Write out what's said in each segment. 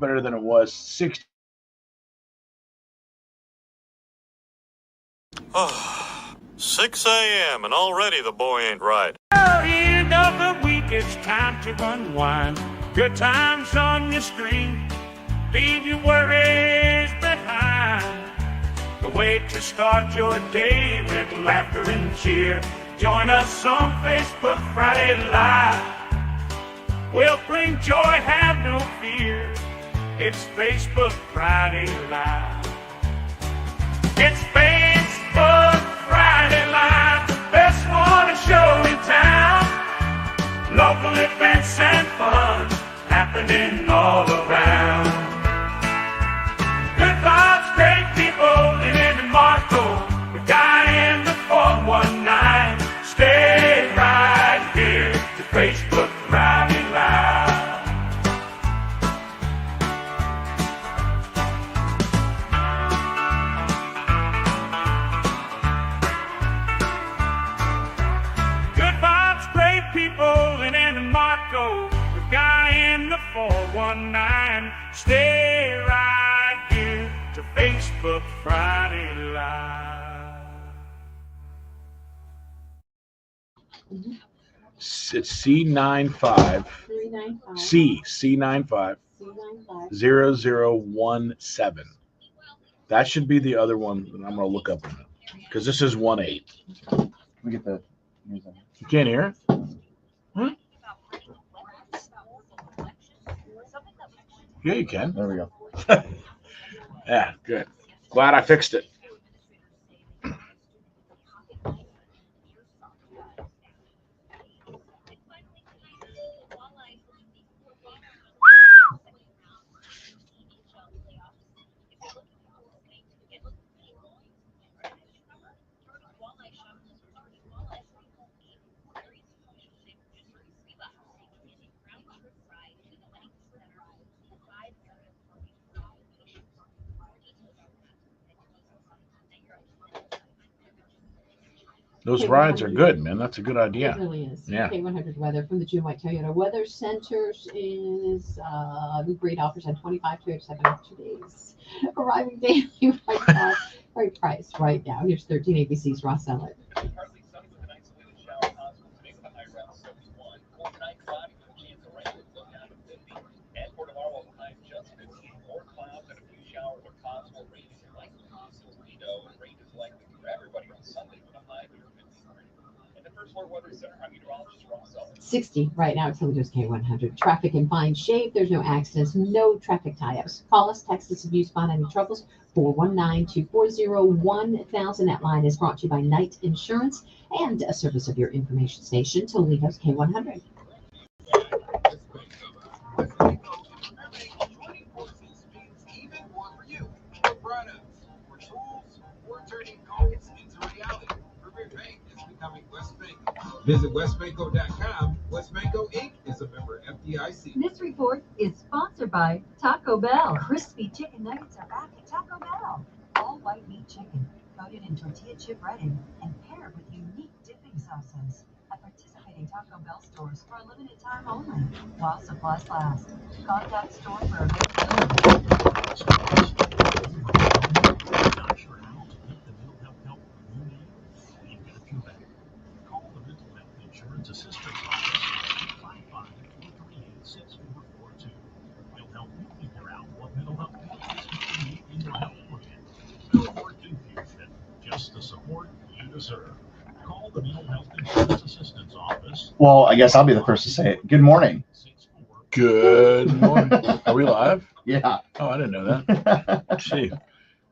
better than it was. 60. Oh, 6 a.m. and already the boy ain't right. End of the week, it's time to unwind. Good times on your screen. Leave your worries behind. The way to start your day with laughter and cheer. Join us on Facebook Friday Live. We'll bring joy, have no fear. It's Facebook Friday Live. It's Facebook Friday Live, the best morning show in town. Local events and fun happening all around. Good vibes, great people living in Marco. The guy in the 419. Stay right here to Facebook Friday Live. Good vibes, great people living in Marco. The guy in the 419. Stay right here to Facebook Friday Live. It's C95. 395. C95 C95. 0017. That should be the other one that I'm going to look up in it. Because this is 18. Let me get the music. You can't hear it? Huh? Yeah, you can. There we go. Yeah, good. Glad I fixed it. Those rides are good, man. That's a good idea. It really is. Yeah. K100 weather from the June White Toyota Weather Center is great offers on 25 Toyota 7 after days. Arriving daily right price right now. Here's 13 ABC's Ross Ellett. Partly sunny with an isolated shower possible today with a high around 71. Overnight cloudy with a chance of rain with a low down to 50. And for tomorrow, a high just 15. More clouds and a few showers are possible. Rain is likely to snow and rain is likely for everybody on Sunday with a high of 53. And the First Floor Weather Center, I'm meteorologist Ross Ellett. 60 right now at Toledo's K100. Traffic in fine shape. There's no accidents, no traffic tie-ups. Call us, text us if you spot any troubles. 419-240-1000. That line is brought to you by Knight Insurance and a service of your information station, Toledo's K100. Visit westbanco.com. Westbanco Inc. is a member FDIC. This report is sponsored by Taco Bell. Crispy chicken nuggets are back at Taco Bell. All white meat chicken, coated in tortilla chip breading, and paired with unique dipping sauces. At participating Taco Bell stores for a limited time only, while supplies last. Contact store for availability. Not sure how to get the mental health help you need? We've got your back. Call the Mental Health Insurance Assistance Office at 855-438-6442. We'll help you figure out what mental health benefits you need in your health plan. No more confusion, just the support you deserve. Call the Mental Health Insurance Assistance Office. Well, I guess I'll be the first to say it. Good morning. Good morning. Are we live? Yeah. Oh, I didn't know that. Gee,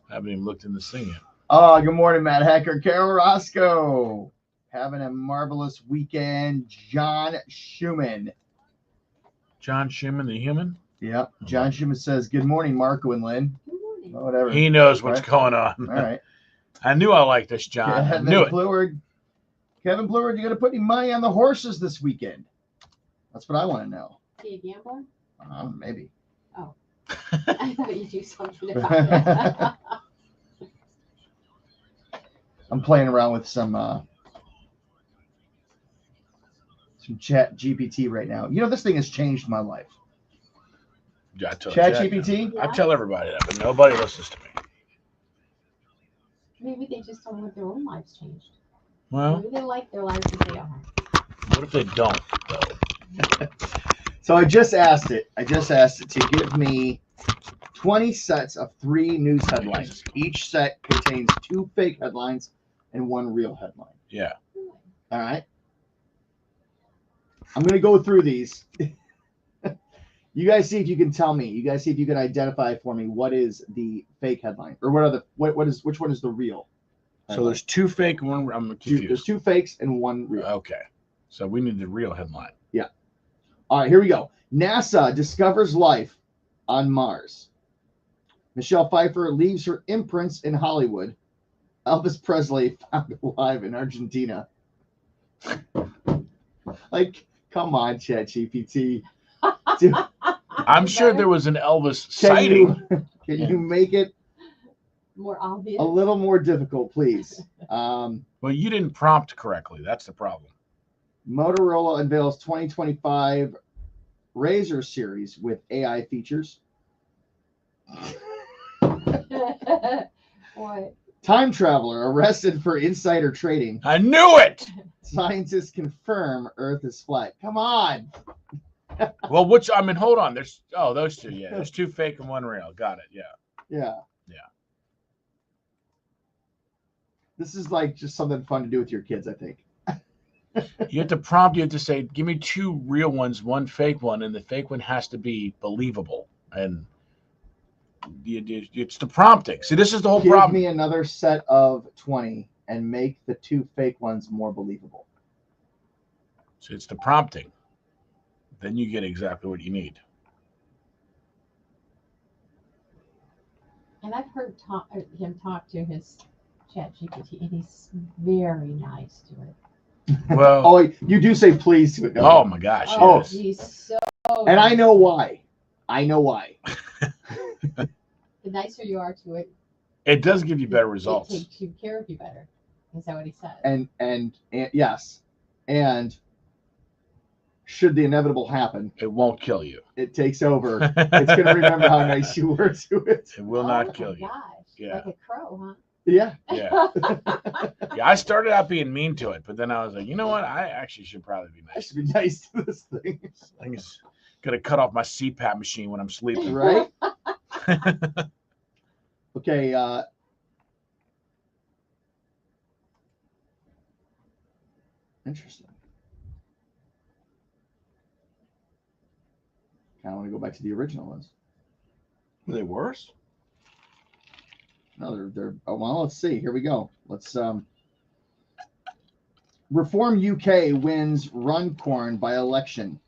I haven't even looked in this thing yet. Oh, good morning, Matt Hecker. Carol Roscoe. Having a marvelous weekend. John Schumann. John Schumann, the human? Yep. John Schumann says, good morning, Marco and Lynn. Good morning. Oh, whatever. He knows what's Right. going on. All right. I knew I liked this, John. I Kevin knew it. Bleward, you going to put any money on the horses this weekend? That's what I want to know. Are you a gambler? Maybe. Oh. I thought you do something about it. I'm playing around with some Chat GPT right now. You know, this thing has changed my life. Yeah, I tell ChatGPT? I tell everybody that, but nobody listens to me. Maybe they just don't want their own lives changed. Well, Maybe they like their lives as they are. what if they don't, though? So I just asked it to give me 20 sets of 3 news headlines. Each set contains 2 fake headlines and 1 real headline. Yeah. All right. I'm going to go through these. You guys see if you can tell me. You guys see if you can identify for me what is the fake headline or which one is the real. So there's 2 fake and 1. I'm confused. There's 2 fakes and 1 real. Okay. So we need the real headline. All right, here we go. NASA discovers life on Mars. Michelle Pfeiffer leaves her imprints in Hollywood. Elvis Presley found alive in Argentina. Like, come on, ChatGPT. Dude, I'm sure there was an Elvis sighting. Can you make it More obvious. a little more difficult, please? Well, you didn't prompt correctly. That's the problem. Motorola unveils 2025 Razr series with AI features. What? Time traveler arrested for insider trading. I knew it. Scientists confirm Earth is flat. Come on. Well, hold on. There's those 2. Yeah, there's 2 fake and 1 real. Got it. Yeah. Yeah. Yeah. This is like just something fun to do with your kids, I think. You have to prompt. You have to say, "Give me 2 real ones, 1 fake one," and the fake one has to be believable. And it's the prompting. See, this is the whole Give problem. me another set of 20 and make the 2 fake ones more believable. So it's the prompting. Then you get exactly what you need. And I've heard him talk to his ChatGPT, and he's very nice to it. Well, Oh, you do say please to it. don't oh you? my gosh. Oh. Yes. He's so. And I know why. The nicer you are to it, It does give you better it results. takes care of you better. Is that what he said? And yes. And should the inevitable happen, It won't kill you. it takes over. It's going to remember how nice you were to it. It will Oh not my kill you. Gosh, Yeah. like a crow, huh? Yeah. Yeah. Yeah. I started out being mean to it, but then I was like, you know what? I actually should probably be I nice. should be nice to this thing. I think it's gonna cut off my CPAP machine when I'm sleeping. Right? Okay. Interesting. Kind of want to go back to the original ones. Are they worse? No, they're well, let's see. Here we go. Let's Reform UK wins Runcorn by election,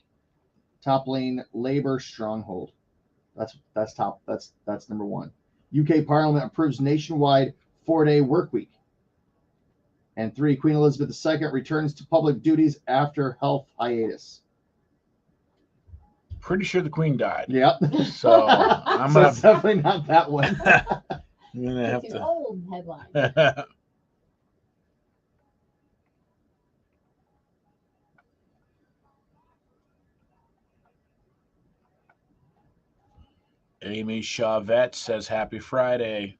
toppling Labour stronghold. That's top. That's number 1. UK Parliament approves nationwide 4-day work week. And 3, Queen Elizabeth II returns to public duties after health hiatus. Pretty sure the Queen died. Yep. So I'm So gonna, it's definitely not that one. I'm gonna have It's an to. old headline. Amy Chavette says happy Friday.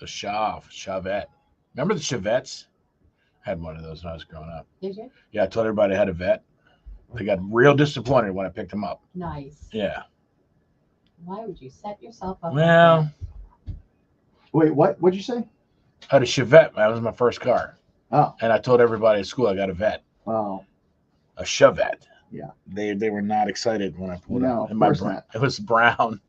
The Chavette. Remember the Chavettes? I had one of those when I was growing up. Did you? Yeah, I told everybody I had a vet. They got real disappointed when I picked them up. Nice. Yeah. Why would you set yourself up? Well, Wait, what? What'd you say? I had a Chevette. That was my first car. Oh, And I told everybody at school I got a vet, wow. a Chevette. Yeah. They were not excited when I pulled No, it. of course not. It was brown.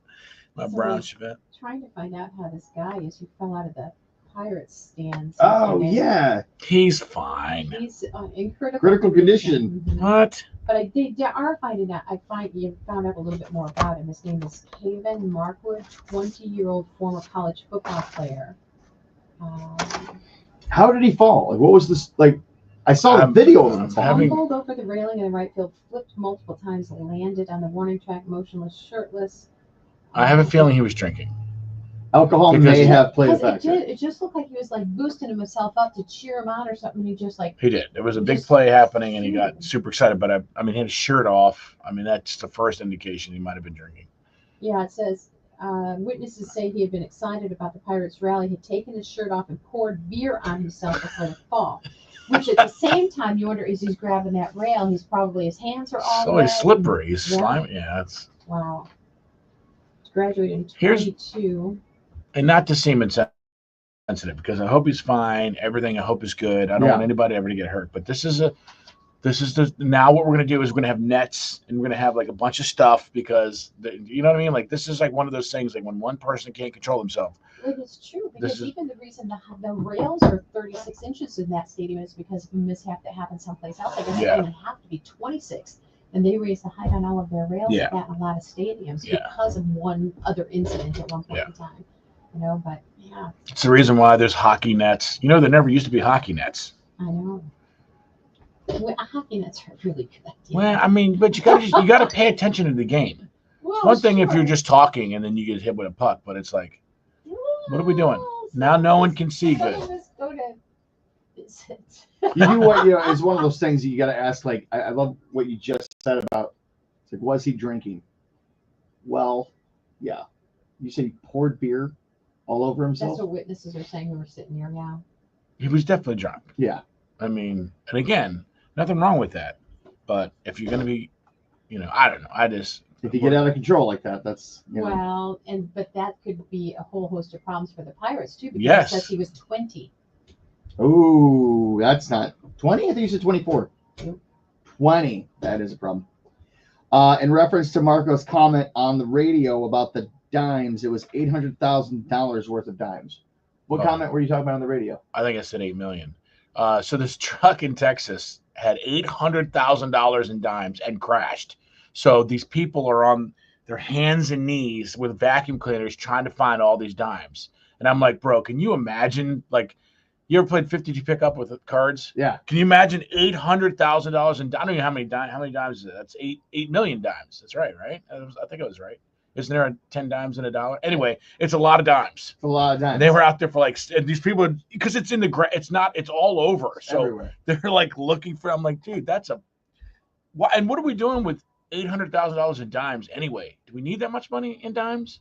My So brown they- Chevette. Trying to find out how this guy is who fell out of the Pirates stand. Oh, yeah. He's fine. He's in critical Critical condition. Mhm. What? But they are finding out. You found out a little bit more about him. His name is Caven Markwood, 20-year-old former college football player. How did he fall? Like, what was this? Like, I saw the I'm- video of him I'm falling. having- Stumbled over the railing in the right field, flipped multiple times, landed on the warning track, motionless, shirtless. I have a feeling he was drinking. Alcohol Because may he- have played a Because factor. it just looked like he was like boosting himself up to cheer him on or something. He just like, He did. There was a big Just- play happening, and he got super excited. But I mean, he had his shirt off. I mean, that's the first indication he might have been drinking. yeah, it says witnesses say he had been excited about the Pirates rally, had taken his shirt off and poured beer on himself before the fall. Which at the same time, you wonder, as he's grabbing that rail, he's probably, his hands are all So wet. he's slippery. He's Yeah. slimy. Yeah, it's Wow. He's graduated in Here's- 22. and not to seem insensitive, because I hope he's fine. Everything I hope is good. I don't Yeah. want anybody ever to get hurt. But this is now what we're gonna do is we're gonna have nets, and we're gonna have like a bunch of stuff, because you know what I mean. Like, this is like one of those things, like when one person can't control themselves. It is true, because This is- even the reason the rails are 36 inches in that stadium is because of a mishap that happened someplace else. I guess Yeah. they even have to be 26. And they raised the height on all of their rails Yeah. like that in a lot of stadiums Yeah. because of one other incident at one point Yeah. in time. You know, but yeah, It's the reason why there's hockey nets. You know, there never used to be hockey nets. I know. Well, hockey nets are really good. Well, I mean, but you gotta pay attention to the game. Well, It's one thing if sure. you're just talking and then you get hit with a puck, but it's like, what are we doing? Well, now some no of one us- can see some good. of us go to visit. You do what it's one of those things that you got to ask. Like, I love what you just said about. It's like, was he drinking? Well, yeah. You say he poured beer all over That's himself. what witnesses are saying who were sitting there now. He was definitely drunk. Yeah. I mean, and again, nothing wrong with that. But if you're gonna be, I don't know. If you get out of control like that, that's Well, but that could be a whole host of problems for the Pirates too, because Yes. it says he was 20. Ooh, that's not 20. I think you said 24. Yep. 20. That is a problem. In reference to Marco's comment on the radio about the dimes, it was $800,000 worth of dimes. What Oh. comment were you talking about on the radio? I think I said 8 million. So this truck in Texas had $800,000 in dimes and crashed. So these people are on their hands and knees with vacuum cleaners trying to find all these dimes. And I'm like, bro, can you imagine? Like, you ever played 50G pickup with cards? Yeah. Can you imagine $800,000 in? I don't know how many dimes is it? That's 8 million dimes. That's right, right? I think it was right. Isn't there 10 dimes in a dollar? Anyway, it's a lot of dimes. It's a lot of dimes. And they were out there for like, and these people, because it's in the it's all over. So everywhere. they're like looking for. I'm like, dude, that's why? And what are we doing with $800,000 in dimes anyway? Do we need that much money in dimes?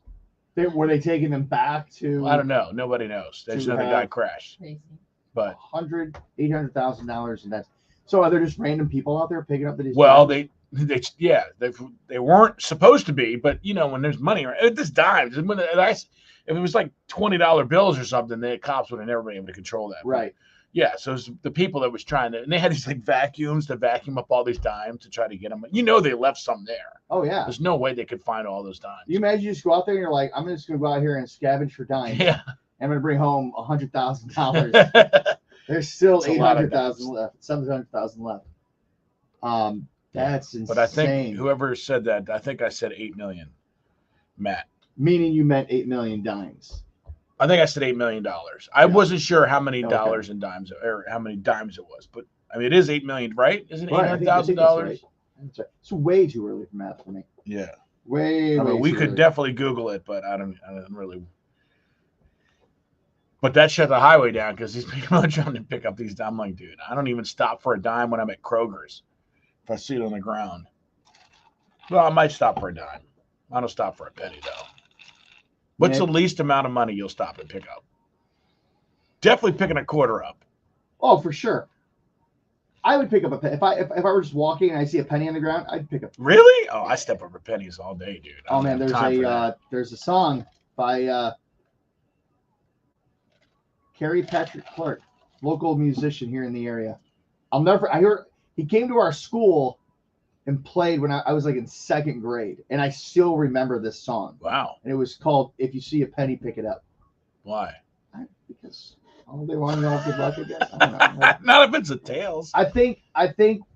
Were they taking them back to? I don't know. Nobody knows. They just know the guy crashed. Crazy. But $800,000 in that. So are there just random people out there picking up these? well, dimes? they weren't supposed to be. But when there's money, this dimes. If it was like $20 bills or something, the cops would have never been able to control that. Right. Yeah, so it's the people that was trying to, and they had these like vacuums to vacuum up all these dimes to try to get them. They left some there. Oh yeah. There's no way they could find all those dimes. You imagine you just go out there and you're like, I'm just gonna go out here and scavenge for dimes. Yeah. I'm gonna bring home $100,000. There's still It's a lot of 800,000 left, 700,000 left. That's insane. But I think whoever said that, I think I said 8 million. Matt. Meaning you meant 8 million dimes. I think I said $8 million. I wasn't sure how many Okay. dollars in dimes or how many dimes it was, but I mean, it is 8 million, right? Isn't it Right, I think that's $800,000? right. That's right. It's way too early for math for me. Yeah. Way. I mean, we too could early. definitely Google it, but I don't really. But that shut the highway down because these people are trying to pick up these. I'm like, dude, I don't even stop for a dime when I'm at Kroger's. If I see it on the ground, well, I might stop for a dime. I don't stop for a penny though. What's the least amount of money you'll stop and pick up? Definitely picking a quarter up. Oh, for sure. I would pick up a penny if I were just walking and I see a penny on the ground. I'd pick up. Really? Oh, I step over pennies all day, dude. I Oh don't man, have time for that. there's a song by Carrie Patrick Clark, local musician here in the area. I heard he came to our school and played when I was like in second grade, and I still remember this song. Wow. And it was called "If You See a Penny, Pick It Up." Why? Because they want to know if you're lucky again. I don't know. Not if it's a tails. I think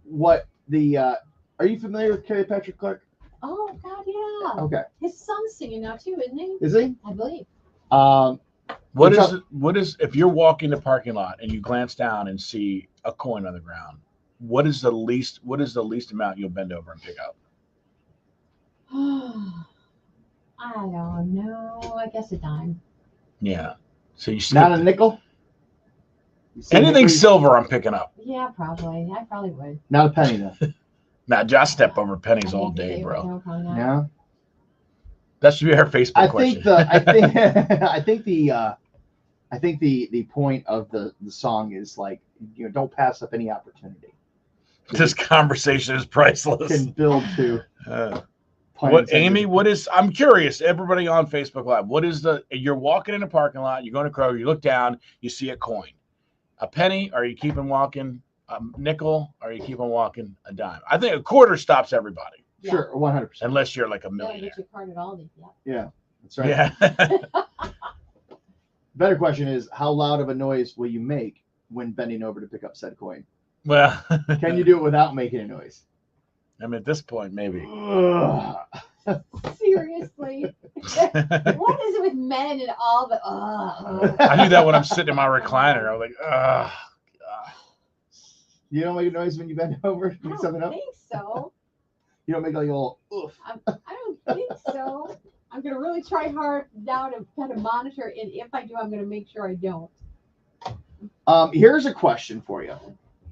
what the are you familiar with Carrie Patrick Clark? Oh God, yeah. Okay. His son's singing now too, isn't he? Is he? I believe. What is if you're walking the parking lot and you glance down and see a coin on the ground? What is the least amount you'll bend over and pick up? I don't know. I guess a dime. Yeah. So you see Not a nickel. You see anything nickel? silver, I'm picking up. Yeah, probably. I probably would. Not a penny then. Nah, just step over pennies I all hate to day, say it, bro. no, probably not. No. That should be our Facebook I question. think the point of the song is like, don't pass up any opportunity. This conversation is priceless. Can build to pun What, intended. Amy? What is? I'm curious. Everybody on Facebook Live. What is the? You're walking in a parking lot. You're going to Kroger. You look down. You see a coin, a penny. Are you keeping walking? A nickel. Are you keeping walking? A dime. I think a quarter stops everybody, Yeah. Sure, 100%. unless you're like a Yeah, millionaire. get your card at Aldi. Yeah. Yeah, that's right. Yeah. Better question is, how loud of a noise will you make when bending over to pick up said coin? Well, Can you do it without making a noise? I mean, at this point, maybe. Seriously. What is it with men and all the I do that when I'm sitting in my recliner. I'm like, ugh. You don't make a noise when you bend over to I pick something don't up? think so. You don't make like a little oof. I don't think so. I'm gonna really try hard now to kind of monitor, and if I do, I'm gonna make sure I don't. Here's a question for you.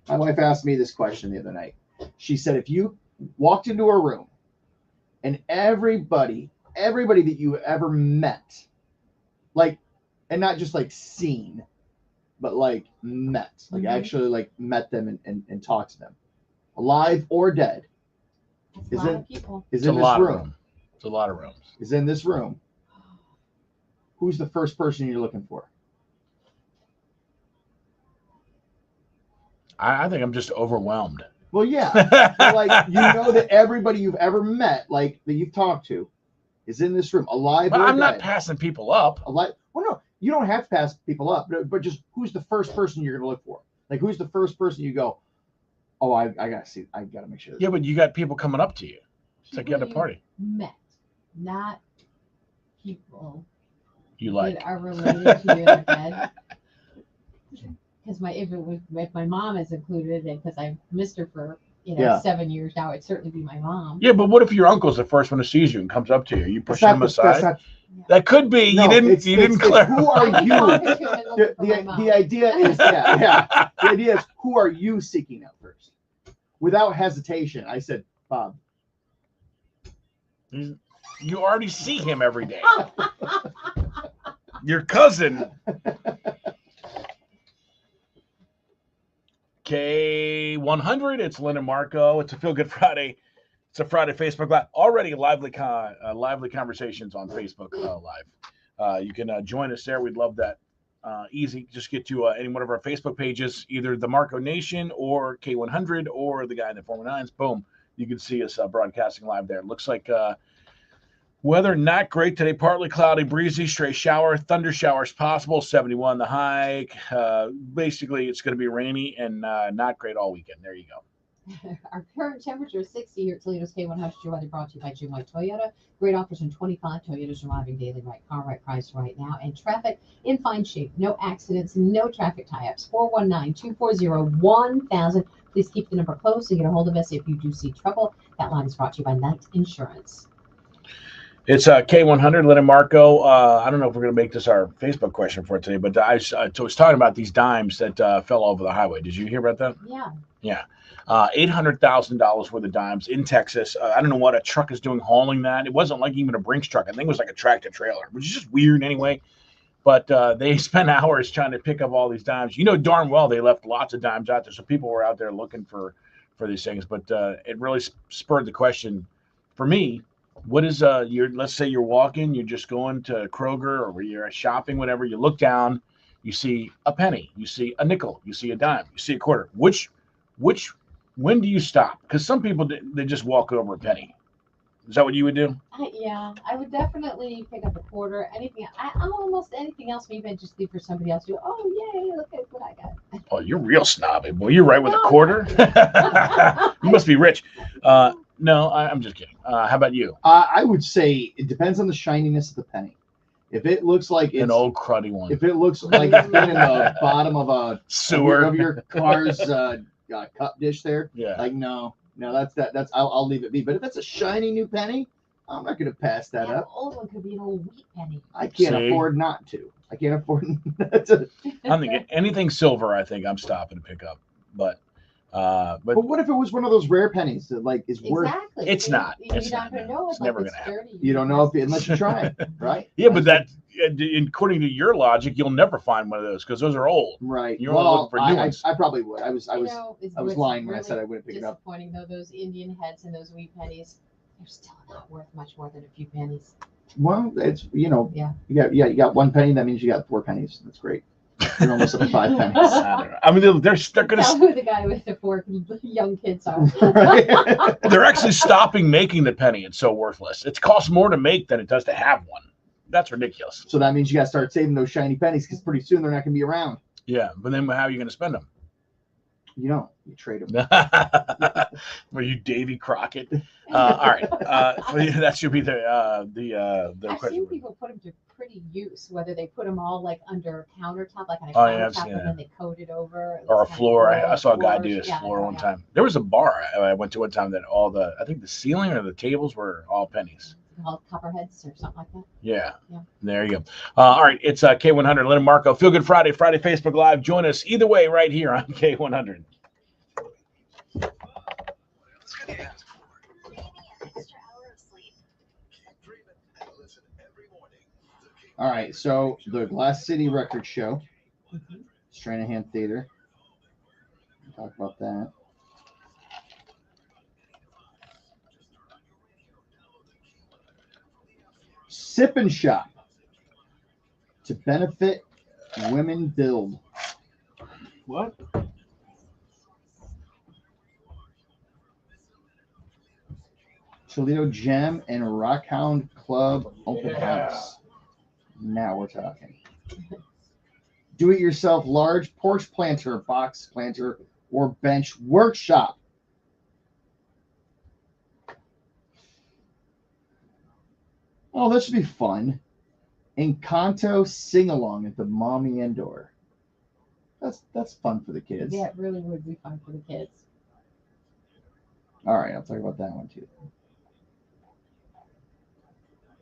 My wife asked me this question the other night. She said, if you walked into a room and everybody that you ever met, like, and not just like seen, but like met, like Mhm. actually like met them and talked to them, alive or dead, That's a Is lot it- of people. is It's a in this lot of room, room. It's a lot of rooms. is in this room, who's the first person you're looking for? I think I'm just overwhelmed. Well, yeah. But, like, you know that everybody you've ever met, like that you've talked to, is in this room, alive But or I'm dead. not passing people up. Alive. Well, no, you don't have to pass people up, but just who's the first person you're gonna look for? Like, who's the first person you go, oh, I gotta see, I gotta make sure. Yeah, but you got people coming up to you. It's like you at a People party. Met, not people You like. that are related to you in bed. Because if my mom is included, and because I've missed her for Yeah. 7 years now, it'd certainly be my mom. Yeah, but what if your uncle's the first one who sees you and comes up to you? You push That's him not the- that's aside. not- That could be. No, you didn't. it's- You it's- didn't it's clarify. who are I'd be you? talking to him and looking for my mom. The idea is, yeah. The idea is, who are you seeking out first? Without hesitation, I said, Bob. You already see him every day. Your cousin. K100. It's Lynn and Marco. It's a Feel Good Friday. It's a Friday Facebook Live. Already lively conversations on Facebook Live. You can join us there. We'd love that. Easy. Just get to any one of our Facebook pages, either the Marco Nation or K100 or the guy in the 419s. Boom. You can see us broadcasting live there. It looks like weather not great today. Partly cloudy, breezy, stray shower, thunder showers possible. 71 the high. Basically, it's going to be rainy and not great all weekend. There you go. Our current temperature is 60 here at Toledo's K100. Your weather brought to you by Jim White Toyota. Great offers in 25 Toyotas arriving daily. Right car, right price right now. And traffic in fine shape. No accidents, no traffic tie-ups. 419-240-1000. Please keep the number close and get a hold of us if you do see trouble. That line is brought to you by Knight Insurance. It's K100, Lynn and Marco. I don't know if we're going to make this our Facebook question for today, but I was talking about these dimes that fell over the highway. Did you hear about that? Yeah. Yeah. $800,000 worth of dimes in Texas. I don't know what a truck is doing hauling that. It wasn't like even a Brinks truck. I think it was like a tractor trailer, which is just weird anyway. But they spent hours trying to pick up all these dimes. You know darn well they left lots of dimes out there, so people were out there looking for these things. But it really spurred the question for me. What is let's say you're walking, you're just going to Kroger or you're shopping, whatever. You look down, you see a penny, you see a nickel, you see a dime, you see a quarter. When do you stop? Because some people, they just walk over a penny. Is that what you would do? Yeah, I would definitely pick up a quarter. Almost anything else, maybe I'd just leave for somebody else to go, oh, yay, look at what I got. Oh, you're real snobby. Boy, you're right with a No. quarter. You must be rich. No, I'm just kidding. How about you? I would say it depends on the shininess of the penny. If it looks like it's An old cruddy one. if it looks like it's been in the bottom of a Sewer. of your car's cup dish there, Yeah. like no, that's I'll leave it be. But if it's a shiny new penny, I'm not going to pass that That up. old one could be an old wheat penny. I can't See? afford not to. I can't afford not to. I'm thinking anything silver. I think I'm stopping to pick up, but But what if it was one of those rare pennies that like is worth? Exactly. It's See? not. You're It's not not. going to know It's it. never Like, gonna happen. dirty. You don't know if unless you try it, right? yeah, but that, according to your logic, you'll never find one of those because those are old. Right. You're only looking for new ones. I probably would. I was You know, it's I was what's lying when I really said I wouldn't pick it up. disappointing though. Those Indian heads and those wheat pennies, they're still not worth much more than a few pennies. Well, it's Yeah. you got 1 penny. That means you got 4 pennies. That's great. You're almost up to 5 pennies. I don't know. I mean, they're gonna Tell who the guy with the 4 young kids are. Right? they're actually stopping making the penny. It's so worthless. It costs more to make than it does to have one. That's ridiculous. So that means you got to start saving those shiny pennies because pretty soon they're not going to be around. Yeah, but then how are you going to spend them? You know, you trade them. Were you Davy Crockett? All right, that should be the I've question. seen people put them to pretty use, whether they put them all like under a countertop, like on a Oh, yeah, I've countertop, seen and that. then they coat it over. It Or a looks kinda floor. cool. I saw a guy do Floors, this yeah, floor one yeah. time. There was a bar I went to one time that I think the ceiling or the tables were all pennies. Called copperheads or something like that. Yeah. Yeah. There you go. All right, it's K100. Let him Marco. Feel Good Friday Facebook Live. Join us either way right here on K100. All right, so the Glass City Record Show, Stranahan Theater. Talk about that. Sip and Shop to benefit Women Build. What? Toledo Gem and Rockhound Club Open House. Now we're talking. Do-it-yourself large porch planter, box planter, or bench workshop. Oh, this should be fun. Encanto sing-along at the Mommy Indoor. That's fun for the kids. Yeah, it really would be fun for the kids. All right, I'll talk about that one too.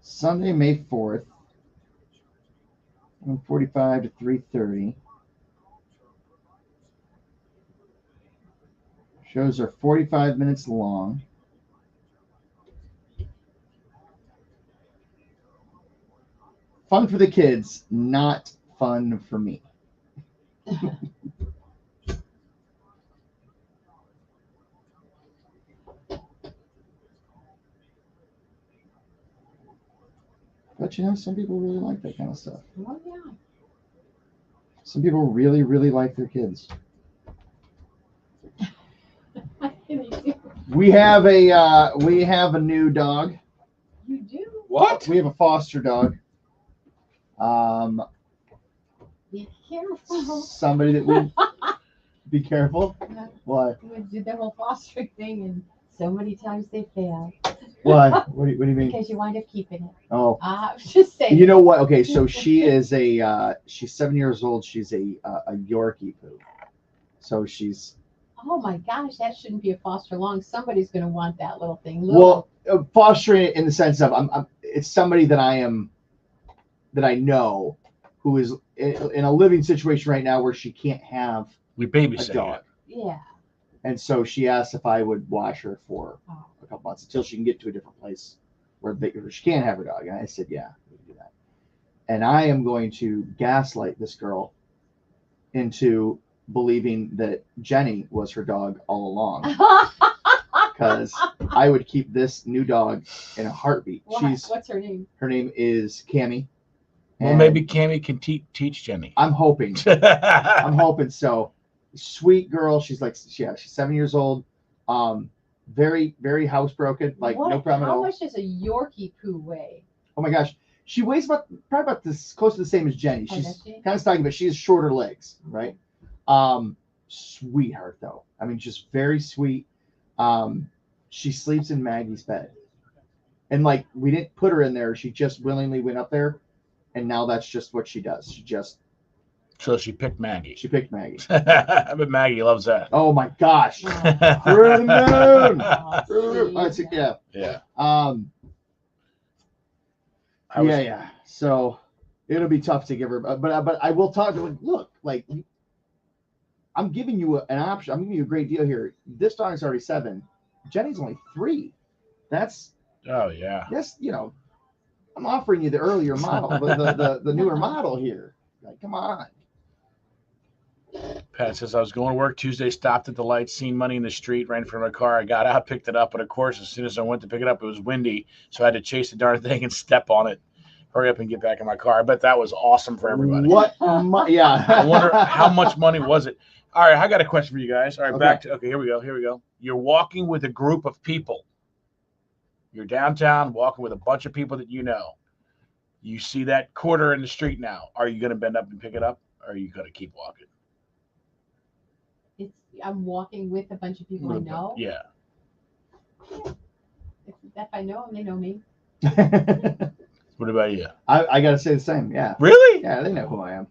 Sunday, May 4th, 1:45 to 3:30. Shows are 45 minutes long. Fun for the kids, not fun for me. But you know, some people really like that kind of stuff. Oh yeah. Some people really, really like their kids. We have a new dog. You do? What? We have a foster dog. Be careful. Somebody that we be careful. What? We did the whole fostering thing, and so many times they fail What? What do you mean? because you wind up keeping it. Oh, I was just saying. you know what? Okay, so she is she's 7 years old. She's a Yorkie poo. So she's Oh my gosh, that shouldn't be a foster long. Somebody's going to want that little thing. well fostering it in the sense of it's somebody that I know who is in a living situation right now where she can't have We a babysit. dog. Yeah. And so she asked if I would watch her for Oh. a couple months until she can get to a different place where she can't have her dog. And I said, yeah, we can do that. And I am going to gaslight this girl into believing that Jenny was her dog all along because I would keep this new dog in a heartbeat. What's her name? Her name is Cammie. Well, And maybe Cammie can teach Jenny. I'm hoping. I'm hoping so. Sweet girl. She's 7 years old. Very, very housebroken. Like no problem at How all. much does a Yorkie poo weigh? Oh my gosh. She weighs probably about this close to the same as Jenny. Oh, She's does she? kind of stocky, but she has shorter legs, right? Sweetheart though. I mean, just very sweet. She sleeps in Maggie's bed. And like we didn't put her in there. She just willingly went up there. And now that's just what she does. So she picked Maggie. She picked Maggie. I bet Maggie loves that. Oh my gosh. Oh, Through the moon. oh, Through the moon. see, Oh, it's- yeah. Yeah. Yeah. So it'll be tough to give her, but I will talk to her. Look, like I'm giving you an option. I'm giving you a great deal here. This dog's already 7. Jenny's only 3. That's Oh yeah. I'm offering you the earlier model, the newer model here. Like, come on. Pat says, I was going to work Tuesday, stopped at the light, seen money in the street, ran from my car. I got out, picked it up, but of course, as soon as I went to pick it up, it was windy, so I had to chase the darn thing and step on it. Hurry up and get back in my car. I bet that was awesome for everybody. Yeah. I wonder how much money was it. All right, I got a question for you guys. All right, Okay. Here we go. You're walking with a group of people. You're downtown, walking with a bunch of people that you know. You see that quarter in the street now. Are you going to bend up and pick it up, or are you going to keep walking? I'm walking with a bunch of people I know. Yeah. If I know them, they know me. What about you? I got to say the same. Yeah. Really? Yeah, they know who I am.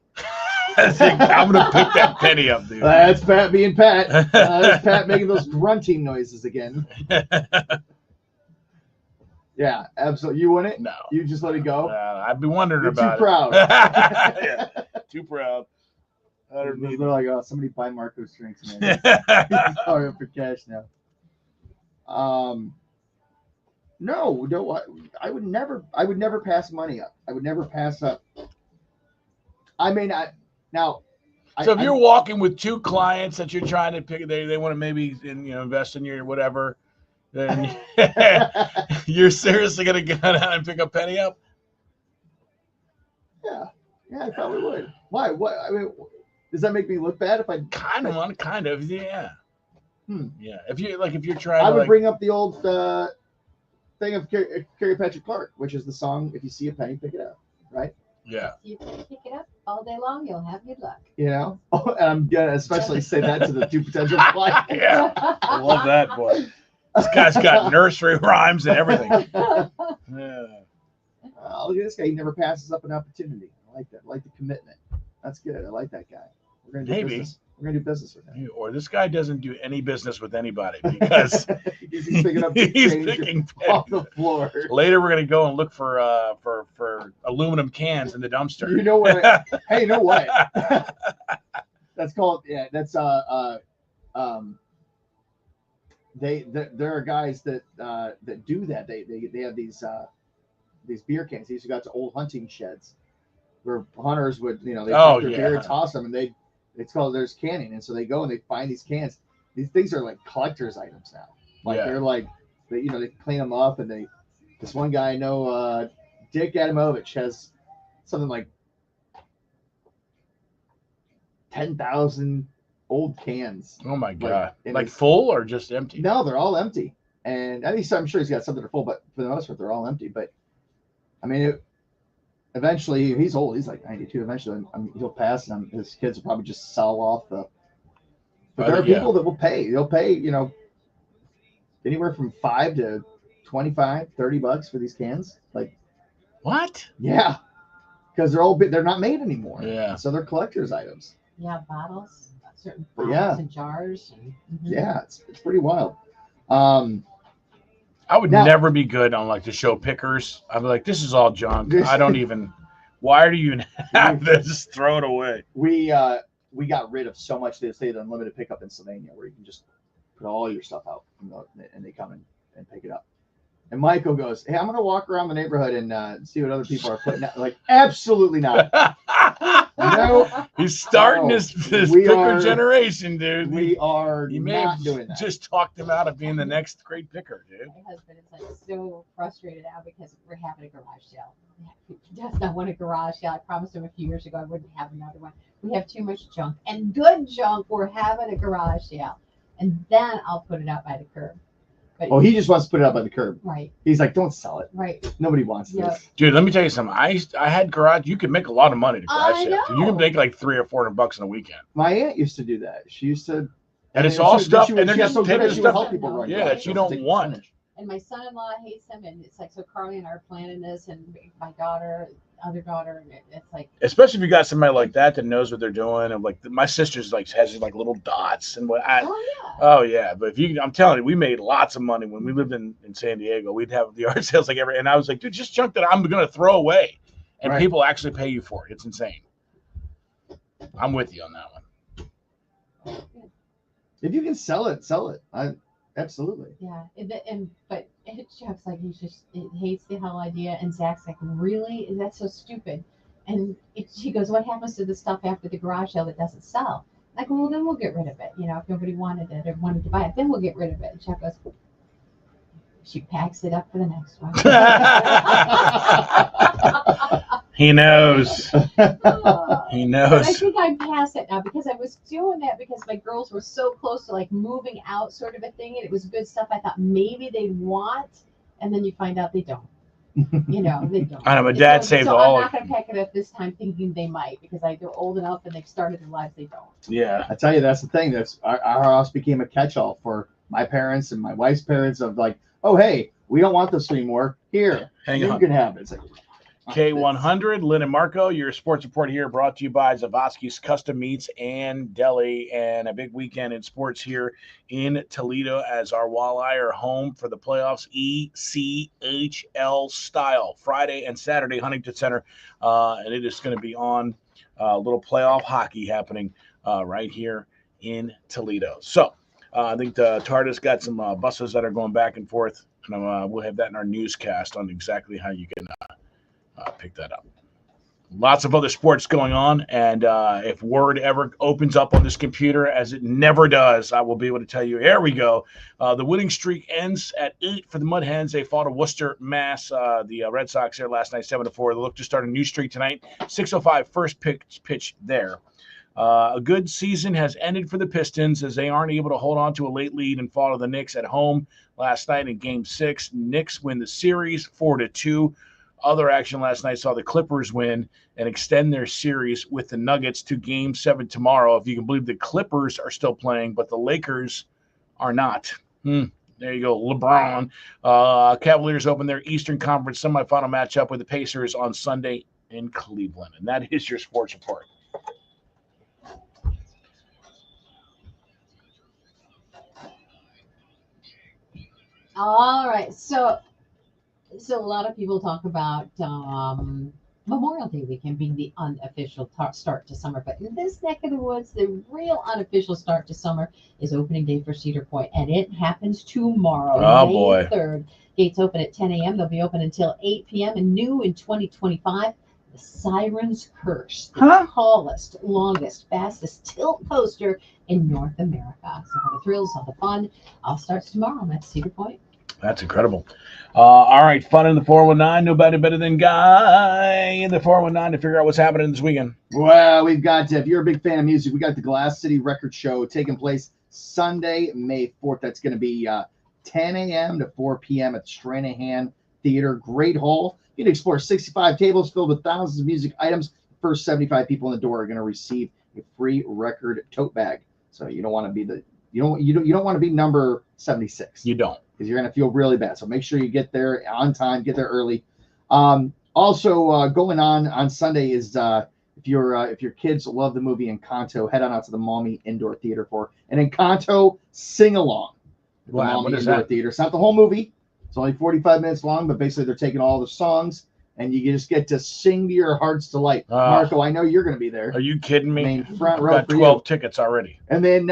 I'm going to pick that penny up, dude. That's Pat being Pat. That's Pat making those grunting noises again. Yeah, absolutely. You wouldn't? No. You just let it go? I'd be wondering You're about too proud. Yeah, too proud. I don't They're need like, oh, somebody buy Marco's drinks, man. Sorry for cash now. No, I would never pass money up. I would never pass up. I mean, so if you're walking with 2 clients that you're trying to pick, they want to maybe invest in your whatever, then you're seriously gonna go down and pick a penny up? Yeah, I probably would. Why? What? I mean, does that make me look bad if I kind of, yeah. Yeah. If you're trying, I would bring up the old thing of Carrie Patrick Clark, which is the song "If you see a penny, pick it up," right? Yeah. You can pick it up all day long. You'll have good luck. And I'm gonna especially say that to the 2 potential clients. Yeah. I love that, boy. This guy's got nursery rhymes and everything. Yeah. Look at this guy. He never passes up an opportunity. I like that. I like the commitment. That's good. I like that guy. We're gonna do business. We're gonna do business with him. Or this guy doesn't do any business with anybody because he's picking up off the floor. Later, we're gonna go and look for aluminum cans in the dumpster. You know what? Hey, you know what? That's called. Yeah, that's there are guys that do that. They have these beer cans. They used to go out to old hunting sheds where hunters would they drink their beer and toss them, and there's canning, and so they go and they find these cans. These things are like collector's items now. They're like they clean them up, and this one guy I know, Dick Adamovich, has something like 10,000 old cans. Oh my god! Like full or just empty? No, they're all empty. And I'm sure he's got some that are full, but for the most part, they're all empty. But I mean, eventually, he's old. He's like 92. Eventually, he'll pass, and his kids will probably just sell off the. But there are people that will pay. They'll pay, anywhere from $5 to $25, $30 for these cans. Like what? Yeah, because they're not made anymore. Yeah. So they're collector's items. Yeah, bottles, certain But bottles and jars. Yeah, it's pretty wild. I would never be good on the show pickers. I'd be like, this is all junk. I don't even. Why do you even have this? Throw it away. We got rid of so much. They say the unlimited pickup in Sylvania, where you can just put all your stuff out, and they come and pick it up. And Michael goes, "Hey, I'm gonna walk around the neighborhood and see what other people are putting out." Like, absolutely not. No, he's starting this picker generation, dude. We are he may not have doing that. Just talked him out of being the next great picker, dude. My husband is so frustrated now because we're having a garage sale. He does not want a garage sale. I promised him a few years ago I wouldn't have another one. We have too much junk and good junk. We're having a garage sale, and then I'll put it out by the curb. But he just wants to put it up by the curb. Right. He's like, don't sell it. Right. Nobody wants this. Dude, let me tell you something. I had garage. You could make a lot of money to garage I sale. know. You can make like $300 or $400 in a weekend. My aunt used to do that. She used to. And it's all stuff, she and they're got just so good taking at it, she would stuff help people run. that you don't want. And my son-in-law hates him, and it's like, so Carly and I are planning this, and my daughter, other daughter, and it's like, Especially if you got somebody like that knows what they're doing, and like my sister's like has like little dots and what. Oh yeah, but if you, I'm telling you, we made lots of money when we lived in San Diego. We'd have the art sales like every, and I was like, dude, just junk that I'm gonna throw away, and Right. people actually pay you for it. It's insane. I'm with you on that one. If you can sell it, sell it. Absolutely. yeah. But Chuck's like, it hates the whole idea, and Zach's like, really? That's so stupid. And she goes, what happens to the stuff after the garage sale that doesn't sell? I go, well, then we'll get rid of it. You know, if nobody wanted it or wanted to buy it, then we'll get rid of it. And Chuck goes, she packs it up for the next one. He knows. He But I knows. think I'm past it now because I was doing that because my girls were so close to like moving out sort of a thing, and it was good stuff I thought maybe they'd want, and then you find out they don't. You know, they don't. I know, my dad saved so all I'm of not going to pack it up this time thinking they might because they're old enough and they've started their lives, they don't. Yeah. I tell you, that's the thing. That's our house became a catch-all for my parents and my wife's parents of like, oh, hey, we don't want this anymore. Here, Hang you on. can have it. It's like, K100, Lynn and Marco, your sports report here brought to you by Zavosky's Custom Meats and Deli, and a big weekend in sports here in Toledo as our Walleye are home for the playoffs ECHL style Friday and Saturday, Huntington Center, and it is going to be on a little playoff hockey happening right here in Toledo. So I think the TARDIS got some buses that are going back and forth, and we'll have that in our newscast on exactly how you can pick that up. Lots of other sports going on, and if Word ever opens up on this computer, as it never does, I will be able to tell you, here we go. The winning streak ends at 8 for the Mud Hens. They fought to Worcester, Mass. The Red Sox there last night, 7-4. They look to start a new streak tonight. 6:05 first pitch there. A good season has ended for the Pistons as they aren't able to hold on to a late lead and fall to the Knicks at home last night in Game 6. Knicks win the series 4-2. Other action last night saw the Clippers win and extend their series with the Nuggets to Game 7 tomorrow. If you can believe the Clippers are still playing, but the Lakers are not. There you go, LeBron. Cavaliers open their Eastern Conference semifinal matchup with the Pacers on Sunday in Cleveland. And that is your sports report. All right. So a lot of people talk about Memorial Day weekend being the unofficial start to summer. But in this neck of the woods, the real unofficial start to summer is opening day for Cedar Point. And it happens tomorrow, Oh, May boy. 3rd. Gates open at 10 a.m. They'll be open until 8 p.m. And new in 2025, the Siren's Curse, the tallest, longest, fastest tilt coaster in North America. So all the thrills, all the fun, all starts tomorrow at Cedar Point. That's incredible. All right, fun in the 419. Nobody better than Guy in the 419 to figure out what's happening this weekend. well, we've got, if you're a big fan of music, we got the Glass City Record Show taking place Sunday, May 4th. That's going to be 10 a.m. to 4 p.m. at the Stranahan Theater. Great hall. You can explore 65 tables filled with thousands of music items. The first 75 people in the door are going to receive a free record tote bag. So you don't want to be you don't want to be number 76. You don't. Because you're going to feel really bad. So make sure you get there on time, get there early. Also going on Sunday is if your kids love the movie Encanto, head on out to the Maumee Indoor Theater for an Encanto sing-along. at the Wow, Maumee what is Indoor that? Theater. It's not the whole movie. It's only 45 minutes long, but basically they're taking all the songs, and you just get to sing to your heart's delight. Marco, I know you're going to be there. Are you kidding me? I mean, front I've row got for 12 you. tickets already. And then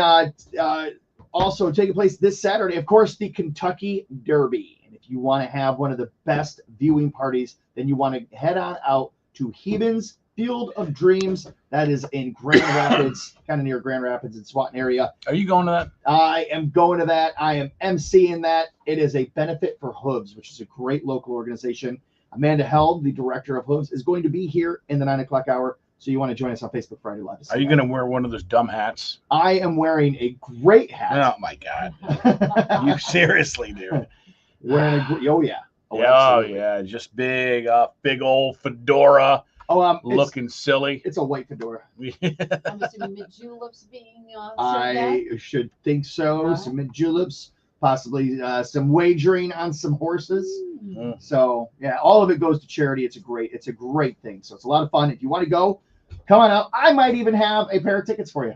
also taking place this Saturday, of course, the Kentucky Derby. And if you want to have one of the best viewing parties, then you want to head on out to Hebens Field of Dreams. That is in Grand Rapids, kind of near Grand Rapids and Swanton area. Are you going to that? I am going to that. I am emceeing that. It is a benefit for Hooves, which is a great local organization. Amanda Held, the director of Hooves, is going to be here in the 9 o'clock hour. So you want to join us on Facebook Friday Live. Are you going to wear one of those dumb hats? I am wearing a great hat. Oh, my God. You seriously, dude. Wearing oh, yeah. Oh, absolutely. yeah. Just big old fedora looking silly. It's a white fedora. I'm assuming mint juleps being served there. I should think so. Alright. Some mint juleps, possibly some wagering on some horses. Mm. So yeah, all of it goes to charity. It's a great thing. So it's a lot of fun. If you want to go, come on out. I might even have a pair of tickets for you.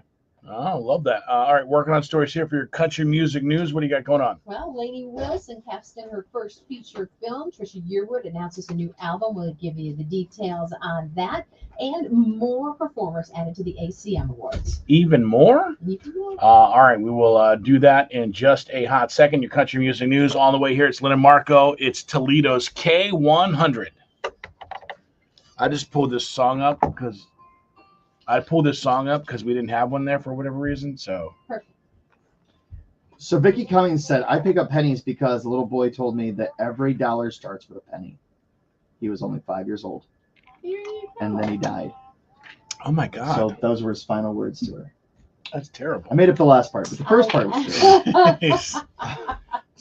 Oh, love that. All right, working on stories here for your country music news. What do you got going on? Well, Lainey Wilson casts in her first feature film. Trisha Yearwood announces a new album. We'll give you the details on that. And more performers added to the ACM Awards. Even more? Even more. All right, we will do that in just a hot second. Your country music news on the way here. It's Lynn and Marco. It's Toledo's K100. I just pulled this song up because we didn't have one there for whatever reason. So Perfect. So Vicky Cummings said, I pick up pennies because a little boy told me that every dollar starts with a penny. He was only 5 years old. Here you go. And then he died. oh my God, So those were his final words to her. that's terrible. I made up the last part, but the first part was true. It's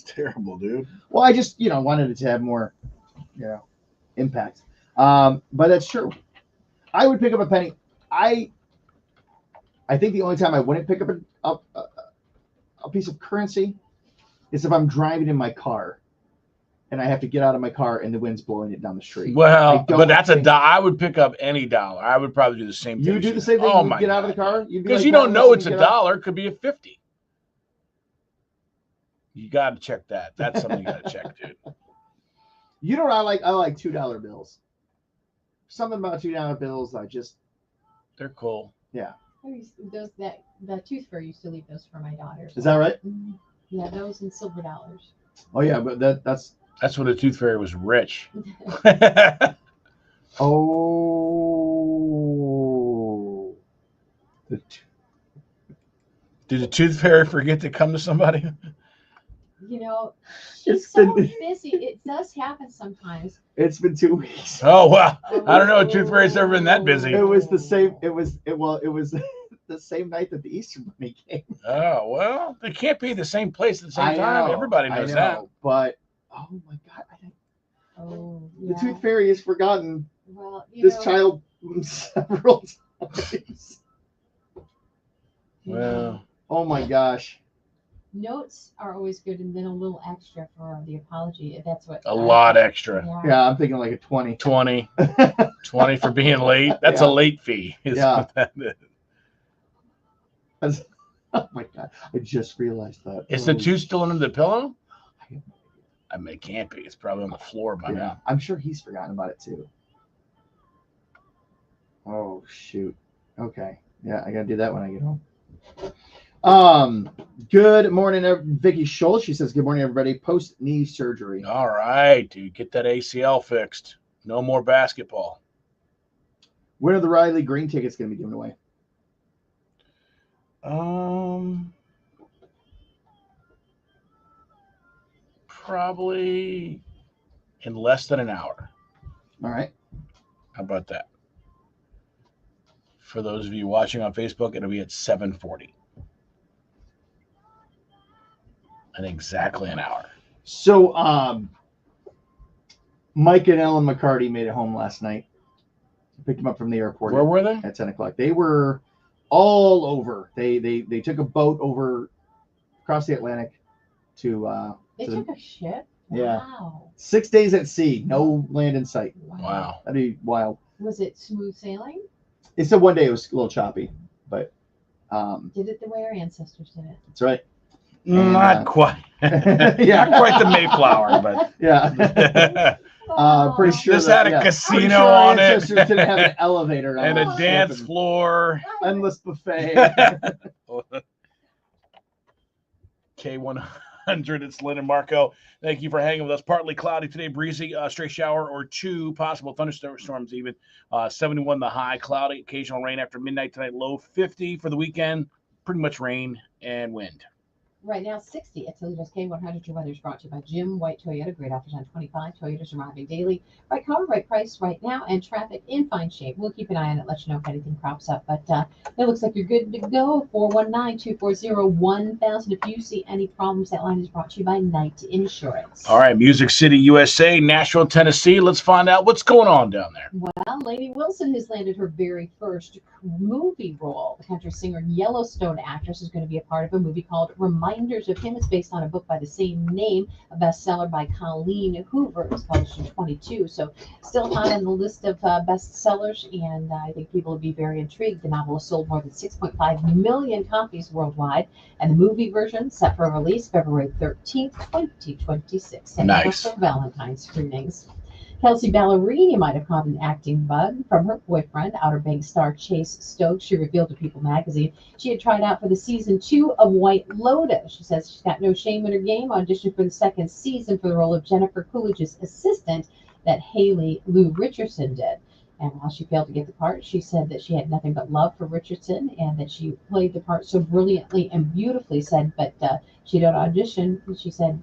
terrible, dude. Well, I just, wanted it to have more, impact. But that's true. I would pick up a penny. I think the only time I wouldn't pick up a piece of currency is if I'm driving in my car and I have to get out of my car and the wind's blowing it down the street. Well, don't but that's think- I would pick up any dollar. I would probably do the same thing. You do the same thing Oh when my you get out of the God. car? You'd be Because like, you don't "Wow, know listen, it's a get out." dollar. It could be a 50. You got to check that. That's something you got to check, dude. You know what I like? I like $2 bills. Something about $2 bills, They're cool. The tooth fairy used to leave those for my daughters. Is that right? Mhm. Yeah, those and silver dollars. Oh yeah, but that's That's when the tooth fairy was rich. oh. Did the tooth fairy forget to come to somebody? She's It's so been- busy. It does happen sometimes. It's been 2 weeks. Oh well, I don't know. A tooth fairy's never been that busy. It was the same. It was the same night that the Easter Bunny came. Oh well, they can't be the same place at the same I time. know, Everybody I knows know, that. But oh my God, Oh, the yeah. Tooth Fairy has forgotten Well, this child several times. Well, Oh my gosh. Notes are always good, and then a little extra for the apology. That's what a lot extra. Yeah. Yeah, I'm thinking like a 20. 20 for being late. That's Yeah. a late fee. is Yeah. what that is. Oh my God, I just realized that. Is the Holy tooth still under the pillow? shit. I mean, it can't be. It's probably on the floor by Yeah, now. I'm sure he's forgotten about it too. Oh shoot. Okay. Yeah, I gotta do that when I get home. Good morning, Vicky Schultz. She says, "Good morning, everybody. Post knee surgery. All right, dude, get that ACL fixed. No more basketball. When are the Riley Green tickets gonna be given away?" Probably in less than an hour. All right. How about that? For those of you watching on Facebook, it'll be at 7:40. In exactly an hour. So, Mike and Ellen McCarty made it home last night. Picked them up from the airport. Where were they? At 10 o'clock. They were all over. They took a boat over across the Atlantic to They to the- took a ship. Yeah. Wow. 6 days at sea, no land in sight. Wow. That'd be wild. Was it smooth sailing? They said one day it was a little choppy, but Did it the way our ancestors did it? that's right. Not quite. Yeah. Not quite the Mayflower, but Yeah. Pretty sure this that- had a yeah. casino Pretty sure our on it. ancestors didn't have an elevator and on a the dance ship and floor. endless buffet. K100, it's Lynn and Marco. Thank you for hanging with us. Partly cloudy today, breezy, stray shower or two, possible thunderstorms even. 71 the high, cloudy, occasional rain after midnight tonight, low 50 for the weekend. Pretty much rain and wind. Right now, 60 at Toledo's K100. Your weather is brought to you by Jim White Toyota. Great offers on 25 Toyotas arriving daily. Right car, right price right now, and traffic in fine shape. We'll keep an eye on it, let you know if anything crops up. But it looks like you're good to go. 419-240-1000. If you see any problems, that line is brought to you by Knight Insurance. All right, Music City, USA, Nashville, Tennessee. Let's find out what's going on down there. Well, Lainey Wilson has landed her very first movie role. The country singer and Yellowstone actress is going to be a part of a movie called Reminder. Reminders of Him. It's based on a book by the same name, a bestseller by Colleen Hoover. It was published in 22, so still high on the list of bestsellers, and I think people will be very intrigued. The novel has sold more than 6.5 million copies worldwide, and the movie version set for release February 13th, 2026. And Nice. for Valentine's screenings. Kelsey Ballerini might have caught an acting bug from her boyfriend, Outer Banks star Chase Stokes. She revealed to People magazine she had tried out for the season 2 of White Lotus. She says she's got no shame in her game. Auditioned for the second season for the role of Jennifer Coolidge's assistant that Haley Lou Richardson did. And while she failed to get the part, she said that she had nothing but love for Richardson and that she played the part so brilliantly and beautifully. Said, but she did audition. She said,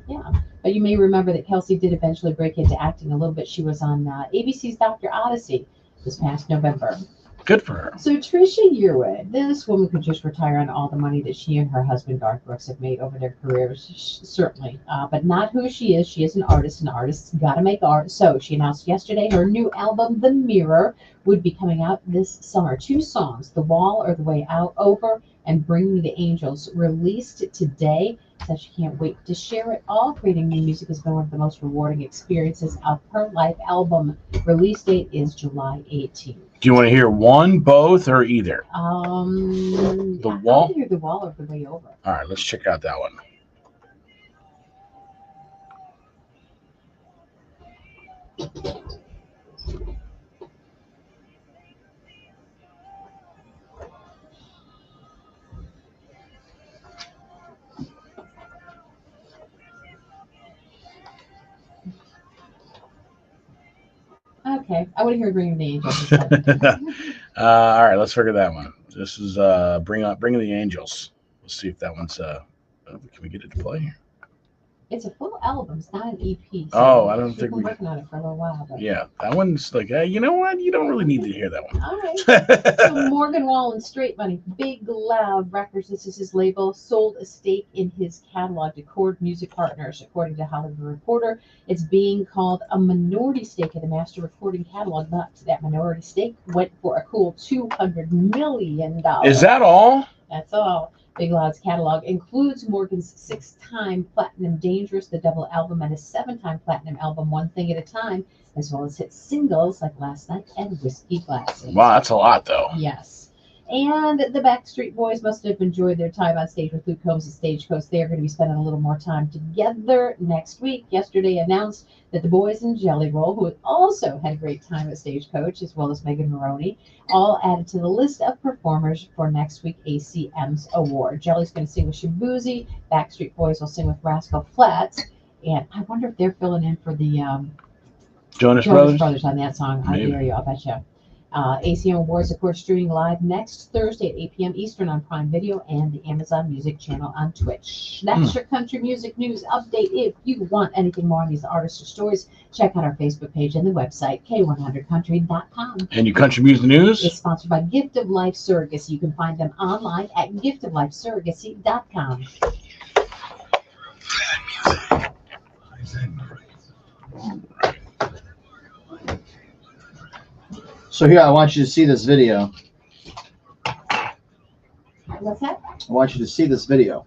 yeah. But you may remember that Kelsey did eventually break into acting a little bit. She was on ABC's Dr. Odyssey this past November. Good for her. So Trisha Yearwood, this woman could just retire on all the money that she and her husband Garth Brooks have made over their careers, certainly. But not who she is. She is an artist, and artists got to make art. So she announced yesterday her new album, The Mirror, would be coming out this summer. 2 songs, The Wall or The Way Out Over, and Bring Me the Angels, released today. Says she can't wait to share it all. Creating new music has been one of the most rewarding experiences of her life. Album release date is July 18th. Do you want to hear one, both, or either? The Wall? Either The Wall or The Way Over. All right, let's check out that one. Okay, I want to hear Bring Me the Angels instead. All right, let's figure that one. This is Bring the Angels. Let's see if that one's can we get it to play? It's a full album. It's not an EP. Oh, I don't she's think been we- working on it for a little while. But... Yeah, that one's like, hey, you know what? You don't really need to hear that one. All right. So Morgan Wallen, Straight Money, Big Loud Records. This is his label. Sold a stake in his catalog to Chord Music Partners, according to Hollywood Reporter. It's being called a minority stake in the master recording catalog. But that minority stake went for a cool $200 million. Is that all? That's all. Big Loud's catalog includes Morgan's 6-time platinum Dangerous, the double album, and his 7-time platinum album, One Thing at a Time, as well as hit singles like Last Night and Whiskey Glasses. Wow, that's a lot, though. Yes. And the Backstreet Boys must have enjoyed their time on stage with Luke Combs at Stagecoach. They are going to be spending a little more time together next week. Yesterday announced that the boys and Jelly Roll, who also had a great time at Stagecoach, as well as Megan Maroney, all added to the list of performers for next week ACM's award. Jelly's going to sing with Shabuzi. Backstreet Boys will sing with Rascal Flatts. And I wonder if they're filling in for the Jonas Brothers Brothers? on that song. I Maybe. dare you. I'll bet you. ACM Awards, of course, streaming live next Thursday at 8 p.m. Eastern on Prime Video and the Amazon Music channel on Twitch. That's your country music news update. If you want anything more on these artists or stories, check out our Facebook page and the website, k100country.com. And your country music news? It's sponsored by Gift of Life Surrogacy. You can find them online at giftoflifesurrogacy.com. So here, I want you to see this video. What's that? I want you to see this video.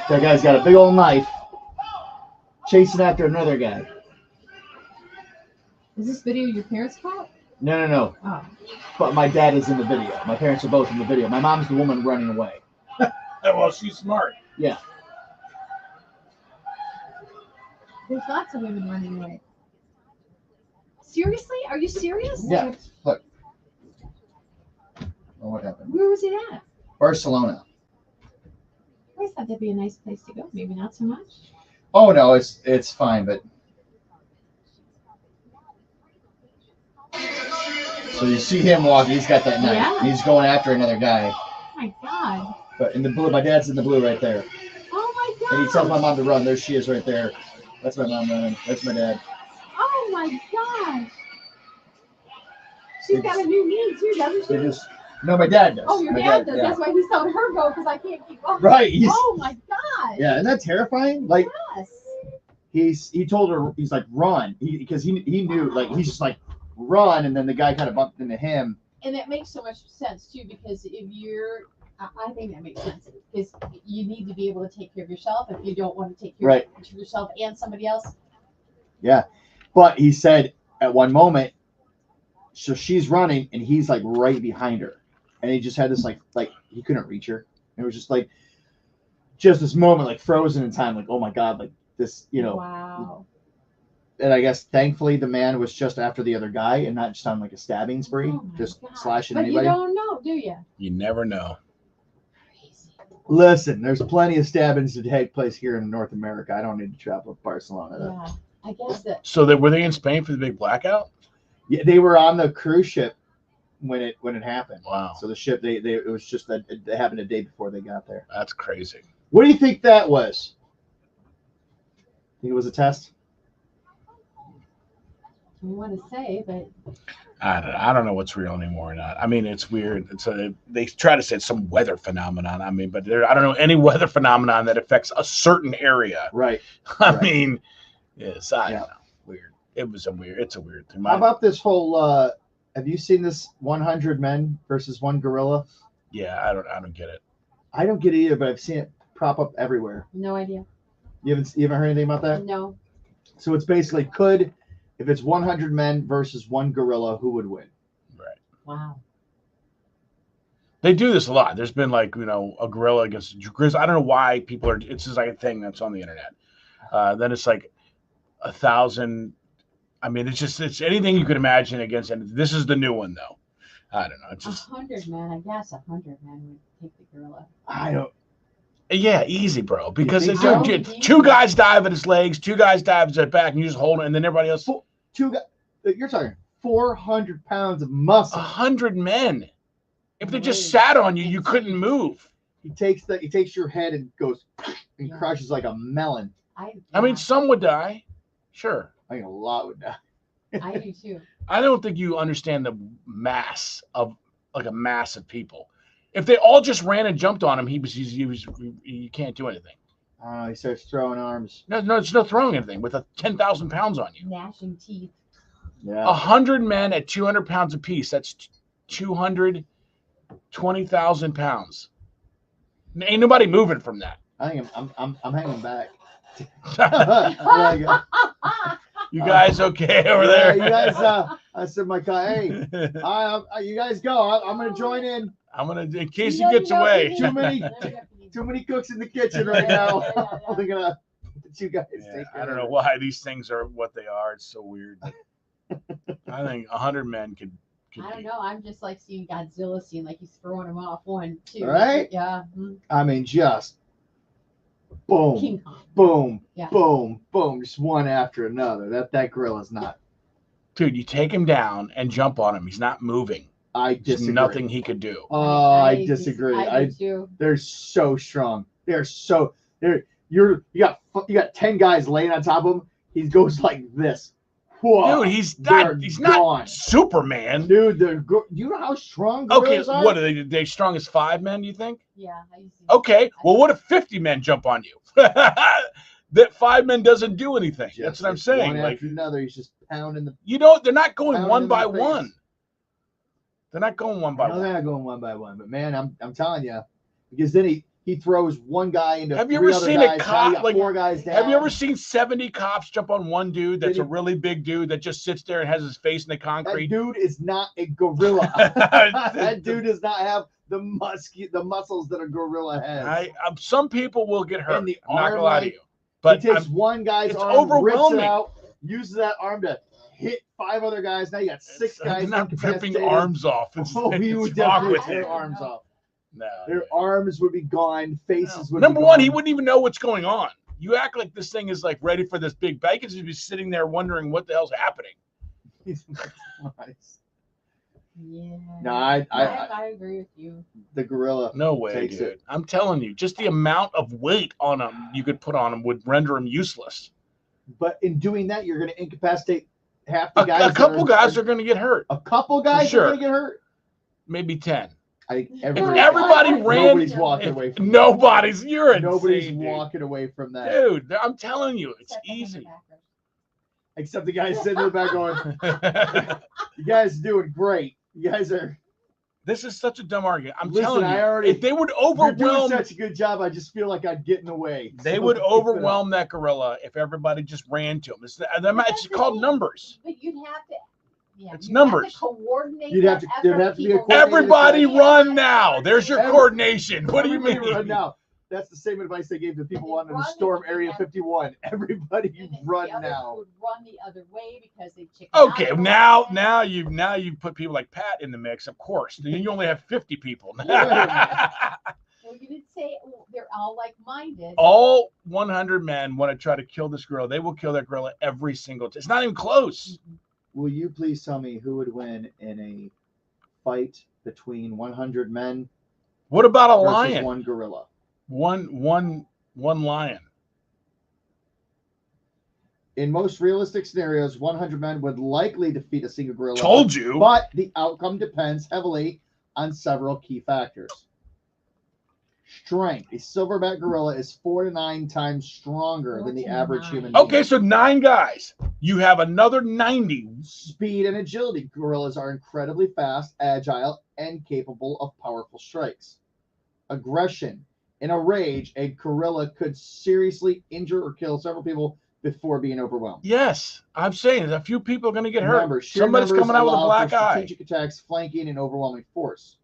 That guy's got a big old knife chasing after another guy. Is this video your parents caught? No. Oh. But my dad is in the video. My parents are both in the video. My mom's the woman running away. Well, she's smart. Yeah. There's lots of women running away. Seriously? Are you serious? Yeah. Look. Oh, what happened? Where was it at? Barcelona. I thought that'd be a nice place to go. Maybe not so much. Oh no, it's fine, but so you see him walking. He's got that knife. Yeah. He's going after another guy. Oh my God. But in the blue, my dad's in the blue right there, Oh my God. and he tells my mom to run. There she is, right there. That's my mom running. That's my dad. Oh my God. She's got a new knee too, doesn't They she? just no, my dad does. Oh, your My dad does. yeah. That's why he's telling her go because I can't keep up. Right. He's, Oh my God. yeah, isn't that terrifying? Like Yes. he told her, he's like run, because he knew, like he's just like run, and then the guy kind of bumped into him. And that makes so much sense too, because if you're, I think that makes sense, because you need to be able to take care of yourself. If you don't want to take care Right. of yourself and somebody else, Yeah. But he said at one moment, so she's running and he's like right behind her. And he just had this like he couldn't reach her. It was just like this moment like frozen in time, like, oh my God, like this, wow. And I guess thankfully the man was just after the other guy and not just on like a stabbing spree, Oh my just God. slashing But anybody. you don't know, do you? You never know. Listen, there's plenty of stabbings to take place here in North America. I don't need to travel to Barcelona. Yeah, I guess that. So were they in Spain for the big blackout? Yeah, they were on the cruise ship when it happened. Wow, So the ship, it was just that it happened a day before they got there. that's crazy. What do you think that was? Think it was a test? I want to say, but I don't know what's real anymore or not. I mean, it's weird. They try to say it's some weather phenomenon. I mean, but I don't know any weather phenomenon that affects a certain area. Right. I Right. mean, yes, I Yeah. don't know. Weird. It's a weird thing. How about this whole? Have you seen this 100 men versus one gorilla? Yeah, I don't get it. I don't get it either, but I've seen it prop up everywhere. no idea. You haven't heard anything about that? No. So it's basically if it's 100 men versus one gorilla, who would win? Right. Wow. They do this a lot. There's been like, a gorilla against a grizzly. I don't know why people are. It's just like a thing that's on the internet. Then it's like 1,000. I mean, it's anything you could imagine against. And this is the new one though. I don't know. It's just 100 men. I guess 100 men would take the gorilla. I don't. yeah, easy, bro. Because think it's so? two guys dive at his legs, two guys dive at his back, and you just hold it, and then everybody else. Two guys. You're talking 400 pounds of muscle. 100 men. If they just Right. sat on you, you couldn't move. He takes your head and goes and Yeah. crushes like a melon. I mean, some would die. Sure. I think a lot would die. I do too. I don't think you understand the mass of a mass of people. If they all just ran and jumped on him, you can't do anything. He starts throwing arms. No, it's no throwing anything with 10,000 pounds on you. Gnashing teeth. Yeah. 100 men at 200 pounds apiece. That's 220,000 pounds. Ain't nobody moving from that. I think I'm hanging back. You guys okay over there? You guys, I said my guy, hey, you guys go. I'm gonna join in. I'm gonna, in case he gets away. Too many cooks in the kitchen right now. We're gonna let you guys Yeah, take care I don't of know it. why these things are what they are. It's so weird. I think 100 men could I don't beat. know. I'm just like seeing Godzilla scene, like he's throwing them off 1, 2. Right? Yeah. I mean, just boom, King Kong. boom, Yeah. boom, boom, just one after another. That gorilla's not. Dude, you take him down and jump on him. He's not moving. I There's disagree. nothing he could do. Oh, I disagree. I do too. They're so strong. You got 10 guys laying on top of him. He goes like this. Whoa. Dude, he's they're not gone. Superman. Dude, you know how strong Okay, gorillas are? what are they strong as 5 men, you think? Yeah. I used to Okay, well, what if 50 men jump on you? That 5 men doesn't do anything. Just That's what I'm like saying. One Like, after another, he's just pounding the. they're not going Pounding one in by their face. one. They're not going one by No, one. they're not going one by one, but man, I'm telling you, because then he throws one guy into. Have you 3 ever other seen a guys. Now cop, you got like, 4 guys down? Have you ever seen 70 cops jump on one dude that's a Did he- really big dude that just sits there and has his face in the That concrete? dude is not a gorilla. That dude does not have the muscles that a gorilla has. Some people will get hurt. And the I'm not arm, gonna lie to like, you. But he takes one guy's it's arm, rips overwhelming. it out, uses that arm to hit 5 other guys. Now you got 6 guys. They're not ripping incapacitated. arms off. It's, Oh, he would it's wrong definitely with tear him. arms off. No. Their arms would be gone. Faces would Number be one, gone. he wouldn't even know what's going on. You act like this thing is like ready for this big bite. He could just be sitting there wondering what the hell's happening. Yeah. No, I agree with you. the gorilla. No way, Takes dude. it. I'm telling you, just the amount of weight on him you could put on him would render him useless. But in doing that, you're going to incapacitate half the A guys. couple guys are going to get hurt. A couple guys Sure. are going to get hurt. Maybe 10. I think If everybody, everybody ran, nobody's walking away from nobody's. You're that. Nobody's insane, dude. walking away from that. Dude, I'm telling you, it's Except for easy. linebackers. Except the guys sitting in the back going, "You guys are doing great. You guys are." This is such a dumb argument. I'm Listen, telling you, I already- if they would You're doing overwhelm, such a good job. I just feel like I'd get in the way. they So would keep it up. overwhelm that gorilla if everybody just ran to him. It's called numbers. But you'd have to. Yeah, It's you'd have to numbers. coordinate. You'd have to- that there'd effort, have to be a people- coordinated Everybody effort. run now. There's your Every- coordination. What do you Everybody mean? run now. That's the same advice they gave the people They wanting to run storm and Area have- 51. Everybody and then run the others now. Would run the other way because they chicken Okay, out now on it. you've put people like Pat in the mix. Of course, you only have 50 people. Well, you didn't say they're all like-minded. All 100 men want to try to kill this gorilla. They will kill that gorilla every single time. It's not even close. Will you please tell me who would win in a fight between 100 men What about a versus lion? one gorilla? One lion. In most realistic scenarios, 100 men would likely defeat a single gorilla. Told you. But the outcome depends heavily on several key factors. Strength. A silverback gorilla is 4 to 9 times stronger 4 than the to average 9. human being. Okay, so 9 guys. You have another 90. Speed and agility. Gorillas are incredibly fast, agile, and capable of powerful strikes. Aggression. In a rage, a gorilla could seriously injure or kill several people before being overwhelmed. Yes, I'm saying a few people are going to get hurt. Remember, sheer Somebody's numbers coming out with a allow black for eye. strategic attacks, flanking, and overwhelming force.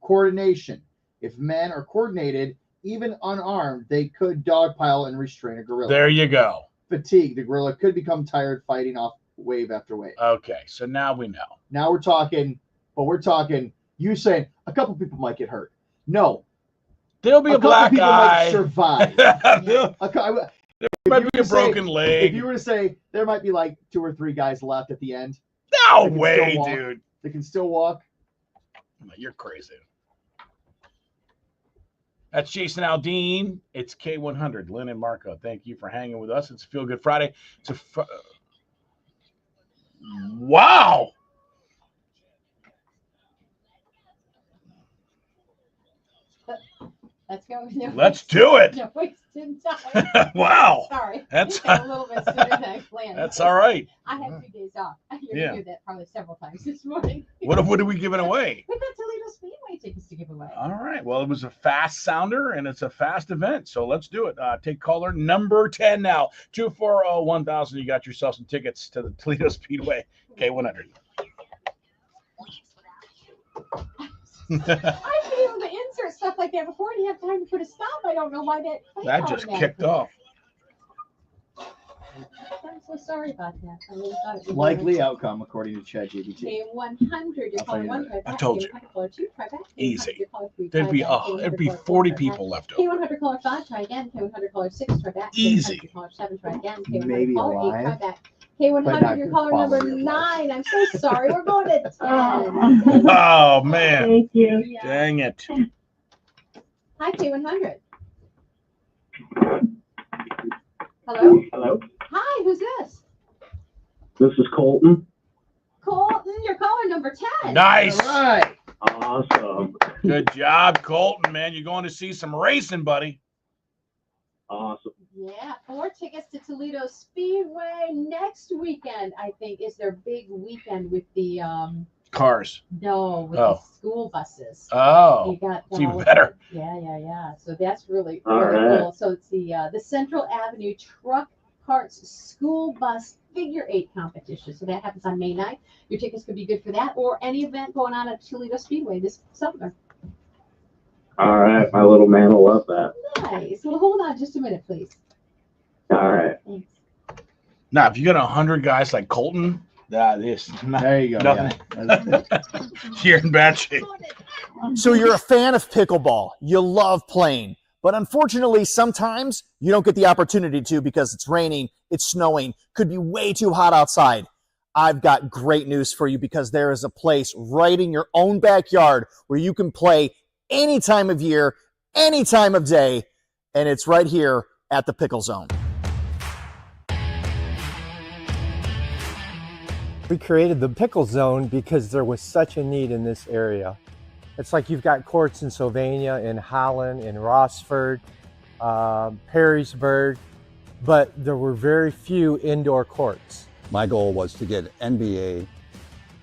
Coordination. If men are coordinated, even unarmed, they could dogpile and restrain a gorilla. There you go. Fatigue. The gorilla could become tired fighting off wave after wave. Okay, so now we know. Now we're talking, you saying a couple people might get hurt. No. There'll be a couple black people eye. might survive. There might be a broken If leg. you were to say there might be like 2 or 3 guys left at the end No They can way, still walk. dude. that can still walk, You're crazy. That's Jason Aldean. It's K100. Lynn and Marco, thank you for hanging with us. It's Feel Good Friday. Wow. Let's go. No, Let's do it. No wasting time. Wow. Sorry. That's- a little bit sooner than I planned. That's all right. I had 2 days off. You're Yeah. gonna hear that probably several times this morning. What are we giving away? We've got Toledo Speedway tickets to give away. All right. Well, it was a fast sounder and it's a fast event. So let's do it. Take caller number 10 now. 240-1000. You got yourself some tickets to the Toledo Speedway K100. I've been able to insert stuff like that before and you have time to put a stop. I don't know why that. That just kicked off. I'm so sorry about that. I really thought it was likely outcome according to ChatGPT. K100. You're I'll calling tell 1, you try back. I told you. K100 caller 2, try back. Easy. K100 caller 3, There'd try be back. there'd be K100 caller 40 4, try back. people left over. K100 caller 5, try again. K100 caller 6, try back. Easy. K100 caller 7, try again. K100 Maybe caller 8, try alive, back. but K100, not your good caller number quality of life. 9. I'm so sorry. We're going to 10. Oh, man. Thank you. Yeah. Dang it. Hi, K100. Hello? Hello, Hi, who's this? this is Colton. Colton, your caller number 10. Nice. All right. Awesome. Good job, Colton, man. You're going to see some racing, buddy. Awesome. Yeah, 4 tickets to Toledo Speedway next weekend, I think, is their big weekend with the Cars. the school buses. Oh. You got it's even all of better. it. Yeah. So that's really, All really right. cool. So it's the Central Avenue Truck Carts School Bus Figure 8 competition. So that happens on May 9th. Your tickets could be good for that or any event going on at Toledo Speedway this summer. All right, my little man will love that. Nice. Well, hold on just a minute, please. All right. Thanks. Now, if you got 100 guys like Colton, that is not, There you go. Yeah. Nothing. You're in bad shape. So you're a fan of pickleball. You love playing. But unfortunately, sometimes you don't get the opportunity to because it's raining, it's snowing, could be way too hot outside. I've got great news for you because there is a place right in your own backyard where you can play any time of year, any time of day, and it's right here at the Pickle Zone. We created the Pickle Zone because there was such a need in this area. It's like you've got courts in Sylvania, in Holland, in Rossford, Perrysburg, but there were very few indoor courts. My goal was to get NBA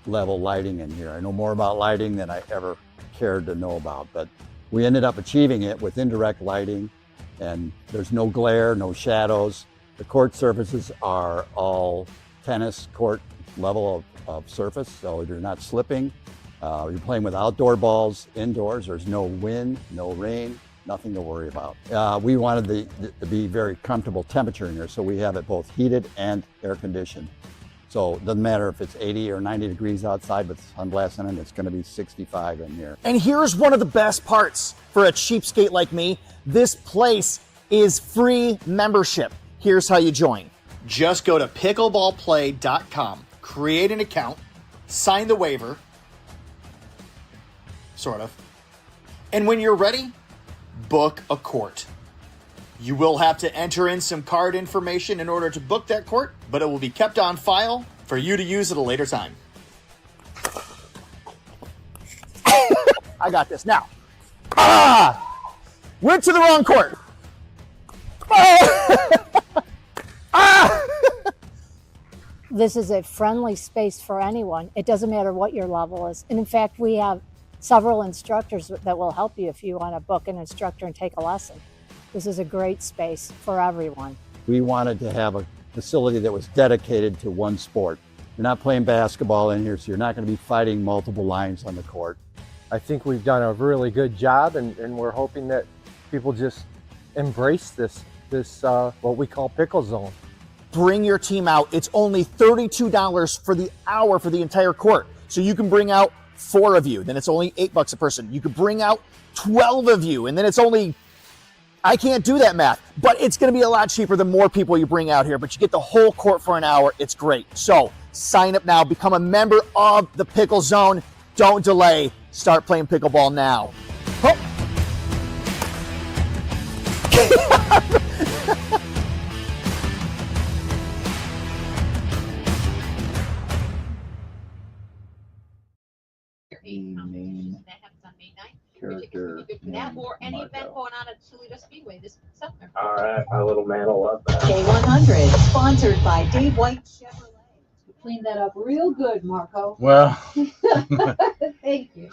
level lighting in here. I know more about lighting than I ever cared to know about, but we ended up achieving it with indirect lighting, and there's no glare, no shadows. The court surfaces are all tennis court level of surface, so you're not slipping. You're playing with outdoor balls indoors. There's no wind, no rain, nothing to worry about. We wanted to be very comfortable temperature in here, so we have it both heated and air conditioned. So it doesn't matter if it's 80 or 90 degrees outside with sunglasses in it, it's going to be 65 in here. And here's one of the best parts for a cheapskate like me. This place is free membership. Here's how you join. Just go to pickleballplay.com, create an account, sign the waiver, sort of. And when you're ready, book a court. You will have to enter in some card information in order to book that court, but it will be kept on file for you to use at a later time. I got this now. Went to the wrong court. This is a friendly space for anyone. It doesn't matter what your level is. And in fact, we have several instructors that will help you if you want to book an instructor and take a lesson. This is a great space for everyone. We wanted to have a facility that was dedicated to one sport. You're not playing basketball in here, so you're not going to be fighting multiple lines on the court. I think we've done a really good job, and we're hoping that people just embrace this what we call Pickle Zone. Bring your team out. It's only $32 for the hour for the entire court. So you can bring out 4 of you, then it's only $8 a person. You could bring out 12 of you, and then it's only, I can't do that math, but it's going to be a lot cheaper the more people you bring out here, but you get the whole court for an hour. It's great. So sign up now, become a member of the Pickle Zone. Don't delay. Start playing pickleball now. Oh. Main character named or any event Marco. going on at Toledo Speedway this summer. All right, my little man will love that. K100, sponsored by Dave White Chevrolet. Clean that up real good, Marco. Well, Thank you.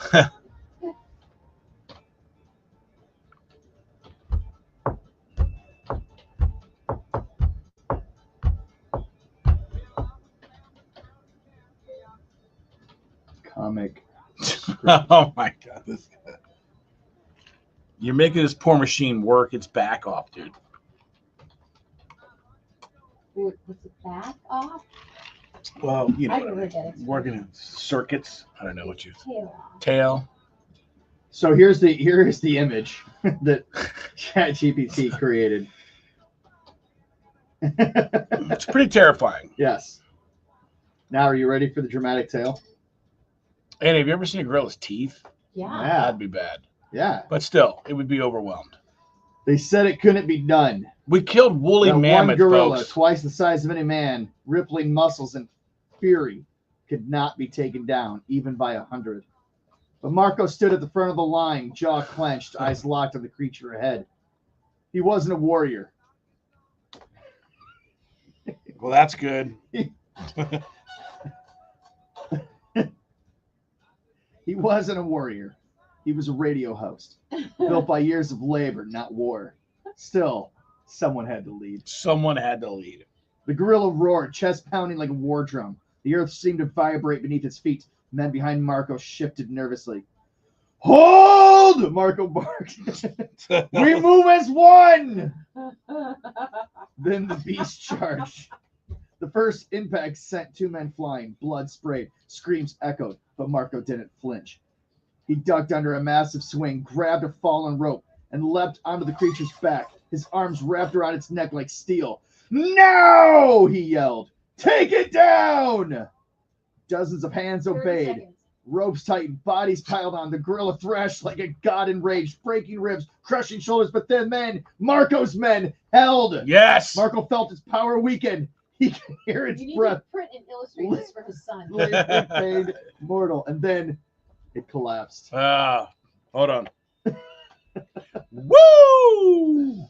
Comic. oh my God, this guy. You're making this poor machine work its back off, dude. Was it back off? Well, you know, I never heard that expression. working in circuits. I don't know what you Tail off. tail. So here's the image that ChatGPT created. It's pretty terrifying. Yes. Now, are you ready for the dramatic tale? And have you ever seen a gorilla's teeth? Yeah. That'd be bad. Yeah. But still, it would be overwhelmed. They said it couldn't be done. We killed woolly That one mammoth, gorilla, folks. twice the size of any man, rippling muscles and fury, could not be taken down, even by 100. But Marco stood at the front of the line, jaw clenched, eyes locked on the creature ahead. He wasn't a warrior. Well, that's good. He wasn't a warrior. He was a radio host, built by years of labor, not war. Still, someone had to lead. Someone had to lead. The gorilla roared, chest pounding like a war drum. The earth seemed to vibrate beneath its feet. Men behind Marco shifted nervously. Hold! Marco barked. We move as one! Then the beast charged. The first impact sent 2 men flying. Blood sprayed. Screams echoed, but Marco didn't flinch. He ducked under a massive swing, grabbed a fallen rope, and leapt onto the creature's back. His arms wrapped around its neck like steel. No! He yelled. Take it down! Dozens of hands 30 obeyed. seconds. Ropes tightened, bodies piled on. The gorilla thrashed like a god enraged, breaking ribs, crushing shoulders. But then men, Marco's men, held. Yes! Marco felt its power weaken. He could hear its You need breath. to print and illustrate this for his son. Literally paid mortal. And then it collapsed. Hold on. Woo!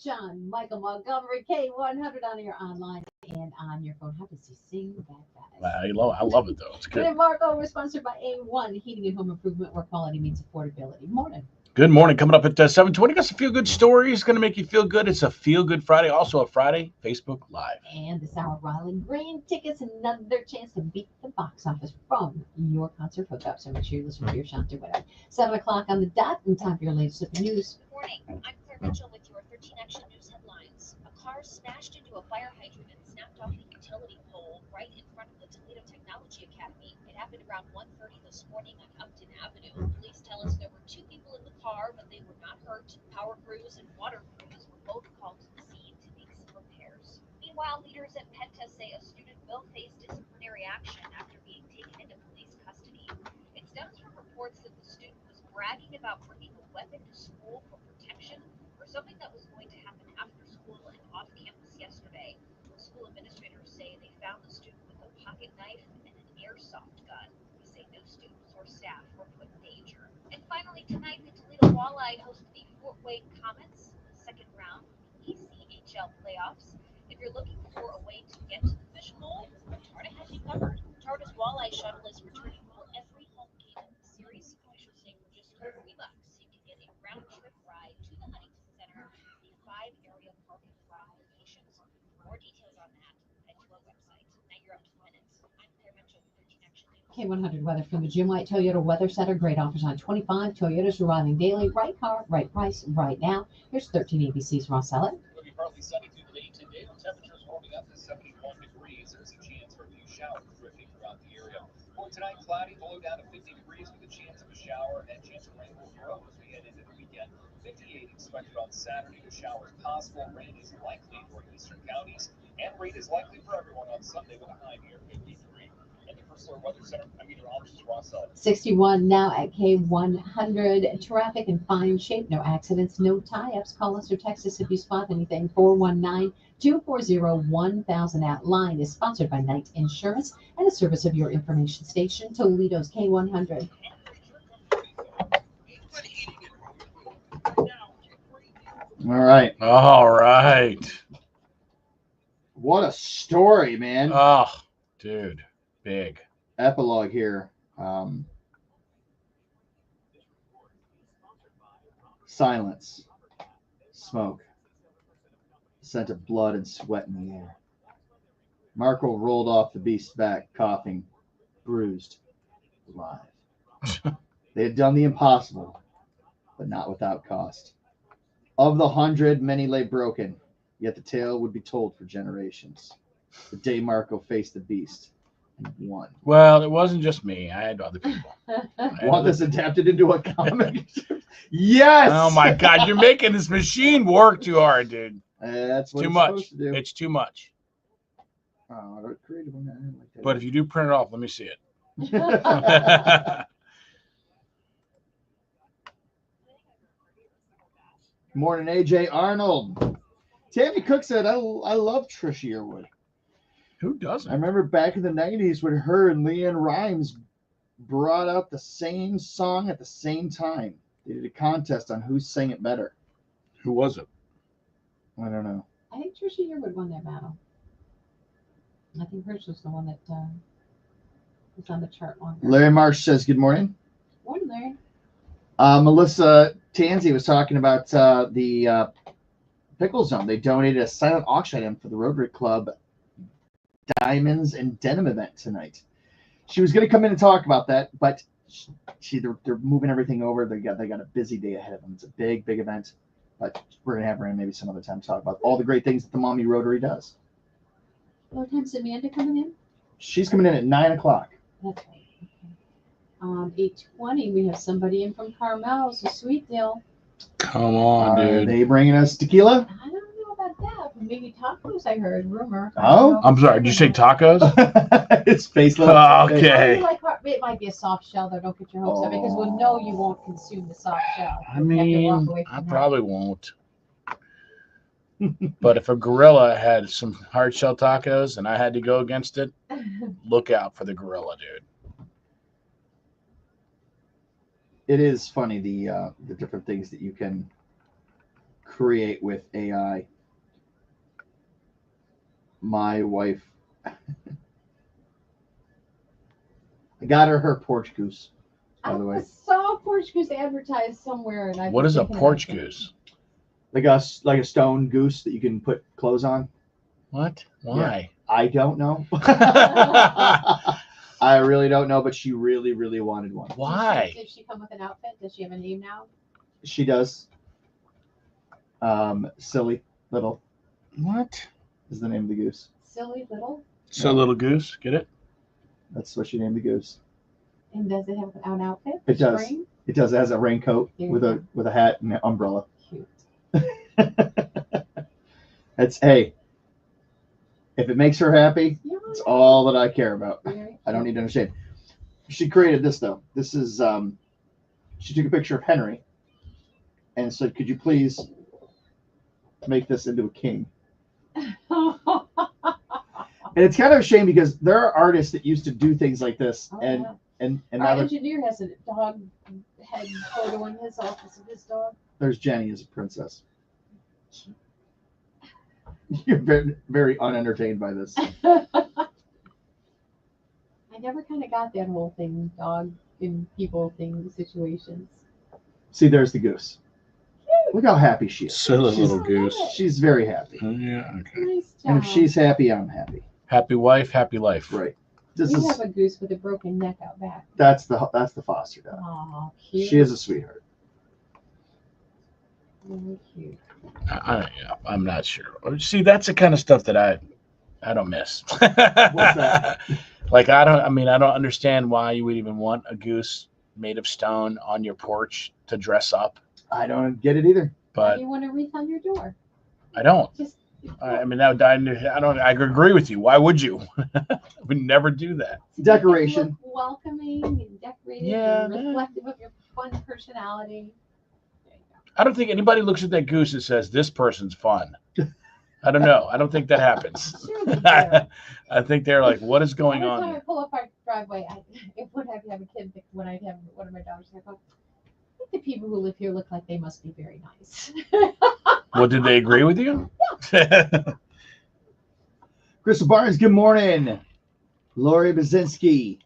John Michael Montgomery, K100 on your online and on your phone. How does he sing that fast? I love it though. It's Good good. Marco, we're sponsored by A1 Heating and Home Improvement, where quality means affordability. Morning. Good morning. Coming up at 7:20. Got some feel good stories. Going to make you feel good. It's a feel good Friday. Also a Friday Facebook Live. And this hour, Ryland Green tickets, another chance to beat the box office from your concert hookup. So make sure you listen to your Shanta winner. 7 o'clock on the dot, and time for your latest news. Good morning. I'm Claire Mitchell with your 13 Action News headlines. A car smashed into a fire hydrant and snapped off the utility pole right in front of the Toledo Technology Academy. It happened around 1:30 this morning on Upton Avenue. Police tell us there were 2 people in the car, but they were not hurt. Power crews and water crews were both called to the scene to make some repairs. Meanwhile, leaders at Penta say a student will face disciplinary action after being taken into police custody. It stems from reports that the student was bragging about bringing a weapon to school for protection or something that was going to happen after school and off campus yesterday. School administrators say they found the student with a pocket knife and an airsoft gun. They say no students or staff were put in danger. And finally, tonight, the Toledo Walleye hosted the Fort Wayne Comets, the second round of the ECHL playoffs. If you're looking for a way to get to the Fish Bowl, Tarta has you covered. Tarta's Walleye Shuttle is returning for every home game of the series. Officials say for just $3, you can get a round-trip ride to the Huntington Center in 5 area parking lot locations. For more details on that, head to our website. Now you're up to the minutes. I'm Claire Mitchell with 13 Action News. K100 weather from the Jim White Toyota Weather Center. Great offers on 25 Toyotas arriving daily. Right car, right price, right now. Here's 13 ABC's Ross Ellett. It'll be partly sunny through the day today. The temperature's warming up to 71 degrees. There's a chance for a few showers drifting throughout the area. For tonight, cloudy, low down to 50 degrees with a chance of a shower, and chance of rain will grow as we head into the weekend. 58 expected on Saturday. The showers possible. Rain is likely for eastern counties, and rain is likely for everyone on Sunday with a high near 53. And the First Alert Weather Center, I'm meteorologist Ross Ellett. 61 now at K100. Traffic in fine shape. No accidents, no tie-ups. Call us or text us if you spot anything. 419-240-1000. That line is sponsored by Knight Insurance and a service of your information station, Toledo's K100. All right. All right. What a story, man. Oh, dude. Big. Epilogue here. Silence. Smoke. Scent of blood and sweat in the air. Marco rolled off the beast's back, coughing, bruised, alive. They had done the impossible, but not without cost. Of the 100, many lay broken, yet the tale would be told for generations. The day Marco faced the beast and won. Well, it wasn't just me. I had other people. Want this adapted into a comic? Yes! Oh my God, you're making this machine work too hard, dude. That's what Too it's much. supposed to do. It's too much. Oh, they're creative on that. I like that. But if you do print it off, let me see it. Morning, AJ Arnold. Tammy Cook said, I love Trisha Yearwood. Who doesn't? I remember back in the 90s when her and Leanne Rimes brought out the same song at the same time. They did a contest on who sang it better. Who was it? I don't know. I think Trisha Yearwood won that battle. I think hers was the one that was on the chart longer. Larry Marsh says, good morning. Morning, Larry. Melissa Tanzi was talking about the Pickle Zone. They donated a silent auction item for the Rotary Club Diamonds and Denim event tonight. She was going to come in and talk about that, but they're moving everything over. They got a busy day ahead of them. It's a big event, but we're going to have her in maybe some other time to talk about all the great things that the Mommy Rotary does. What time's Amanda coming in? She's coming in at 9 o'clock. That's right. Okay. 8:20. We have somebody in from Carmel's, a sweet deal. Come on, Are dude. they bringing us tequila? I don't know about that, but maybe tacos. I heard rumor. Oh, I'm sorry. Did you say tacos? It's faceless. Okay. It might be a soft shell, though. Don't get your hopes up because we'll know you won't consume the soft shell. I You have to walk mean, away I from that. probably won't. But if a gorilla had some hard shell tacos and I had to go against it, look out for the gorilla, dude. It is funny the different things that you can create with AI. my wife. I got her porch goose, by the way. I saw a porch goose advertised somewhere, and I. What is a porch goose? Like a stone goose that you can put clothes on. What? Why? I don't know. I really don't know, but she really, really wanted one. Why? Did she come with an outfit? Does she have a name now? She does. Silly Little. What is the name of the goose? Silly Little. So little goose, get it? That's what she named the goose. And does it have an outfit? It does. Spring? It does. It has a raincoat with a hat and an umbrella. Cute. It's hey. If it makes her happy, it's all that I care about. I don't need to understand. She created this though. This is she took a picture of Henry and said, "Could you please make this into a king?" And it's kind of a shame because there are artists that used to do things like this, and now Our engineer has a dog head photo in his office of his dog. there's Jenny as a princess. You're very, very unentertained by this. I never kind of got that whole thing, dog and people thing situations. See, there's the goose. Look how happy she is. Silly She's- little goose. She's very happy. Yeah, okay. Nice And if job. she's happy, I'm happy. Happy wife, happy life. Right. This You is have a goose with a broken neck out back. that's the foster dog. Oh, cute. She is a sweetheart. Very cute. I'm not sure. See, that's the kind of stuff that I don't miss. What's that? Like I don't understand why you would even want a goose made of stone on your porch to dress up. I don't get it either. Why But do you want a wreath on your door? I don't. Just I mean, that would, I don't. I agree with you. Why would you? I would never do that. Decoration. look welcoming and decorated Yeah, and reflective of your fun personality. I don't think anybody looks at that goose and says this person's fun. I don't know. I don't think that happens. Sure they do. I think they're like, what is going Every on time I here? pull up our driveway, when I have a kid, when I have one of my daughters, I go, I think the people who live here look like they must be very nice. Well, did they agree with you? Crystal Barnes, good morning. Lori Bazinski.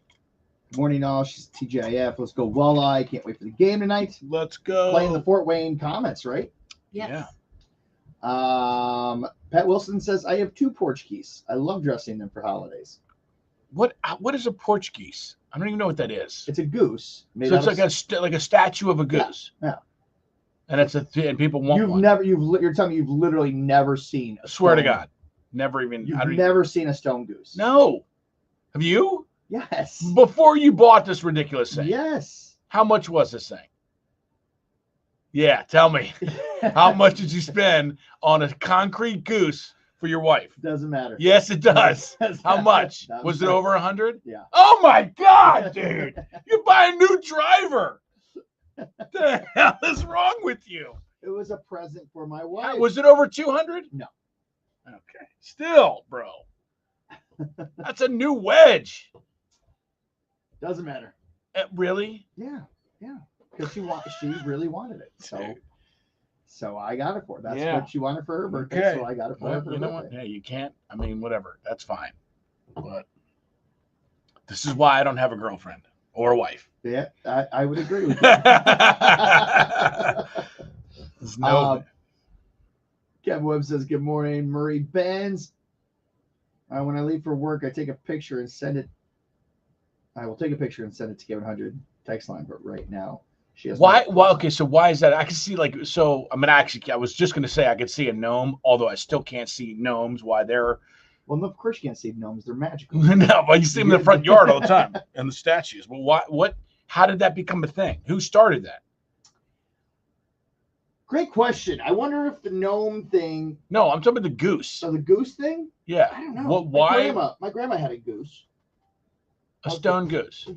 Good morning, all. She's TGIF. Let's go Walleye. Can't wait for the game tonight. Let's go. Playing the Fort Wayne Comets, right? Yes. Yeah. Pat Wilson says, I have 2 porch geese. I love dressing them for holidays. What is a Portuguese? I don't even know what that is. It's a goose. Made So it's out of- like a statue of a goose. Yeah. And it's and people want You're one. telling me you've literally never seen I swear to stone- God, never even. You've I don't never seen a stone goose. No. Have you? Yes. Before you bought this ridiculous thing. Yes. How much was this thing? Yeah, tell me. How much did you spend on a concrete goose for your wife? Doesn't matter. Yes, it does. Doesn't How matter. much? Doesn't Was it matter. over 100? Yeah. Oh my God, dude! You buy a new driver. What the hell is wrong with you? It was a present for my wife. Was it over 200? No. Okay. Still, bro. That's a new wedge. Doesn't matter. Really? Yeah. Yeah. Because she really wanted it. So I got it for her. That's Yeah. what she wanted for her birthday. Okay. So I got it for her Well, for you her know what? birthday. Yeah, you can't. I mean, whatever. That's fine. But this is why I don't have a girlfriend or a wife. Yeah, I would agree with you. There's no. Kevin Webb says, good morning, Murray Benz. When I leave for work, I take a picture and send it. I will take a picture and send it to Kevin 100 text line, but right now she has Why? Well, okay. So why is that? I can see I was just going to say I could see a gnome, although I still can't see gnomes. Why they're Well, no, of course you can't see gnomes. They're magical. no, but you see them in the front yard all the time and the statues. But why? What? How did that become a thing? Who started that? Great question. I wonder if the gnome thing. No, I'm talking about the goose. So the goose thing? Yeah. I don't know. What? Why My grandma had a goose. a stone goose?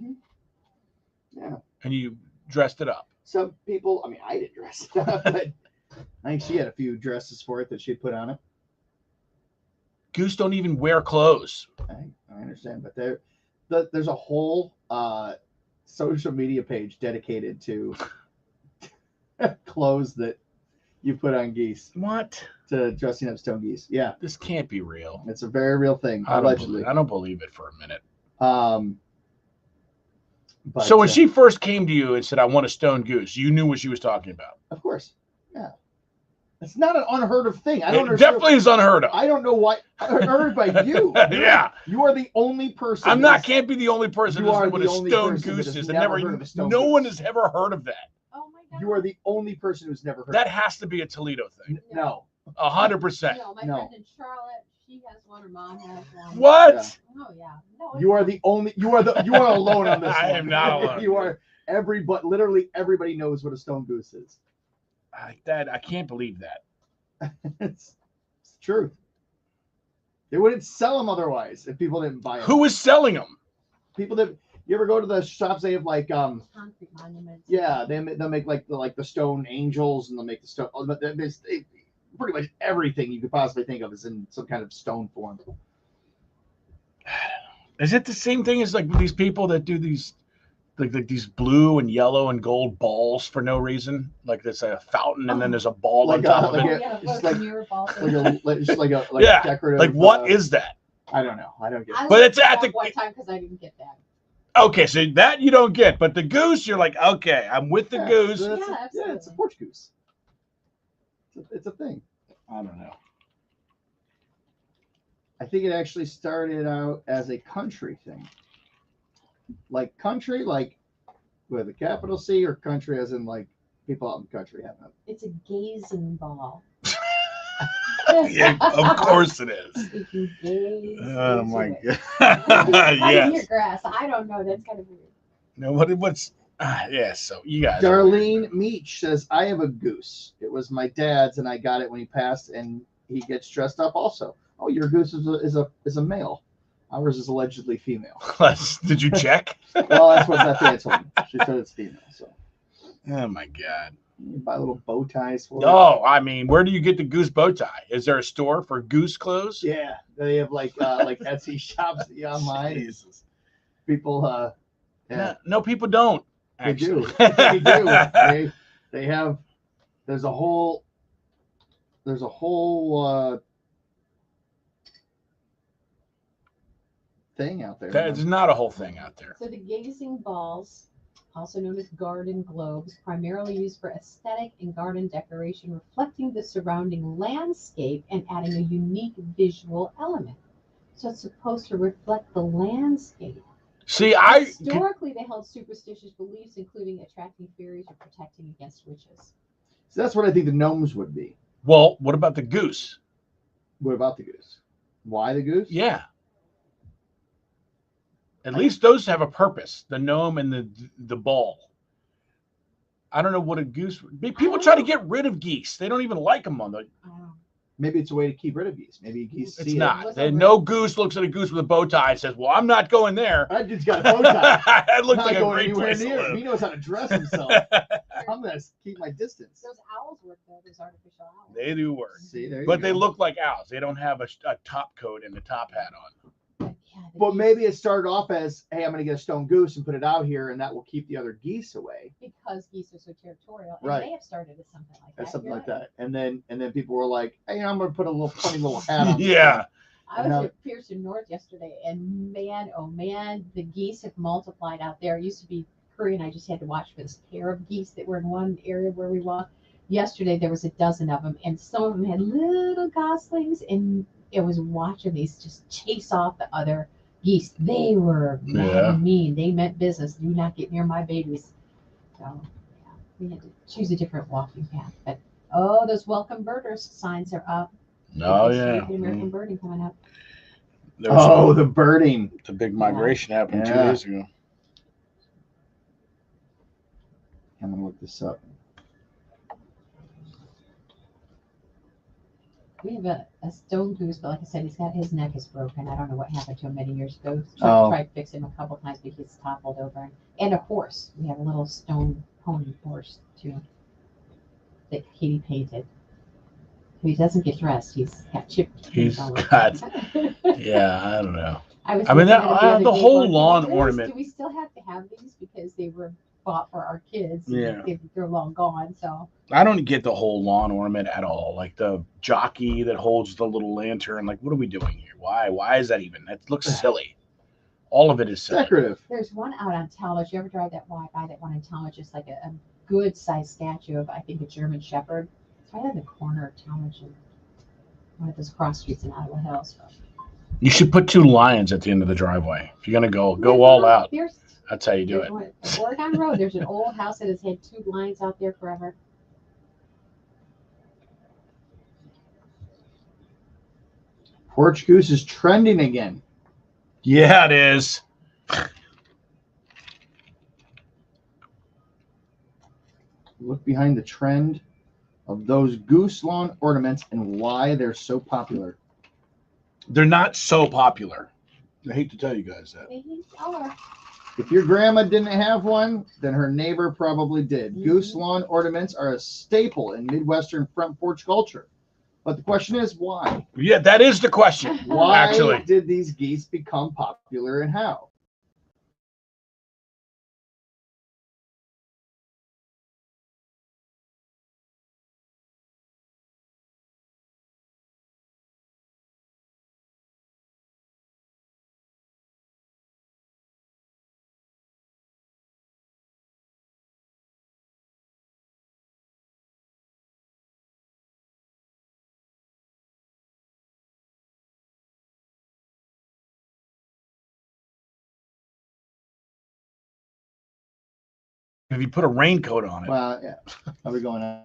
Yeah. And you dressed it up. Some people, I mean, I didn't dress it up, but I think she had a few dresses for it that she put on it. Goose don't even wear clothes. I understand, but there's a whole social media page dedicated to clothes that you put on geese What? to dressing up stone geese. Yeah, This can't be real. it's a very real thing, I allegedly. don't believe it for a minute. But, So when she first came to you and said, "I want a stone goose," you knew what she was talking about. of course, yeah, it's not an unheard of thing. I It don't understand. definitely is unheard of. I don't know why. Unheard by you. Yeah. You are the only person. I'm that not. is- Can't be the only person You who doesn't are know what the a only stone person that goose has is. never Never heard of a stone no goose. one has ever heard of that. Oh my god. You are the only person who's never heard. That of has to be a Toledo thing. it. No. 100%. No, my No. friend in Charlotte, she has one. Her mom has one. What? Yeah. Oh yeah. No. You are the only. You are alone on this. I one. am not alone. You are literally everybody knows what a stone goose is. I can't believe that. It's the truth. They wouldn't sell them otherwise if people didn't buy them. Who is selling them? People that you ever go to the shops? They have like Concrete monuments. yeah, they'll make like the stone angels, and they'll make the stone. But pretty much everything you could possibly think of is in some kind of stone form. Is it the same thing as like these people that do these like these blue and yellow and gold balls for no reason? Like there's a fountain and then there's a ball on top of it. Yeah, It's like like- mirror ball. Just like a Yeah. decorative. Like what is that? I don't know. I don't get. I it. But looked it's it at up the- one time because I didn't get that. Okay, so that you don't get, but the goose, you're like, okay, I'm with the Yeah, goose. so that's Yeah, yeah, it's a absolutely. porch goose. It's a thing. I don't know. I think it actually started out as a country thing. Like country, like with a capital C, or country as in like people out in the country have it. It's a gazing ball. Yeah, of course it is. You can gaze Oh into my it. god. Yes. Yes. grass. I don't know. That's kind of weird. No, what's yes, so you guys Darlene Meach says, I have a goose. It was my dad's, and I got it when he passed, and he gets dressed up also. Oh, your goose is a male. Ours is allegedly female. Did you check? Well, that's what that fan told me. She said it's female. So Oh my god. you buy little bow ties for it. No, I mean, where do you get the goose bow tie? Is there a store for goose clothes? Yeah, they have like Etsy shops online. Jesus. People, yeah, No, people don't. they do. Actually. They do. They have. There's a whole thing out there. There's not a whole thing out there. So the gazing balls, also known as garden globes, primarily used for aesthetic and garden decoration, reflecting the surrounding landscape and adding a unique visual element. So it's supposed to reflect the landscape. See, Historically, they held superstitious beliefs, including attracting fairies or protecting against witches. So that's what I think the gnomes would be. well, what about the goose? What about the goose? Why the goose? Yeah. At least those have a purpose. The gnome and the ball. I don't know what a goose would be. People try to get rid of geese. They don't even like them on the. Maybe it's a way to keep rid of geese. Maybe geese It's see not. it. No goose looks at a goose with a bow tie and says, "Well, I'm not going there." I just got a bow tie. That looks Not like a going great anywhere place to near. live. He knows how to dress himself. I'm gonna keep my distance. Those owls work though, those artificial owls. They do work. See, there you But they go. look like owls. They don't have a top coat and a top hat on. But maybe it started off as, hey, I'm going to get a stone goose and put it out here, and that will keep the other geese away. Because geese are so territorial. And Right. they have started as something like Or that. something You're like right. that. And then people were like, hey, I'm going to put a little funny little hat on. this Yeah. thing. I was Now- at Pearson North yesterday, and man, oh man, the geese have multiplied out there. It used to be Curry and I just had to watch for this pair of geese that were in one area where we walked. Yesterday there was a dozen of them, and some of them had little goslings, and it was watching these just chase off the other geese. They were mad Yeah. and mean. They meant business. Do not get near my babies. So yeah, we had to choose a different walking path. But oh, those welcome birders signs are up. Oh, Because yeah. the American birding coming up. There was Oh, the birding. the big migration happened 2 Yeah. days ago. I'm going to look this up. We have a stone goose, but like I said, his neck is broken. I don't know what happened to him many years ago. Oh. Tried to fix him a couple times, but he's toppled over. And a horse. We have a little stone pony horse too that Katie painted. He doesn't get dressed. He's got chipped. He's paint all over. got, yeah, I don't know. I was I mean, looking at it the other day whole going, lawn "Liz, ornament. Do we still have to have these because they were bought for our kids. Yeah. They're long gone. So I don't get the whole lawn ornament at all. Like the jockey that holds the little lantern. Like, what are we doing here? Why? Why is that even? That looks silly. All of it is silly. Decorative. there's one out on Talmadge. You ever drive that by that one in Talmadge? It's like a good sized statue of, I think, a German Shepherd. It's right in the corner of Talmadge and one of those cross streets in Iowa Hills. You should put 2 lions at the end of the driveway. If you're gonna go all out. Here's That's how you do it. on Oregon Road. There's an old house that has had 2 lions out there forever. Porch goose is trending again. Yeah, it is. Look behind the trend of those goose lawn ornaments and why they're so popular. They're not so popular. I hate to tell you guys that. If your grandma didn't have one, then her neighbor probably did. Goose lawn ornaments are a staple in Midwestern front porch culture. But the question is, why? Yeah, that is the question. Why Actually, did these geese become popular and how? if you put a raincoat on it. Well, yeah. How are we going on?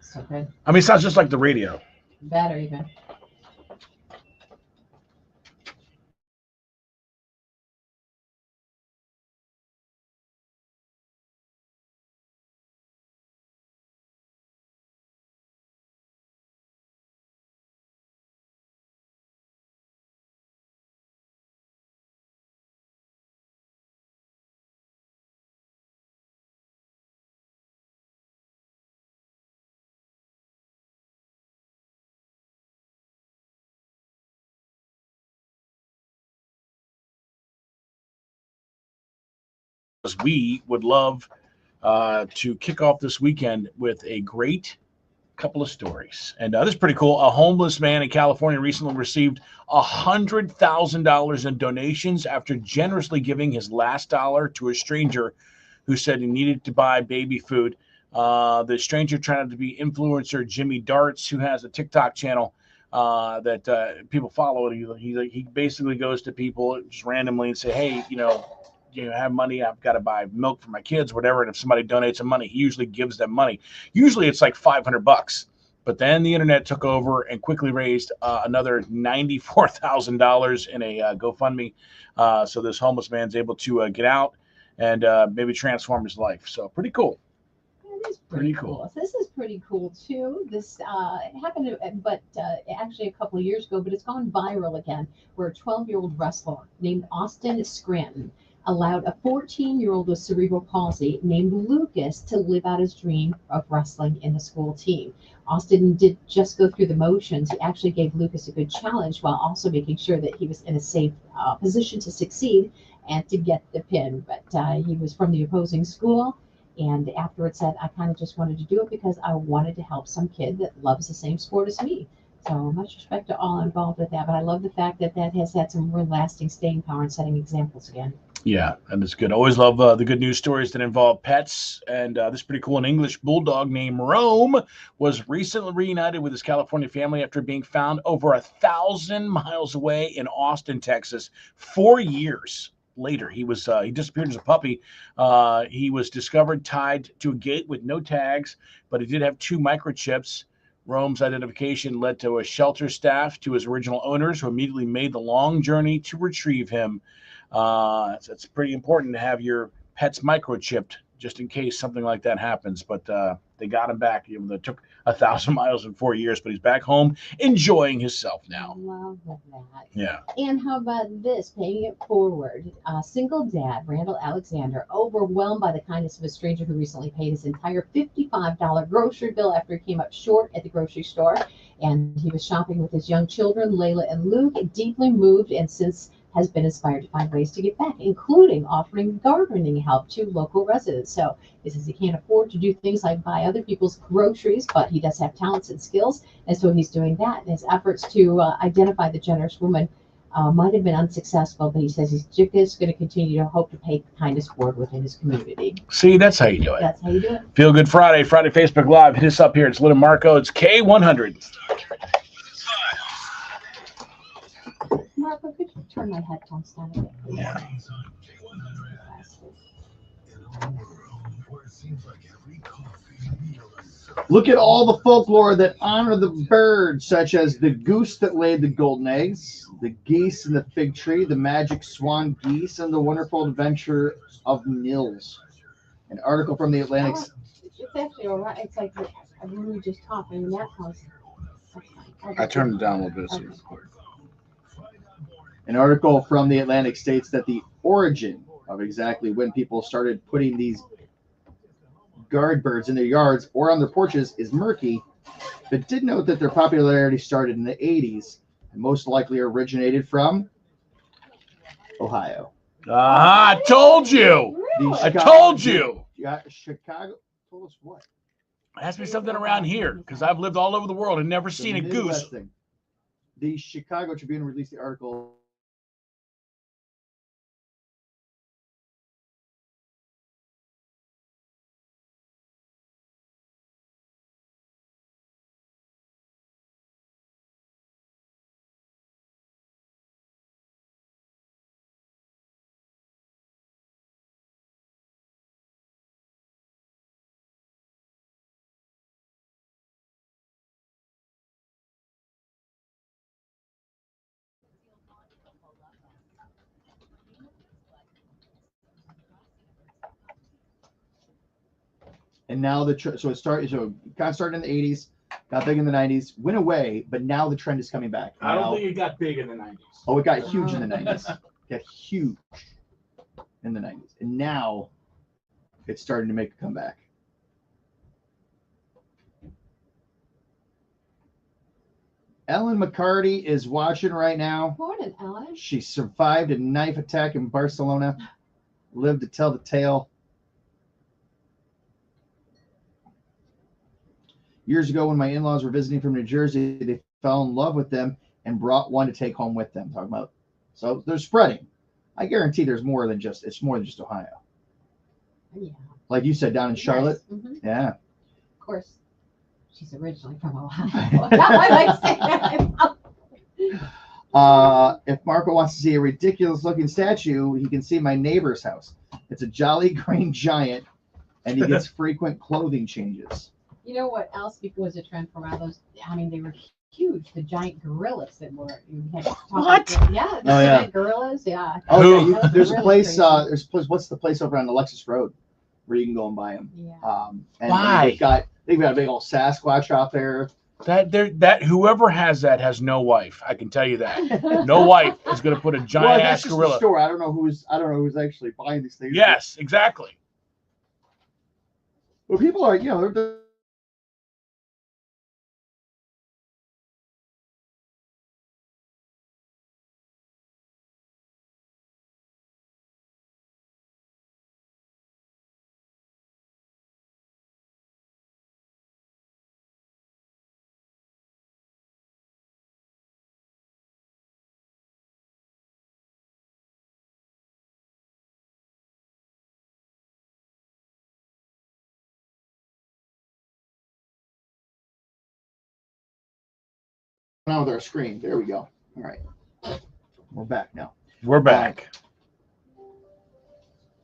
So good. I mean, it sounds just like the radio. Better even. We would love to kick off this weekend with a great couple of stories. And this is pretty cool. A homeless man in California recently received $100,000 in donations after generously giving his last dollar to a stranger who said he needed to buy baby food. The stranger turned out to be influencer Jimmy Darts, who has a TikTok channel that people follow. He basically goes to people just randomly and say, hey, you have money, I've got to buy milk for my kids, whatever. And if somebody donates some money, he usually gives them money. Usually it's like $500. But then the internet took over and quickly raised another $94,000 in a GoFundMe. So this homeless man's able to get out and maybe transform his life. So pretty cool. It is Pretty cool. So this is pretty cool too. This happened, actually a couple of years ago, but it's gone viral again. Where a 12-year-old wrestler named Austin Scranton allowed a 14-year-old with cerebral palsy named Lucas to live out his dream of wrestling in the school team. Austin didn't just go through the motions. He actually gave Lucas a good challenge while also making sure that he was in a safe position to succeed and to get the pin. But he was from the opposing school. And afterwards said, I kind of just wanted to do it because I wanted to help some kid that loves the same sport as me. So much respect to all involved with that. But I love the fact that that has had some real lasting staying power and setting examples again. Yeah, and it's good. Always love the good news stories that involve pets. And this is pretty cool. An English bulldog named Rome was recently reunited with his California family after being found over 1,000 miles away in Austin, Texas, 4 years later. He disappeared as a puppy. He was discovered tied to a gate with no tags, but he did have 2 microchips Rome's identification led to a shelter staff to his original owners, who immediately made the long journey to retrieve him. It's pretty important to have your pets microchipped just in case something like that happens. But they got him back. It took 1,000 miles in 4 years, but he's back home enjoying himself now. Love that. Yeah. And how about this? Paying it forward. Single dad, Randall Alexander, overwhelmed by the kindness of a stranger who recently paid his entire $55 grocery bill after he came up short at the grocery store. And he was shopping with his young children, Layla and Luke, deeply moved, and since has been inspired to find ways to give back, including offering gardening help to local residents. So he says he can't afford to do things like buy other people's groceries, but he does have talents and skills, and so he's doing that. And his efforts to identify the generous woman might have been unsuccessful, but he says he's just going to continue to hope to pay kindness forward within his community. See, that's how you do it. That's how you do it. Feel Good Friday Facebook Live. Hit us up here. It's Lynn and Marco. It's K100. Marco, could you turn my headphones down a bit, please? Yeah. Look at all the folklore that honor the birds, such as the goose that laid the golden eggs, the geese in the fig tree, the magic swan geese, and the wonderful adventure of Nils. An article from the Atlantic. It's actually all right. It's like when we just talk in that house. I turned it down a little bit. So An article from the Atlantic states that the origin of exactly when people started putting these guard birds in their yards or on their porches is murky, but did note that their popularity started in the 80s and most likely originated from Ohio. I told you. I told you. Yeah, Chicago told us what? Ask me something around here, because I've lived all over the world and never seen a goose. The Chicago Tribune released the article. And now so it kind of started in the 80s, got big in the 90s, went away, but now the trend is coming back. I don't think it got big in the 90s. Oh, it got huge in the 90s. It got huge in the 90s. And now it's starting to make a comeback. Ellen McCarty is watching right now. Morning, Ellen. She survived a knife attack in Barcelona, lived to tell the tale. Years ago, when my in-laws were visiting from New Jersey, they fell in love with them and brought one to take home with them. Talking about, so they're spreading. I guarantee it's more than just Ohio. Yeah. Like you said, down in Charlotte. Yes. Mm-hmm. Yeah. Of course, she's originally from Ohio. I might say that. If Marco wants to see a ridiculous-looking statue, he can see my neighbor's house. It's a Jolly Green Giant, and he gets frequent clothing changes. You know what else was a trend for those? I mean, they were huge. The giant gorillas that were. You had to talk What? About, yeah. The giant gorillas. Yeah. Oh, yeah. There's a really place. crazy. What's the place over on Alexis Road where you can go and buy them? Yeah. And Why? they've got a big old Sasquatch out there. That whoever has that has no wife. I can tell you that. No wife is going to put a giant ass That's just gorilla. the store. I don't know who's actually buying these things. Yes, exactly. Well, people are, they're on with our screen. There we go. All right. We're back now. We're back.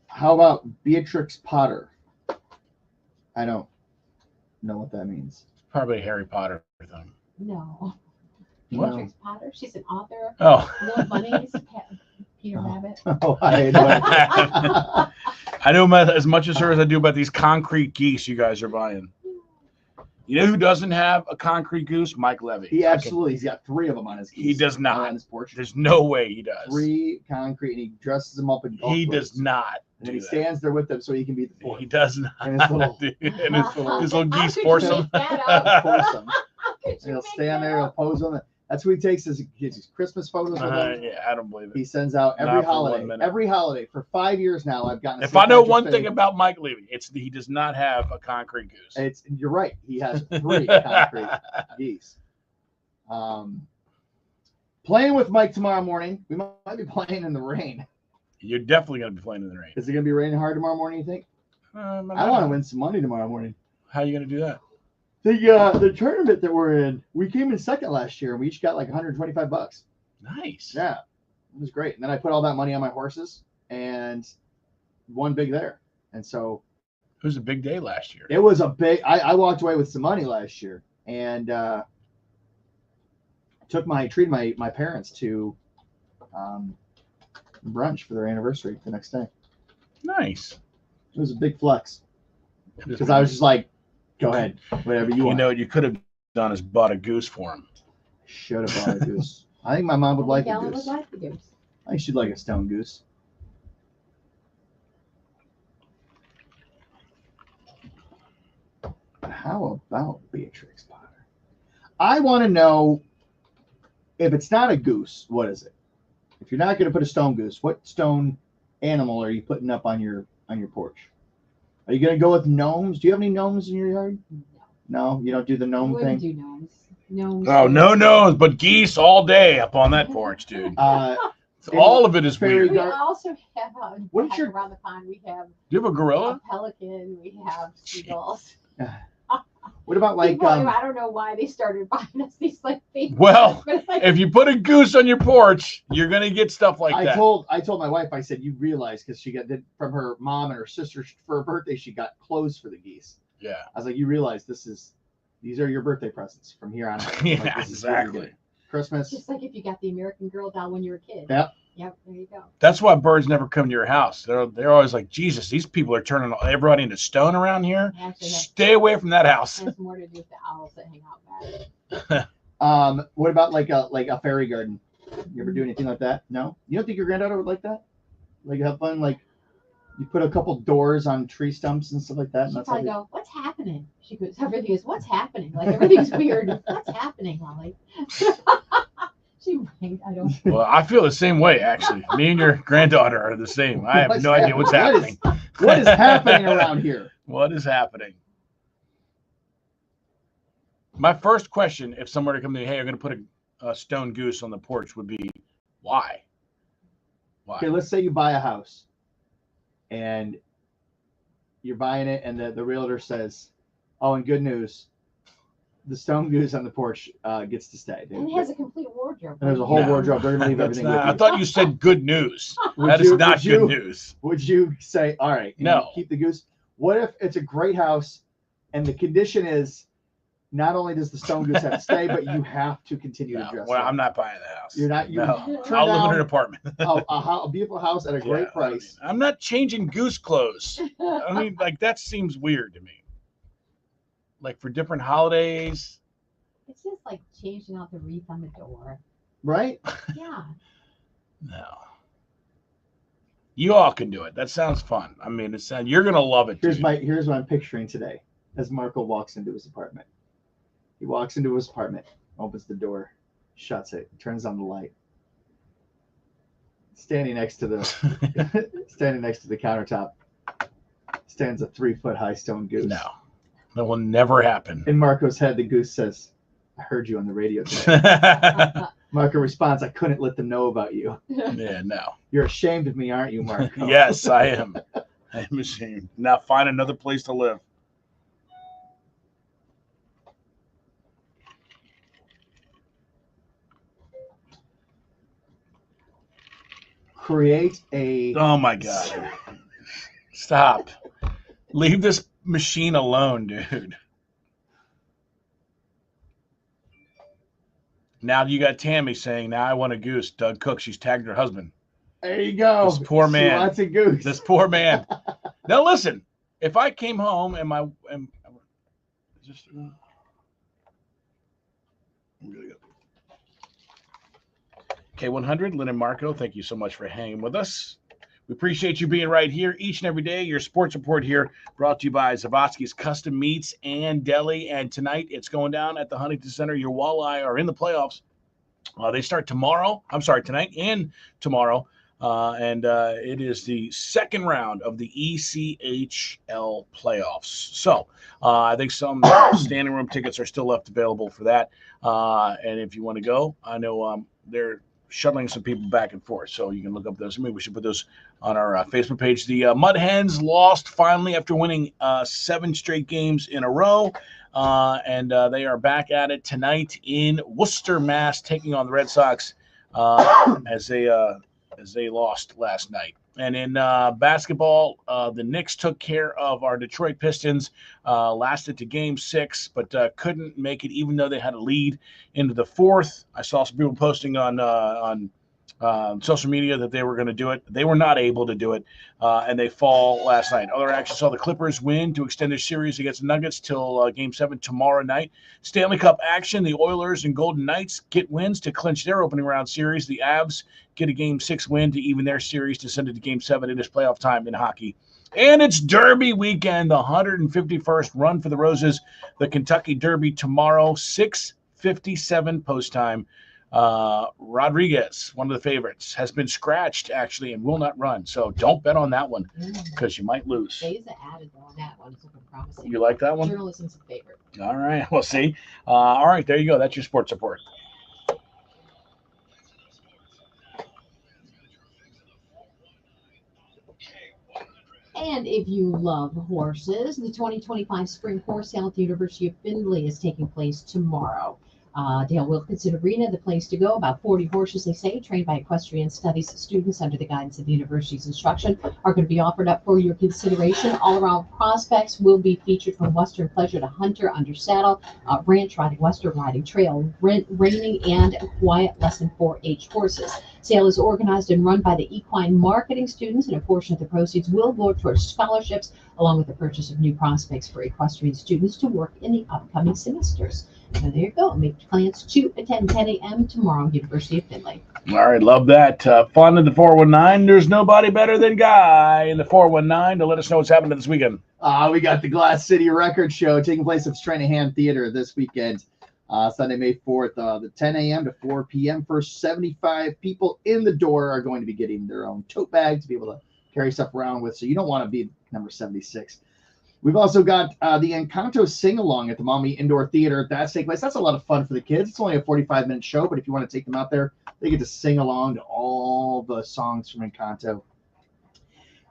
How about Beatrix Potter? I don't know what that means. Probably a Harry Potter thing. No. What? Beatrix Potter. She's an author. Oh. Little Bunnies. Peter Rabbit. Oh, I know. I know as much as her as I do about these concrete geese you guys are buying. You know who doesn't have a concrete goose? Mike Levy. He absolutely. He's got 3 of them on his. He does not. On his porch. There's no way he does. 3 concrete, and he dresses them up in golf He clothes. does not. And then he stands there with them so he can be the 4th. He does not. And his little, And his little How geese could you foursome. make that up? foursome. How could And you he'll make stand that there. He'll up? pose on it. That's what he takes his Christmas photos with him. Yeah, I don't believe it. He sends out every Not for 1 holiday. minute. Every holiday for 5 years now. I've gotten. If I know one thing about Mike Levy, it's he does not have a concrete goose. You're right. He has 3 concrete geese. Playing with Mike tomorrow morning. We might be playing in the rain. You're definitely going to be playing in the rain. Is it going to be raining hard tomorrow morning? You think? I want to win some money tomorrow morning. How are you going to do that? The tournament that we're in, we came in second last year, and we each got like $125. Nice. Yeah, it was great. And then I put all that money on my horses and won big there. And so it was a big day last year. It was a big. I walked away with some money last year, and treated my parents to brunch for their anniversary the next day. Nice. It was a big flex because I was just like, "Go ahead, whatever you want." You know, what you could have done is bought a goose for him. Should have bought a goose. I think my mom would like a Ellen goose. would like the goose. I think she'd like a stone goose. How about Beatrix Potter? I want to know, if it's not a goose, what is it? If you're not going to put a stone goose, what stone animal are you putting up on your porch? Are you going to go with gnomes? Do you have any gnomes in your yard? No, you don't do the gnome Wouldn't thing. do gnomes. Gnomes. Oh, no, but geese all day up on that porch, dude. All of it is fairy weird. We Do also have around the pond. We have you have a gorilla? a pelican. We have seagulls. What about like People, I don't know why they started buying us these like things. Well, But it's like, if you put a goose on your porch, you're gonna get stuff like I that. told my wife, I said, you realize, because she got from her mom and her sister for her birthday, she got clothes for the geese. Yeah. I was like, you realize these are your birthday presents from here on out. Yeah, Like, this is what you're exactly. getting. Christmas. just like if you got the American Girl doll when you were a kid. Yep. Yep. There you go. That's why birds never come to your house. They're always like, Jesus, these people are turning everybody into stone around here. It actually has, Stay away from that house. has more to do with the owls that hang out back. What about like a fairy garden? You ever do anything like that? No? You don't think your granddaughter would like that? Like have fun, like you put a couple doors on tree stumps and stuff like that. And She'd that's probably how go, "What's happening?" She goes, "Everything is what's happening. Like everything's weird. What's happening, Molly?" She might. I don't. Well, I feel the same way, actually. Me and your granddaughter are the same. I have no idea what's happening. What is happening around here? What is happening? My first question, if someone were to come to me, hey, I'm going to put a stone goose on the porch, would be, why? Why? Okay, let's say you buy a house and you're buying it, and the realtor says, "Oh, and good news, the stone goose on the porch gets to stay." And it has a complete wardrobe. And there's a whole No. wardrobe. They're gonna leave That's everything. not- with I you. thought you said good news. Would That is you- not would good you- news. Would you say, "All right, you know, No. keep the goose"? What if it's a great house, and the condition is not only does the stone goose have to stay, but you have to continue to dress. Well, up? I'm not buying the house. You're not. You No. turn I'll live in down an apartment. a beautiful house at a great Yeah, price. I'm not changing goose clothes. I mean, like, that seems weird to me. Like, for different holidays. It's just like changing out the wreath on the door. Right? Yeah. No. You all can do it. That sounds fun. I mean, you're going to love it. Here's dude. here's what I'm picturing today as Marco walks into his apartment. He walks into his apartment, opens the door, shuts it, turns on the light. Standing next to the countertop stands a 3-foot high stone goose. No. That will never happen. In Marco's head, the goose says, "I heard you on the radio today." Marco responds, "I couldn't let them know about you." Yeah, no. You're ashamed of me, aren't you, Marco? Yes, I am. I am ashamed. Now find another place to live. Create a. Oh my God. Stop. Leave this machine alone, dude. Now you got Tammy saying, "Now I want a goose." Doug Cook, she's tagged her husband. There you go. This poor She man. wants a goose. This poor man. Now listen, if I came home and just K100, Lynn and Marco, thank you so much for hanging with us. We appreciate you being right here each and every day. Your sports report here brought to you by Zavotski's Custom Meats and Deli. And tonight it's going down at the Huntington Center. Your Walleye are in the playoffs. They start tonight and tomorrow. It is the second round of the ECHL playoffs. So I think some standing room tickets are still left available for that. And if you want to go, I know they're shuttling some people back and forth, so you can look up those. Maybe we should put those on our Facebook page. The Mud Hens lost finally after winning 7 straight games in a row, and they are back at it tonight in Worcester, Mass, taking on the Red Sox as they lost last night. And in basketball, the Knicks took care of our Detroit Pistons, lasted to Game 6, but couldn't make it, even though they had a lead into the fourth. I saw some people posting on social media that they were going to do it. They were not able to do it, and they fall last night. Other action saw the Clippers win to extend their series against the Nuggets till Game 7 tomorrow night. Stanley Cup action, the Oilers and Golden Knights get wins to clinch their opening round series. The Avs get a Game 6 win to even their series to send it to Game 7. It is playoff time in hockey. And it's Derby weekend, the 151st Run for the Roses, the Kentucky Derby tomorrow, 6:57 post time. Rodriguez, one of the favorites, has been scratched actually and will not run. So don't bet on that one because you might lose. Days added on that one. It's looking promising. You like that one? Journalism's a favorite. All right. We'll see. All right. There you go. That's your sports report. And if you love horses, the 2025 Spring Horse Sale at the University of Findlay is taking place tomorrow. Dale Wilkinson Arena, the place to go. About 40 horses, they say, trained by equestrian studies students under the guidance of the university's instruction, are going to be offered up for your consideration. All-around prospects will be featured, from Western Pleasure to Hunter, Under Saddle, ranch riding, Western riding, trail, reining, and quiet lesson 4-H horses. Sale is organized and run by the equine marketing students, and a portion of the proceeds will go towards scholarships, along with the purchase of new prospects for equestrian students to work in the upcoming semesters. So there you go. Make plans to attend 10 a.m. tomorrow, University of Findlay. All right, love that. Fun in the 419. There's nobody better than Guy in the 419 to let us know what's happening this weekend. We got the Glass City Record Show taking place at Stranahan Theater this weekend, Sunday, May 4th, the 10 a.m. to 4 p.m. First 75 people in the door are going to be getting their own tote bag to be able to carry stuff around with, so you don't want to be number 76. We've also got the Encanto sing-along at the Maumee Indoor Theater. That's taking place. That's a lot of fun for the kids. It's only a 45-minute show, but if you want to take them out there, they get to sing along to all the songs from Encanto.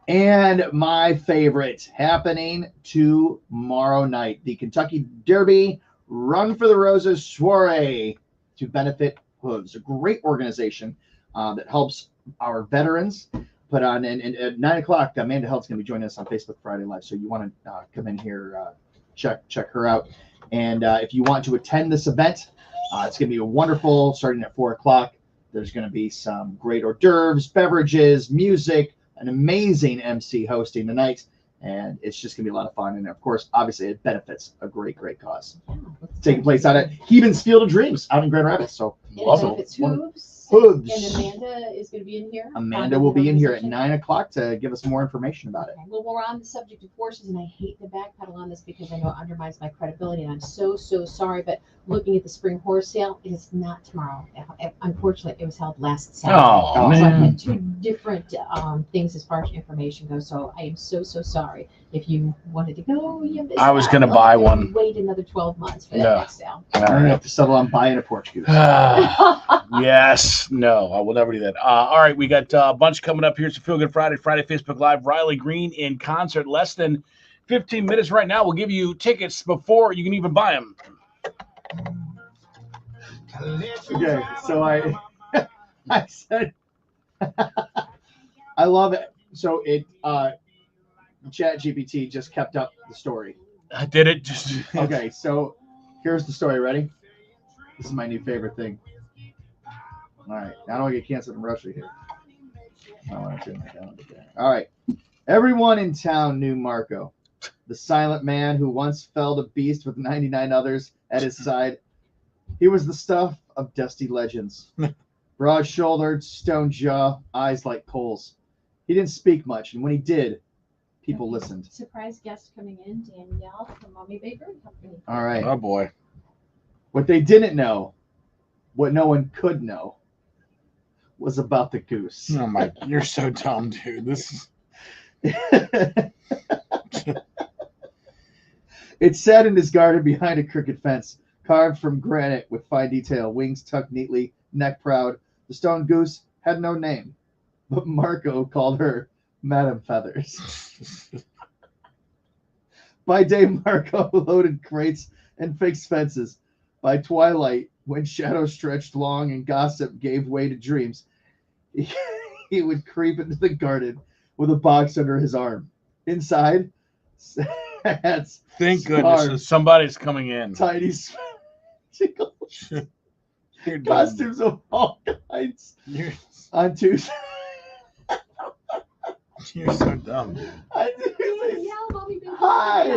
And my favorite, happening tomorrow night, the Kentucky Derby Run for the Roses soiree to benefit Hooves, a great organization that helps our veterans. Put on, and at 9 o'clock, Amanda Helt's going to be joining us on Facebook Friday Live. So you want to come in here, check her out. And if you want to attend this event, it's going to be a wonderful, starting at 4 o'clock. There's going to be some great hors d'oeuvres, beverages, music, an amazing MC hosting the night. And it's just going to be a lot of fun. And of course, obviously, it benefits a great, great cause. Taking place out at Heben's Field of Dreams out in Grand Rapids. So love it. Hooves. Hooves. And Amanda is going to be in here. Amanda will be in here at 9 o'clock to give us more information about it. Well, we're on the subject of horses, and I hate to backpedal on this because I know it undermines my credibility, and I'm so sorry. But looking at the spring horse sale, it is not tomorrow. Unfortunately, it was held last Saturday. Oh, man. So I had 2 different things as far as information goes. So I am so sorry. If you wanted to go, you missed I was out. going to buy one. Wait another 12 months for that No. next sale. I'm going to have to settle on buying a porch goose. Yes. No, I will never do that. All right, we got a bunch coming up here. It's a Feel Good Friday Facebook Live. Riley Green in concert. Less than 15 minutes right now. We'll give you tickets before you can even buy them. Okay, so I said I love it. So it ChatGPT just kept up the story. Did it just Okay, so here's the story. Ready? This is my new favorite thing. All right. I don't want to get canceled in Russia here. I want to turn my calendar there. All right. Everyone in town knew Marco, the silent man who once felled a beast with 99 others at his side. He was the stuff of dusty legends. Broad-shouldered, stone jaw, eyes like coals. He didn't speak much, and when he did, people listened. Surprise guest coming in, Danielle from Mommy Baker and Company. All right. Oh boy. What they didn't know, what no one could know, was about the goose. Oh my! You're so dumb, dude. This is. It sat in his garden behind a crooked fence, carved from granite with fine detail, wings tucked neatly, neck proud. The stone goose had no name, but Marco called her Madam Feathers. By day, Marco loaded crates and fixed fences. By twilight, when shadows stretched long and gossip gave way to dreams, he would creep into the garden with a box under his arm. Inside, hats. Thank goodness somebody's coming in. Tiny costumes of all kinds. On Tuesday. You're so dumb, dude. Hi. Hi.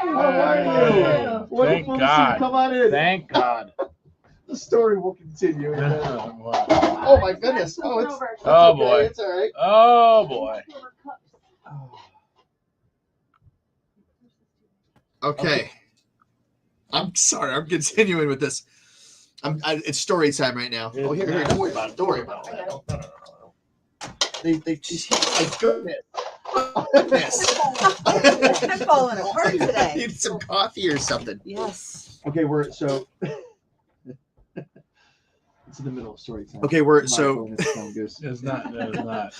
How are you? Thank Wonderful to see you. God. Come on in. Thank God. The story will continue. Wow. Oh my goodness. Oh, it's Oh okay. boy. It's all right. Oh boy. Okay. I'm sorry. I'm continuing with this. It's story time right now. Oh, here. Don't worry about it. Don't worry about it. No. My goodness. Goodness. I'm falling apart today. Need some coffee or something. Yes. Okay, so it's in the middle of story time. Okay, It's not. It is not.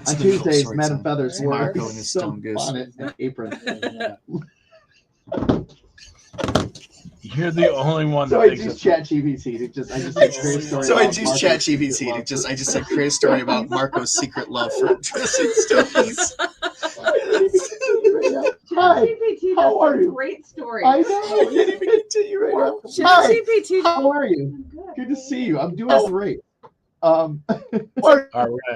On Tuesdays, Madam Feathers wore a silk bonnet and apron. You're the only one that So I thinks use it's ChatGPT to just I just said create a story. So I about use Marco's ChatGPT secret to love I just said create a story about Marco's secret love for dressing stories. Hi, how are you? Great story. I know. You didn't even continue right now. Hi, how are you? Good to see you. I'm doing great. All right,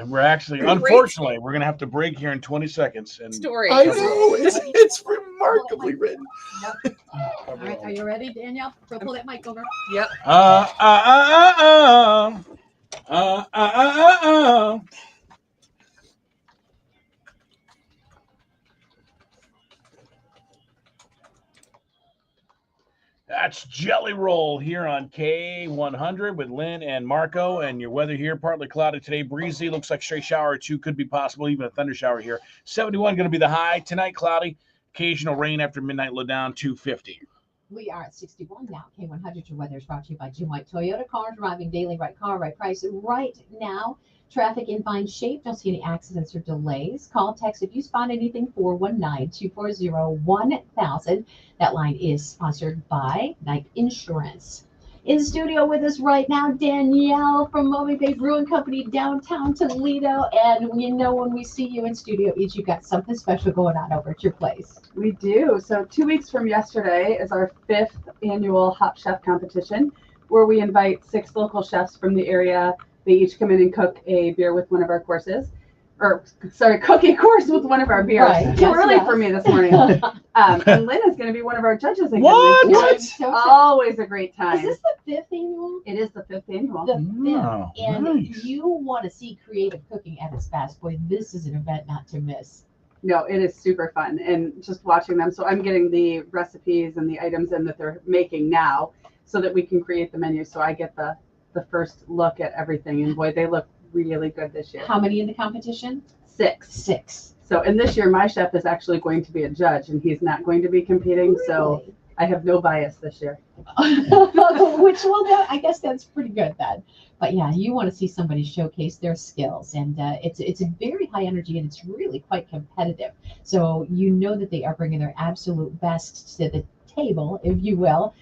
we're actually, unfortunately, we're gonna have to break here in 20 seconds. And Story. I know. It's remarkably written. All right, are you ready, Danielle? Pull that mic over. Yep. That's Jelly Roll here on K100 with Lynn and Marco. And your weather here, partly cloudy today, breezy. Looks like stray shower or two could be possible, even a thunder shower here. 71 going to be the high. Tonight, cloudy. Occasional rain after midnight, low down 250. We are at 61 now. K100, your weather is brought to you by Jim White Toyota. Cars arriving daily, right car, right price. Right now, traffic in fine shape. Don't see any accidents or delays. Call, text if you spot anything, 419-240-1000. That line is sponsored by Knight Insurance. In the studio with us right now, Danielle from Mommy Bay Brewing Company, downtown Toledo. And you know when we see you in studio, each you've got something special going on over at your place. We do. So 2 weeks from yesterday is our 5th annual Hop Chef competition, where we invite 6 local chefs from the area. They each come in and cook a beer with one of our courses. Cook a course with one of our beers. Right. Too early for me this morning. And Lynn is going to be one of our judges again. What? This year. Always a great time. Is this the 5th annual? It is the 5th annual. The 5th. Oh, And nice. you want to see creative cooking at its best. Boy, this is an event not to miss. No, it is super fun, and just watching them. So I'm getting the recipes and the items in that they're making now so that we can create the menu. So I get the first look at everything, and boy, they look really good this year. How many in the competition? 6. 6. So, and this year my chef is actually going to be a judge, and he's not going to be competing. So I have no bias this year. Which, well, I guess that's pretty good then. But yeah, you want to see somebody showcase their skills, and it's a very high energy, and it's really quite competitive. So you know that they are bringing their absolute best to the table, if you will.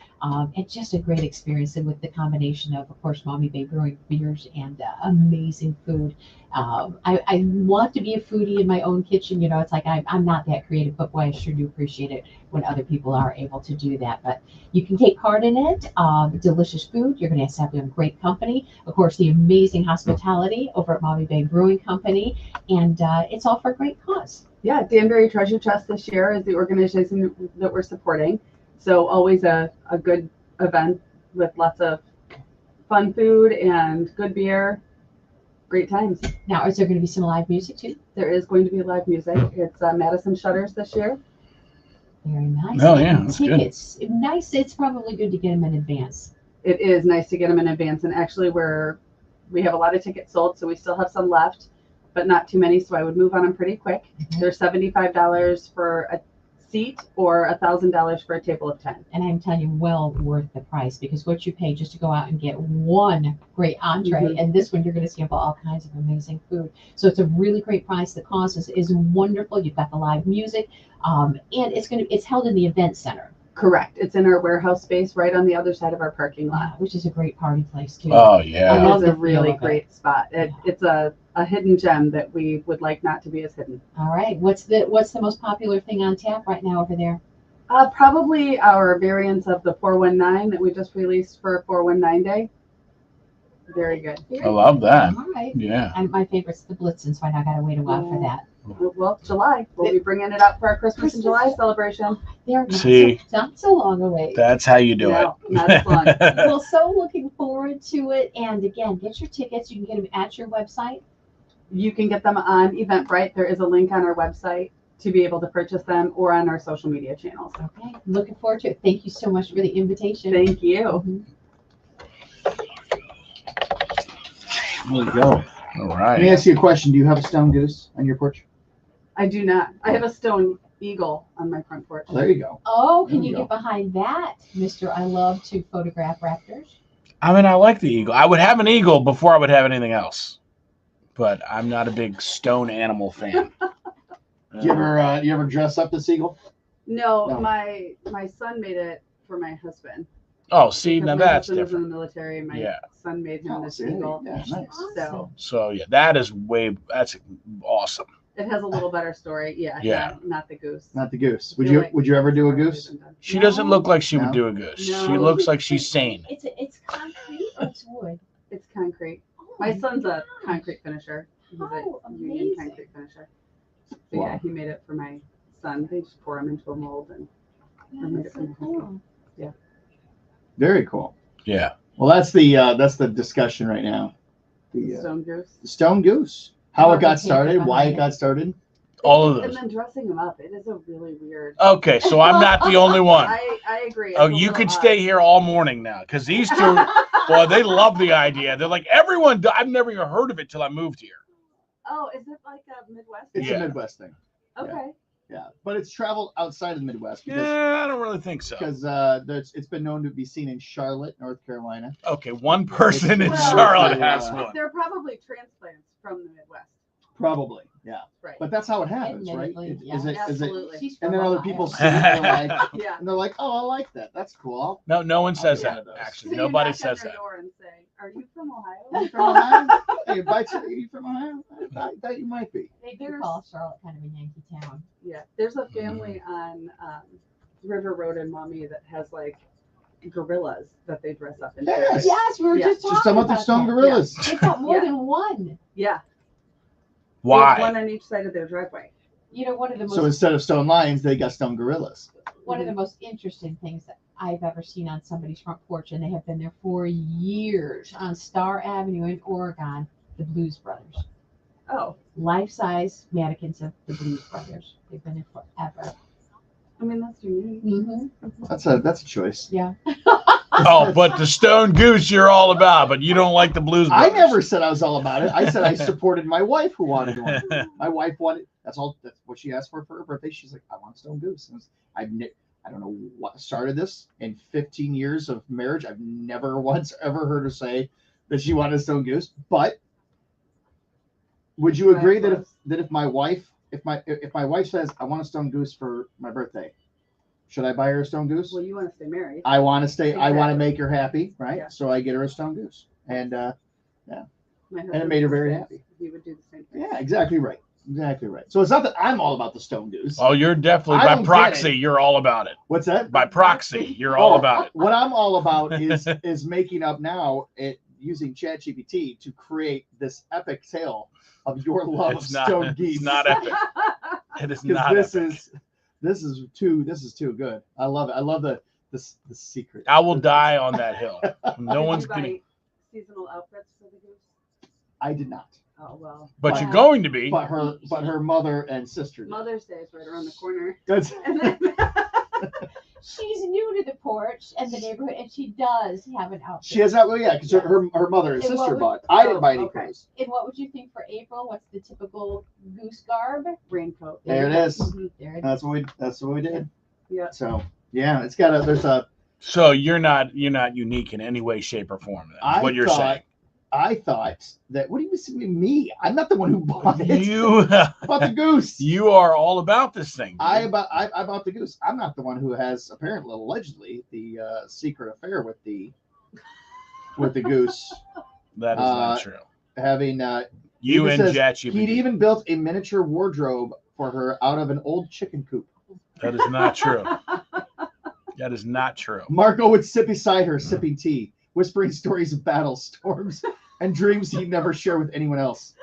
It's just a great experience, and with the combination of course, Mommy Bay Brewing beers and amazing food. I want to be a foodie in my own kitchen. It's like I'm not that creative, but boy, I sure do appreciate it when other people are able to do that. But you can take part in it. Delicious food. You're going to have a great company. Of course, the amazing hospitality over at Mommy Bay Brewing Company, and it's all for a great cause. Yeah, Danbury Treasure Chest this year is the organization that we're supporting. So always a good event with lots of fun food and good beer. Great times. Now, is there going to be some live music too? There is going to be live music. It's Madison Shutters this year. Very nice. Oh, yeah, And that's good. tickets. Nice. It's probably good to get them in advance. It is nice to get them in advance, and actually we have a lot of tickets sold, so we still have some left, but not too many. So I would move on them pretty quick. They're $75 for a seat or $1,000 for a table of 10. And I'm telling you, well worth the price, because what you pay just to go out and get one great entree, Mhm. and this one you're going to see all kinds of amazing food. So it's a really great price. The cost is wonderful. You've got the live music, and it's held in the event center. Correct. It's in our warehouse space right on the other side of our parking lot. Which is a great party place too. Oh, yeah. I love It's a the feel really of it. great spot. It's a hidden gem that we would like not to be as hidden. All right. What's the most popular thing on tap right now over there? Probably our variants of the 419 that we just released for 419 Day. Very good. I love that. All right. Yeah. And my favorite's the Blitzen, so I now got to wait a while for that. Well, July. We'll be bringing it up for our Christmas in July celebration. They're not See? not so long away. That's how you do No, it. not as long. Well, so looking forward to it. And again, get your tickets. You can get them at your website. You can get them on Eventbrite. There is a link on our website to be able to purchase them, or on our social media channels. Okay. Looking forward to it. Thank you so much for the invitation. Thank you. There we go. All Let me right. ask you a question. Do you have a stone goose on your porch? I do not. I have a stone eagle on my front porch. There you go. Oh, can There you we get behind that, Mr. I love to photograph raptors? I mean, I like the eagle. I would have an eagle before I would have anything else, but I'm not a big stone animal fan. Do you ever dress up this eagle? No, No. my son made it for my husband. Oh, see, Because now my that's husband was different. in the military, and my Yeah. son made him Oh, this see, eagle. yeah, nice. So So yeah, that's awesome. it has a little better story. Yeah. Yeah. Not the goose. Not the goose. I feel like Would you ever do a goose? She doesn't look like she would No. do a goose. No. She looks like she's sane. It's concrete or it's wood? It's concrete. Oh, My son's a concrete finisher. He's Oh, a union amazing. concrete finisher. So Wow. yeah, he made it for my son. They just pour him into a mold and Yeah, I made it that's for so my husband. cool. Very cool. Yeah. Well, that's the discussion right now. The Stone goose. stone goose. How Or it got the paper started, why behind it got started. All of And those. then dressing him up. It is a really weird. Okay, so I'm not the only one. I agree. Oh, It's a you little could odd. stay here all morning now, because these two, boy, they love the idea. They're like, everyone, I've never even heard of it till I moved here. Oh, is it like a Midwest? It's Yeah. a Midwest thing. Okay. Yeah, but it's traveled outside of the Midwest because Yeah, I don't really think so. it's been known to be seen in Charlotte, North Carolina. Okay, one person in Well, Charlotte yeah. has one. They're probably transplants from the Midwest. Probably, yeah. Right. But that's how it happens, right? Admittedly, Is it? Is it? Absolutely. She's And from then other Ohio. people see it and they're like, Yeah. and they're like, oh, I like that. That's cool. No, no one says Yeah, that. those. Actually, So you nobody knock on says their that. door and say, "Are you from Ohio?" Are you from Ohio? Hey, invite you from Ohio? I thought you might be. They do There's- call Charlotte kind of a Yankee town. Yeah. There's a family on River Road in Maumee that has like gorillas that they dress up in. Yes. Yes, we were Yeah. just talking Just talking about the about stone that. gorillas. They've got more Yeah. than one. Yeah. They have one Why? on each side of their driveway. You know, one of the most So instead of stone lions, they got stone gorillas. one of the most interesting things that I've ever seen on somebody's front porch, and they have been there for years on Star Avenue in Oregon, the Blues Brothers. Oh, Life-size mannequins of the Blues Brothers. They've been there forever. I mean that's unique. Mm-hmm. That's a choice. Yeah. Oh, but the stone goose you're all about, but you don't like the Blues I Brothers. never said I was all about it. I said I supported my wife who wanted one. My wife wanted. That's all. That's what she asked for her birthday. She's like, I want stone goose. And I don't know what started this in 15 years of marriage. I've never once ever heard her say that she wanted a stone goose. But would you agree that if my wife says I want a stone goose for my birthday, Should I buy her a stone goose? Well, you want to stay married. I want to stay. I want to Exactly. make her happy, right? Yeah. So I get her a stone goose, and My and it husband made her would very say happy. He would do the same thing. Yeah, exactly right. Exactly right. So it's not that I'm all about the stone goose. Oh, you're definitely I by don't get proxy. it. You're all about it. What's that? By proxy, you're all about it. What I'm all about is making up now using ChatGPT to create this epic tale of your love It's of not. stone geese. It's not epic. It is Because not this epic. is too good. I love it. I love the secret. I will die on that hill. No Did one's you gonna. buy seasonal outfits for the goose? I did not. Oh well. But you're going to be. But her mother and sister did. Mother's Day is right around the corner. That's And then She's new to the porch and the neighborhood, and she does have an outfit. She has that. Well, yeah, because her mother and And what sister would- bought. I didn't buy any okay. clothes. And what would you think for April? What's the typical goose garb? raincoat. There it you go. is. There it That's what we did. Yeah. So yeah, it's got a. There's a. So you're not unique in any way, shape, or form. That's what you're saying. I thought that. What do you mean me? I'm not the one who bought it. You bought the goose. You are all about this thing. I bought the goose. I'm not the one who has apparently, allegedly, the secret affair with the goose. That is not true. Having You he and says ChatGPT. He'd even built a miniature wardrobe for her out of an old chicken coop. That is not true. That is not true. Marco would sit beside her, sipping tea, whispering stories of battle storms and dreams he'd never share with anyone else.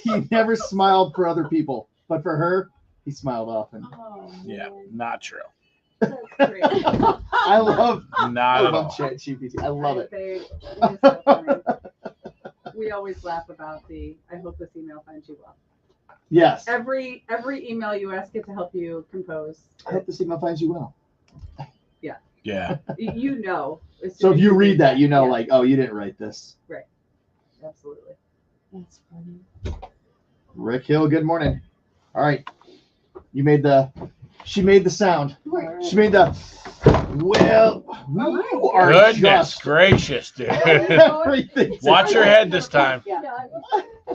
He never smiled for other people, but for her, he smiled often. Oh, Yeah, not true. I love Not at all. ChatGPT. I love it. It is so funny. We always laugh about I hope this email finds you well. Yes. Every email you ask it to help you compose. I hope this email finds you well. Yeah. Yeah. You know. as So soon if as you read that, you know, yeah. like, oh, you didn't write this. Right. Absolutely. That's funny. Rick Hill, good morning. All right. She made the sound. She made the, well, you are Goodness just gracious, dude. everything. Watch your head this time. Yeah.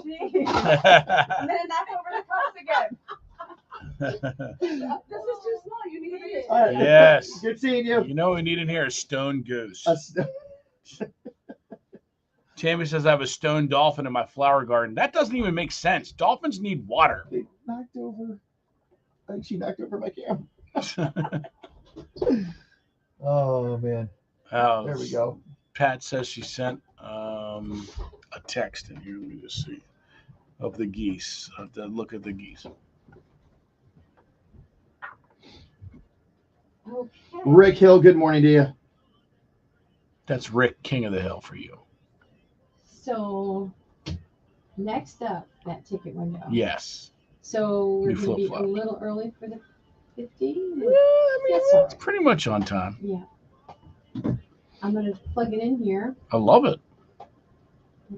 Gee. And then knock over the cups again. This is too small. You need it. Yes. Good seeing you. You know what we need in here is stone goose. A st- Tammy says I have a stone dolphin in my flower garden. That doesn't even make sense. Dolphins need water. They knocked over. I think she knocked over my camera. Oh man. Oh, There we go. Pat says she sent a text in here. Let me just see. Of the geese. Of the look at the geese. Okay. Rick Hill, good morning to you. That's Rick, King of the Hill for you. So next up, that ticket window. Yes. So we're You going to be a flip-flop. little early for the 15. Yeah, I mean, That's all it's pretty much on time. Yeah. I'm going to plug it in here I love it.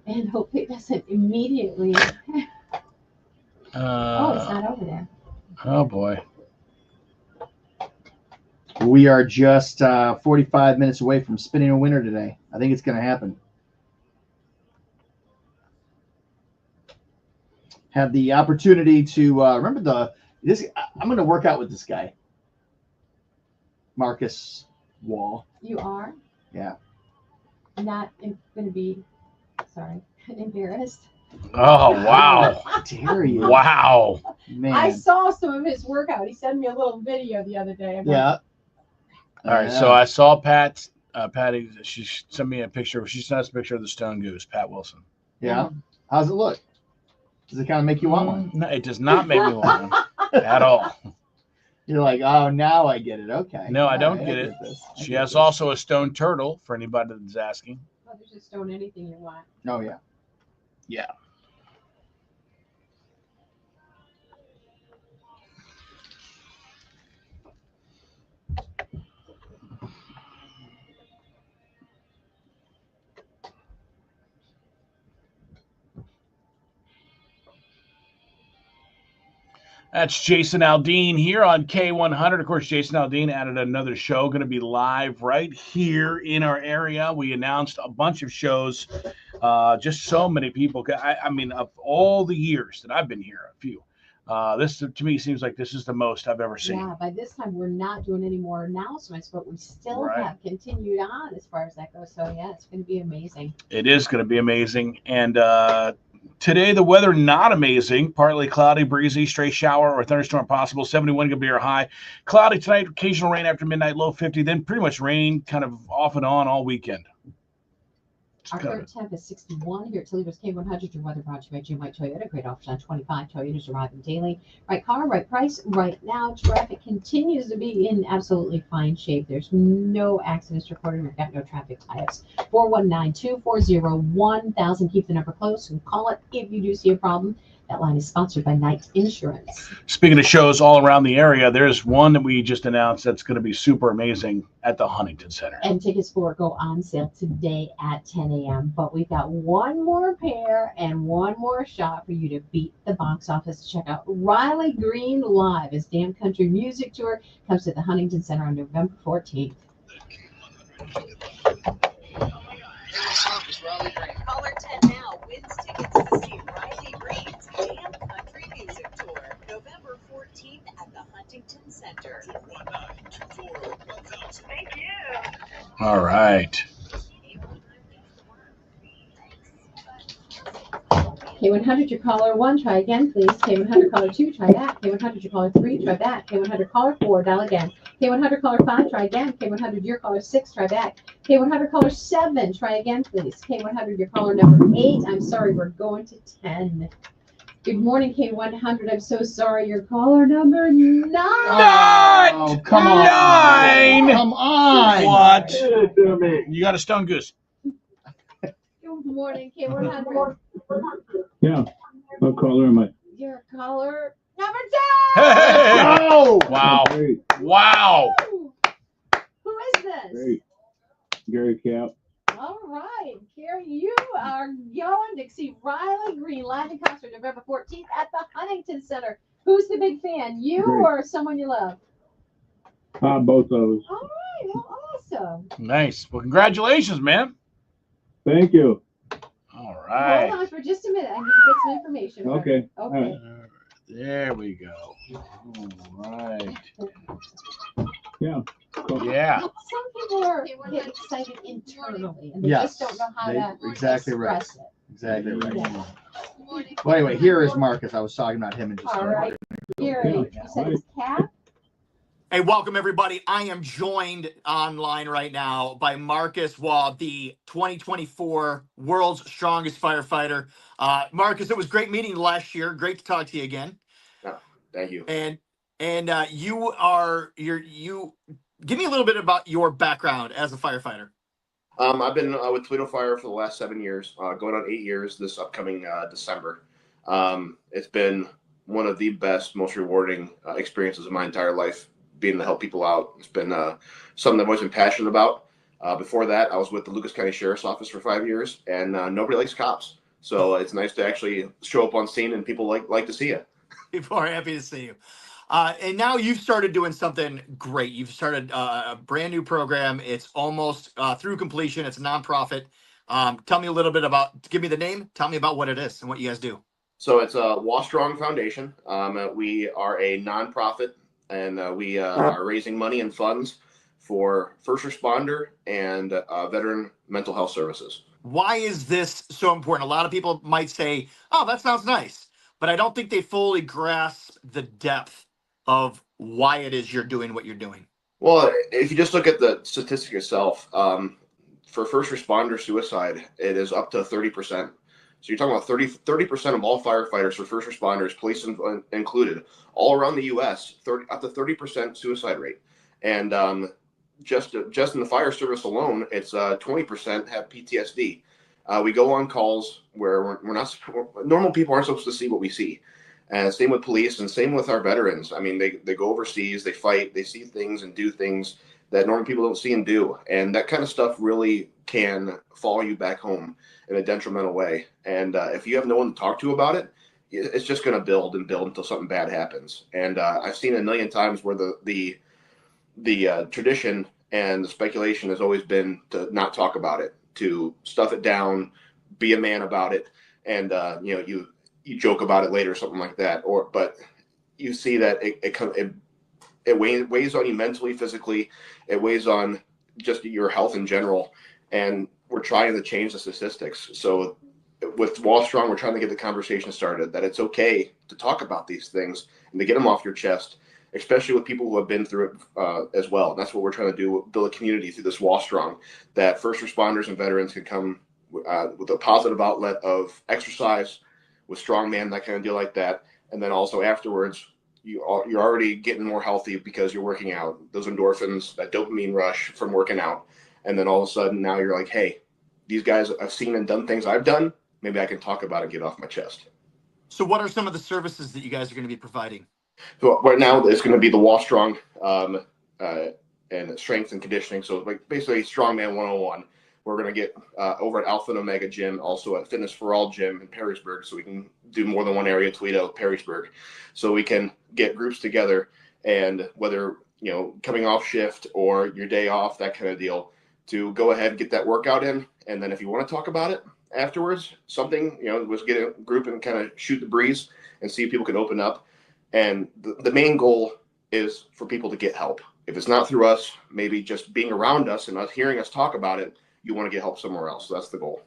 and hope it doesn't immediately. Oh, it's not over there. Oh boy. We are just 45 minutes away from spinning a winner today. I think it's going to happen. Have the opportunity to remember this. I'm going to work out with this guy, Marcus Wall. You are Yeah. not going to be, sorry, embarrassed. Oh wow. How dare you? Wow. Man. I saw some of his workout. He sent me a little video the other day. I'm like, Yeah. All right. So I saw Patty. She sent me a picture. She sent us a picture of the stone goose, Pat Wilson. Yeah. How's it look? Does it kind of make you want one? No, it does not make me want one at all. You're like, oh, now I get it. Okay. No, I don't All right, get it. this. I She get has this. also a stone turtle for anybody that's asking. oh, there's just stone anything you want. Oh yeah. Yeah. That's Jason Aldean here on K100. Of course, Jason Aldean added another show going to be live right here in our area. We announced a bunch of shows. Just so many people. I mean, of all the years that I've been here, a few. This to me seems like this is the most I've ever seen. Yeah, by this time we're not doing any more announcements, but we still Right. have continued on as far as that goes. So yeah, it's going to be amazing. It is going to be amazing. And today the weather not amazing. Partly cloudy, breezy, stray shower or thunderstorm possible. 71 going to be our high. Cloudy tonight, occasional rain after midnight, low 50. Then pretty much rain kind of off and on all weekend. Our current temp is 61 here at Toledo's K100. Your weather brought to you by Jim White Toyota. Great offers on 25 Toyotas arriving daily. Right car, right price, right now. Traffic continues to be in absolutely fine shape. There's no accidents reported. We've got no traffic tie-ups. 419-240-1000. Keep the number close and call it if you do see a problem. That line is sponsored by Knight Insurance. Speaking of shows all around the area, there's one that we just announced that's going to be super amazing at the Huntington Center. And tickets for it go on sale today at 10 a.m. But we've got one more pair and one more shot for you to beat the box office. Check out Riley Green live. His Damn Country Music Tour comes to the Huntington Center on November 14th. Caller 10 now wins tickets to see Riley Green's Damn Country Music Tour, November 14th at the Huntington Center. Thank you. All right. K100, your caller 1, try again, please. K100, caller 2, try that. K100, your caller 3, try that. K100, caller 4, dial again. K100, caller 5, try again. K100, your caller 6, try back. K100, caller 7, try again, please. K100, your caller number 8. I'm sorry, we're going to 10. Good morning, K100. I'm so sorry, your caller number 9. Oh, come on. 9. Come on. What? You got a stone goose. Good morning, K100. Yeah. What caller am I? Your caller number 10. Hey! No! Wow. Great. Wow. Who is this? Great. Gary Cap. All right, Gary, you are going to see Riley Green live in concert November 14th at the Huntington Center. Who's the big fan, you Great. or someone you love? Both of us. All right, well, awesome. Nice. Well, congratulations, man. Thank you. All right. Hold on for just a minute. I need to get some information. from Okay. you. All Okay. right. There we go. All right. Yeah. Cool. Yeah. Some people get excited internally and they Yes, just don't know how to exactly right. express it. Exactly right. Yeah. Well, anyway, here is Marcus. I was talking about him and just. All right, Gary, you said it's Cap. Hey, welcome everybody. I am joined online right now by Marcus Waugh, the 2024 World's Strongest Firefighter. Marcus, it was great meeting you last year. Great to talk to you again. Thank you. And you give me a little bit about your background as a firefighter. I've been with Toledo Fire for the last 7 years, going on 8 years this upcoming December. It's been one of the best, most rewarding experiences of my entire life, being to help people out. It's been something I've always been passionate about. Before that, I was with the Lucas County Sheriff's Office for 5 years, and nobody likes cops. So it's nice to actually show up on scene and people like to see you. People are happy to see you. And now you've started doing something great. You've started a brand new program. It's almost through completion. It's a nonprofit. Tell me a little bit give me the name. Tell me about what it is and what you guys do. So it's a Waugh Strong Foundation. We are a nonprofit, and we are raising money and funds for first responder and veteran mental health services. Why is this so important? A lot of people might say, oh, that sounds nice, but I don't think they fully grasp the depth of why it is you're doing what you're doing. Well, if you just look at the statistic itself, for first responder suicide, it is up to 30%. So you're talking about 30% of all firefighters for first responders, police included, all around the U.S., up to 30% suicide rate. And just in the fire service alone, it's 20% have PTSD. We go on calls where normal people aren't supposed to see what we see. And same with police and same with our veterans. I mean, they go overseas, they fight, they see things and do things that normal people don't see and do. And that kind of stuff really can follow you back home in a detrimental way. And if you have no one to talk to about it, it's just going to build and build until something bad happens. And I've seen a million times where the tradition and the speculation has always been to not talk about it, to stuff it down, be a man about it, and you joke about it later or something like that. But you see that it weighs on you mentally, physically. It weighs on just your health in general. And we're trying to change the statistics. So with Wall Strong, we're trying to get the conversation started that it's okay to talk about these things and to get them off your chest, especially with people who have been through it as well. And that's what we're trying to do, build a community through this Wall Strong, that first responders and veterans can come with a positive outlet of exercise, with strongman, that kind of deal like that. And then also afterwards, you're already getting more healthy because you're working out. Those endorphins, that dopamine rush from working out. And then all of a sudden now you're like, hey, these guys, I've seen and done things I've done. Maybe I can talk about it and get off my chest. So what are some of the services that you guys are going to be providing? So right now it's going to be the Wall Strong and strength and conditioning. So like basically Strongman 101. We're going to get over at Alpha and Omega Gym, also at Fitness for All Gym in Perrysburg. So we can do more than one area, Toledo, Perrysburg. So we can get groups together, and whether, you know, coming off shift or your day off, that kind of deal, to go ahead and get that workout in. And then if you want to talk about it afterwards, something, you know, was get a group and kind of shoot the breeze and see if people can open up. And the main goal is for people to get help. If it's not through us, maybe just being around us and us hearing us talk about it, you want to get help somewhere else. So that's the goal.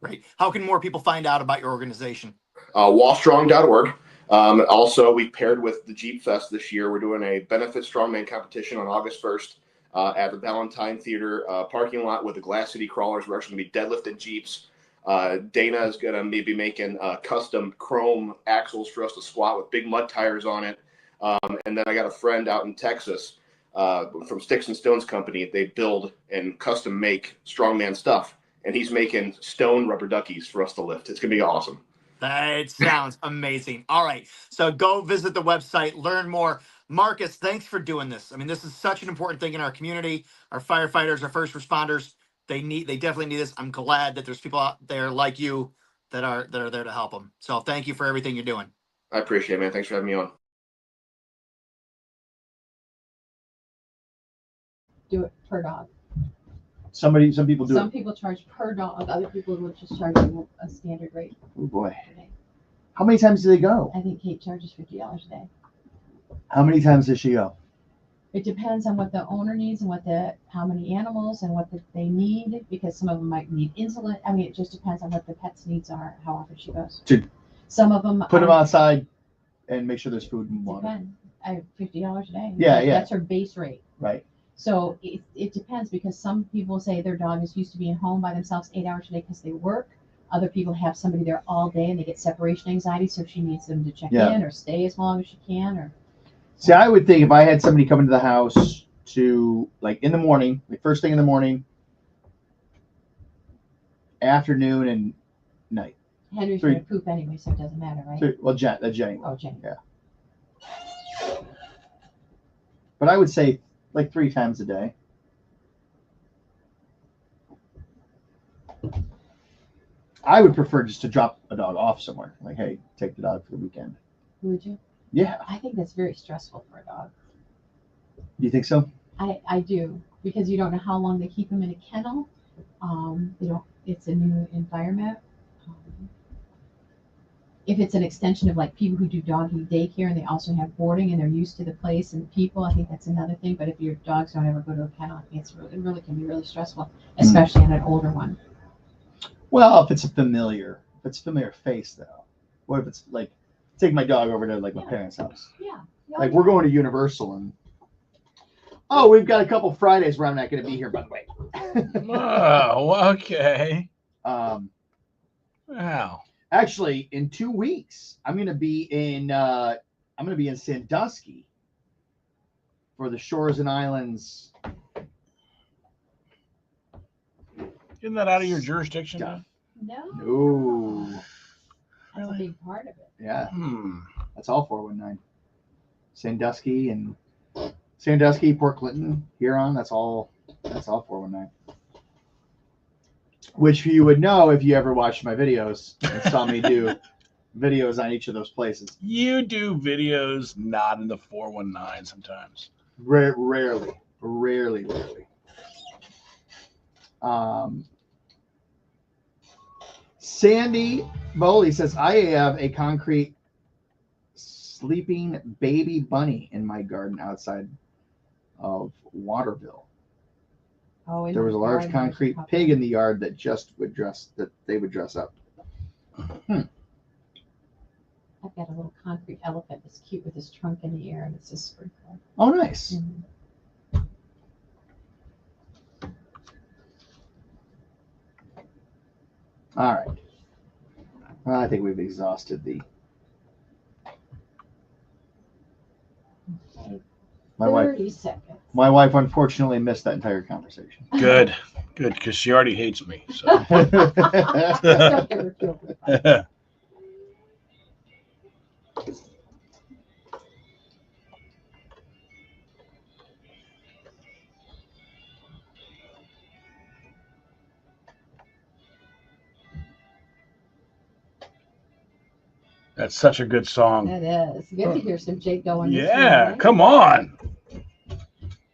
Right. How can more people find out about your organization? Wallstrong.org. Also, we paired with the Jeep Fest this year. We're doing a benefit strongman competition on August 1st at the Valentine Theater parking lot with the Glass City Crawlers. We're actually going to be deadlifting Jeeps. Dana is going to be making custom chrome axles for us to squat with big mud tires on it. And then I got a friend out in Texas from Sticks and Stones Company. They build and custom make strongman stuff. And he's making stone rubber duckies for us to lift. It's going to be awesome. That sounds amazing. All right. So go visit the website, learn more. Marcus, thanks for doing this. I mean, this is such an important thing in our community. Our firefighters, our first responders, they definitely need this. I'm glad that there's people out there like you that are there to help them. So thank you for everything you're doing. I appreciate it, man. Thanks for having me on. Do it per dog. Some people do Some it. people charge per dog. Other people will just charge you a standard rate. Oh boy. How many times do they go? I think Kate charges $50 a day. How many times does she go? It depends on what the owner needs and how many animals and what they need, because some of them might need insulin. I mean, it just depends on what the pet's needs are, how often she goes. Some of them Put them outside and make sure there's food and water. Depend. I have $50 a day. Yeah. That's her base rate. Right. So it depends, because some people say their dog is used to being home by themselves 8 hours a day because they work. Other people have somebody there all day and they get separation anxiety, so she needs them to check in or stay as long as she can. Or See, I would think if I had somebody come into the house to, like, in the morning, like first thing in the morning, afternoon, and night. Henry's going to poop anyway, so it doesn't matter, right? Well, Jenny. Oh, Jenny. Yeah. But I would say like 3 times a day. I would prefer just to drop a dog off somewhere. Like, hey, take the dog for the weekend. Would you? Yeah. I think that's very stressful for a dog. You think so? I do, because you don't know how long they keep them in a kennel. It's a new environment. If it's an extension of like people who do doggy daycare and they also have boarding and they're used to the place and people, I think that's another thing. But if your dogs don't ever go to a kennel, I think it really can be really stressful, especially on an older one. Well, if it's a familiar face though. What if it's like, take my dog over to like my parents' house? Yeah. Like we're going to Universal and we've got a couple Fridays where I'm not going to be here, by the way. Oh, okay. Wow. Actually, in 2 weeks, I'm going to be in Sandusky for the Shores and Islands. Isn't that out of your jurisdiction? No. That's a big part of it. Yeah. That's all 419. Sandusky, Port Clinton, Huron, that's all 419. Which you would know if you ever watched my videos and saw me do videos on each of those places. You do videos not in the 419 sometimes. Rarely. Sandy Bowley says, I have a concrete sleeping baby bunny in my garden outside of Waterville. Oh, There was a large concrete pig in the yard that they would dress up. I've got a little concrete elephant that's cute with his trunk in the air, and it's a sprinkler. Oh, nice. All right. Well, I think we've exhausted the. My 30 wife. seconds. My wife unfortunately missed that entire conversation. Good, because she already hates me. So. That's such a good song. That is. Good to hear some Jake going. Yeah, come on.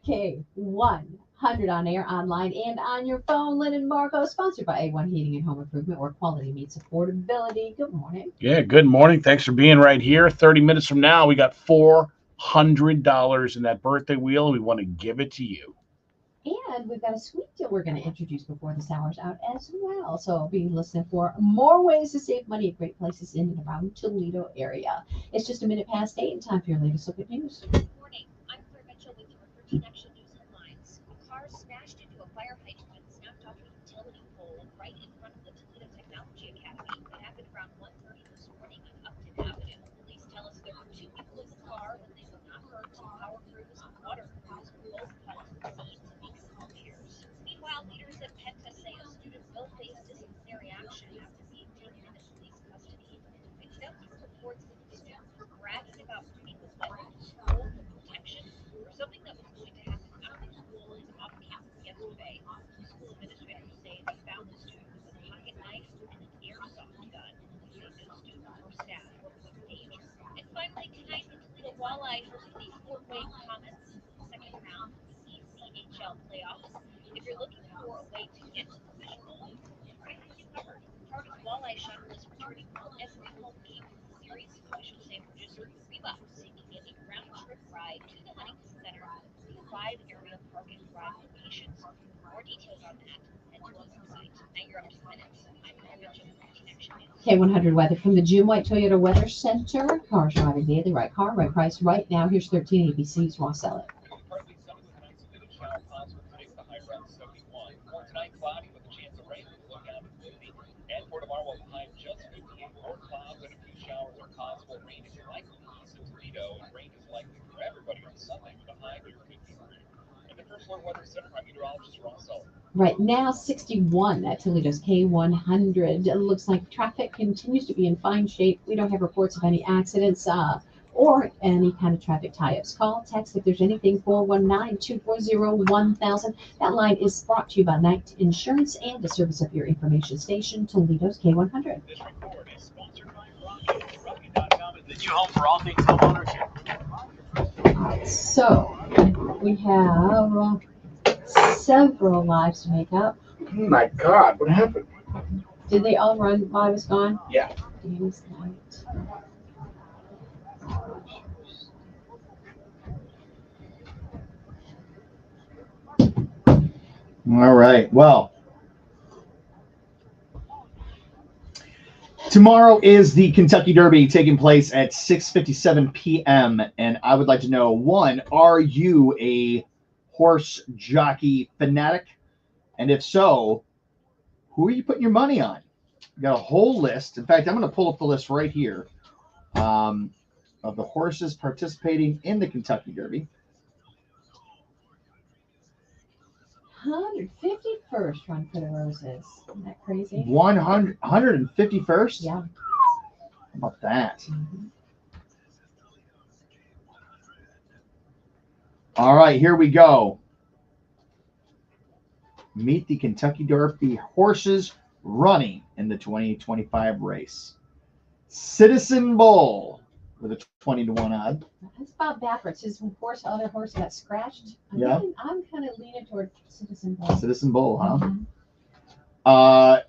Okay, 100 on air, online, and on your phone. Lynn and Marco, sponsored by A1 Heating and Home Improvement, where quality meets affordability. Good morning. Yeah, good morning. Thanks for being right here. 30 minutes from now, we got $400 in that birthday wheel. We want to give it to you. And we've got a sweet deal we're going to introduce before this hour's out as well. So be listening for more ways to save money at great places in and around Toledo area. It's just a minute past 8 and time for your latest look at news. Good morning. I'm Claire Mitchell with your 13 Action News headlines. A car smashed into a fire hydrant and snapped off a utility pole right in front of the Toledo Technology Academy. It happened around 1:30 this morning on Upton Avenue. Police tell us there were 2 people in the car and they were not hurt. Power crews and water crews were both called to the scene to make some repairs. Meanwhile, leaders at Penta say a student will face disciplinary action after being taken into police custody. It stems from reports that the student was bragging about bringing a weapon to school for protection or something that was going to happen after school and off campus yesterday. School administrators say they found the student with a pocket knife and an airsoft gun. They say no student or staff was in danger. And finally, tonight, the Toledo Walleye hosted the Fort Wayne Comets second round of the ECHL playoffs. If you're looking for a way to get to the Fish Bowl, we're going to be covered. Target's Walleye Shuttle is returning for every home game of the series. Officials say for just $3, you can get a round-trip ride to the Huntington Center through 5 area park and ride locations. For more details on that, head to our website. Now you're up to minutes. I'm Claire Mitchell with 13 Action News. K100 weather from the June White Toyota Weather Center. Cars driving daily, right car, right price, right now. Here's 13 ABC's Ross Elliott. Partly sunny with an isolated shower possible today with a high around 71. For tonight, cloudy with a chance of rain with a low down to 50. And for tomorrow, we'll high just 58. More clouds and a few showers are possible. Rain is likely east of Toledo, and rain is likely for everybody on Sunday with a high near 53. And the First Alert Weather Center, I'm meteorologist Ross Elliott. Right now, 61 at Toledo's K100. It looks like traffic continues to be in fine shape. We don't have reports of any accidents or any kind of traffic tie-ups. Call, text if there's anything, 419-240-1000. That line is brought to you by Knight Insurance and the service of your information station, Toledo's K100. This report is sponsored by Rocky. Rocky.com is the new home for all things home ownership. So, we have several lives to make up. Oh my God, what happened? Did they all run while I was gone? Yeah. Danny's Night. All right. Well, tomorrow is the Kentucky Derby taking place at 6:57 p.m. And I would like to know, one, are you a horse jockey fanatic? And if so, who are you putting your money on? We got a whole list. In fact, I'm going to pull up the list right here of the horses participating in the Kentucky Derby. 151st run for the Roses. Isn't that crazy? 151st? Yeah. How about that? Mm-hmm. All right, here we go. Meet the Kentucky Derby horses running in the 2025 race. Citizen Bull with a 20-1 odd. That's about backwards. His other horse got scratched. I'm kind of leaning toward Citizen Bull. Citizen Bull, huh? Mm-hmm.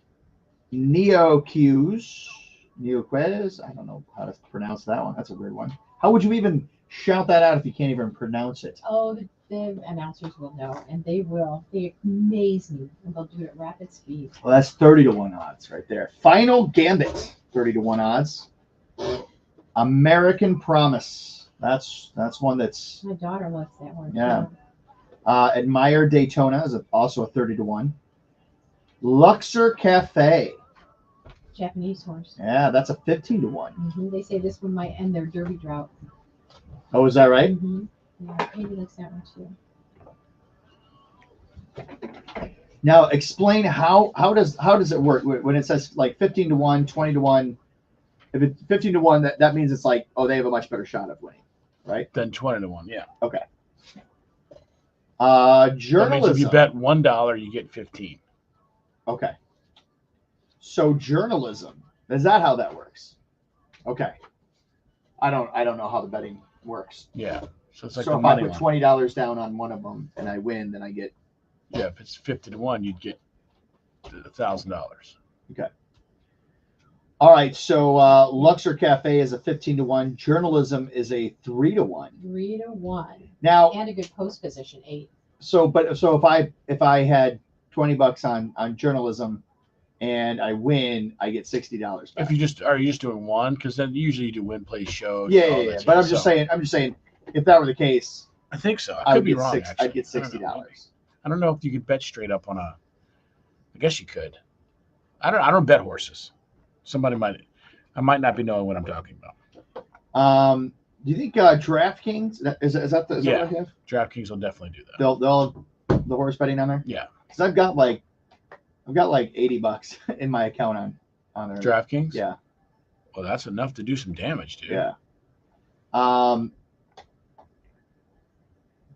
Neoquez. I don't know how to pronounce that one. That's a weird one. How would you even shout that out if you can't even pronounce it? Oh, the announcers will know, and they will. They amaze me, and they'll do it at rapid speed. Well, that's 30 to 1 odds right there. Final Gambit, 30 to 1 odds. American Promise. That's one that's, My daughter loves that one. yeah. Admire Daytona is also a 30 to 1. Luxor Cafe. Japanese horse. Yeah, that's a 15 to 1. They say this one might end their Derby drought. Oh, is that right? Yeah, Katie likes that one too. Now explain how does it work when it says like 15 to 1, 20 to 1? If it's 15 to 1, that means it's like, oh, they have a much better shot of winning, right? Then 20 to 1, yeah. Okay. That means Journalism. if you bet $1, you get 15. Okay. So journalism, is that how that works? Okay. I don't know how the betting works. Yeah. So it's like So the if I money put line. $20 down on one of them and I win, then I get. Yeah, if it's 50 to 1, you'd get $1,000. Okay. All right. So Luxor Cafe is a 15 to 1. Journalism is a 3 to 1. 3 to 1. Now, and a good post position, 8. So if I had $20 on journalism and I win, I get $60 back. If you just are you just doing one, because then usually you do win, play, show. Yeah, all yeah, that yeah. But stuff. I'm just saying, if that were the case, I think so. I I would could be get wrong. I'd actually. get I don't know. $60. I don't know if you could bet straight up on a. I guess you could. I don't bet horses. I might not be knowing what I'm talking about. Do you think DraftKings is that what Yeah. I have? DraftKings will definitely do that. They'll have the horse betting on there. Yeah. Because I've got like $80 in my account on there. DraftKings. Yeah. Well, that's enough to do some damage, dude. Yeah.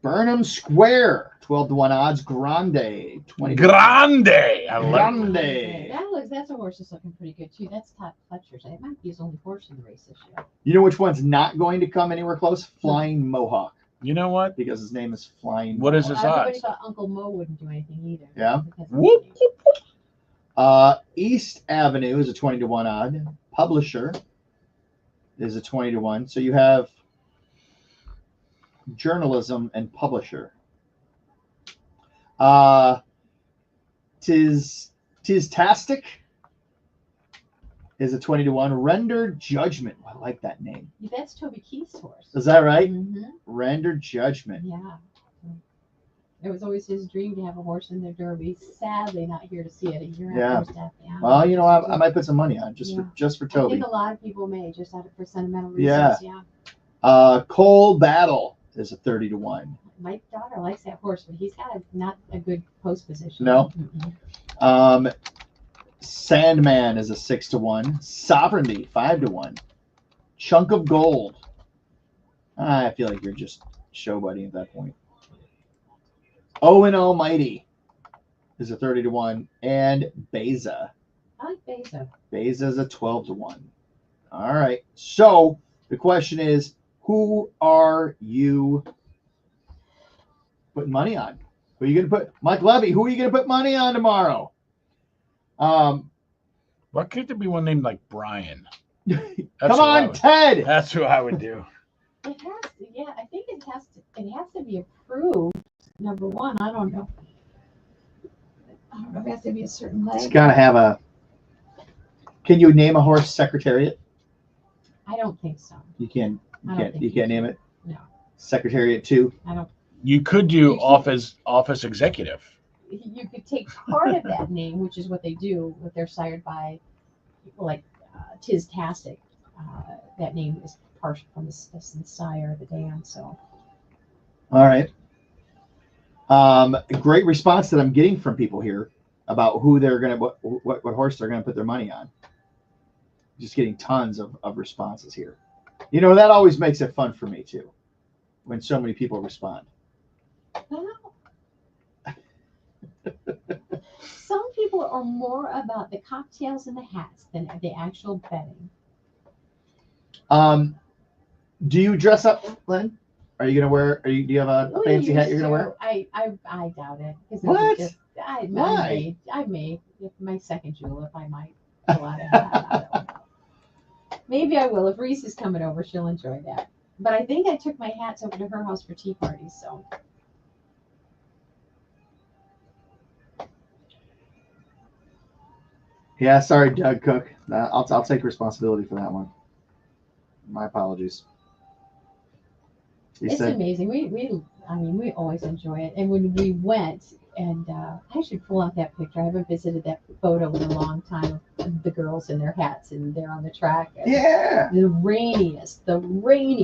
Burnham Square, 12 to 1 odds. Grande, 20. Grande. I like Grande. That's a horse that's looking pretty good too. That's Todd Fletcher's. It might be his only horse in the race this year. You know which one's not going to come anywhere close? Flying Mohawk. You know what? Because his name is Flying. What is Mohawk. his Everybody odds? thought Uncle Mo wouldn't do anything either. Yeah. Because Whoop. East Avenue is a 20 to 1 odd. Publisher is a 20 to 1. So you have journalism and publisher. Tistastic is a 20 to 1. Render Judgment. I like that name. That's Toby Keith's horse. Is that right? Mm-hmm. Render Judgment. Yeah. It was always his dream to have a horse in the Derby. Sadly, not here to see it a year Yeah. after his death. Yeah. Well, you know, I might put some money on it just for I Toby. think a lot of people may, just out of for sentimental Yeah. reasons. Yeah. Cole Battle is a 30 to 1. My daughter likes that horse, but he's got not a good post position. No. Mm-mm. Sandman is a 6 to 1. Sovereignty, 5 to 1. Chunk of Gold. I feel like you're just showboating at that point. Owen Almighty is a 30 to 1. And Beza. I like Beza. Beza is a 12 to 1. All right. So the question is, who are you putting money on? Who are you going to put? Mike Levy, who are you going to put money on tomorrow? Why can't there be one named like Brian? Come on, Ted. That's who I would do. It has to, yeah. I think it has to be approved. Number one, I don't know. I don't know if it has to be a certain leg. It's got to have a. Can you name a horse Secretariat? I don't think so. You can't. I don't think You can't name it. No. Secretariat 2. I don't. You could do office executive. You could take part of that name, which is what they do, if they're sired by people like Tistastic. That name is partial from the sire of the dam. So. All right. Great response that I'm getting from people here about who they're gonna what horse they're gonna put their money on. Just getting tons of responses here. You know, that always makes it fun for me too, when so many people respond. Some people are more about the cocktails and the hats than the actual betting. Do you dress up, Lynn? Are you gonna wear? Do you have a fancy hat you're gonna wear? I doubt it. What? I Why? may. If my second julep, I might pull out a hat. I don't know. Maybe I will. If Reese is coming over, she'll enjoy that. But I think I took my hats over to her house for tea parties. So Yeah, sorry, Doug Cook. I'll take responsibility for that one. My apologies. He it's said, amazing. We always enjoy it. And when we went, and I should pull out that picture. I haven't visited that photo in a long time of the girls in their hats and they're on the track. Yeah. The rainiest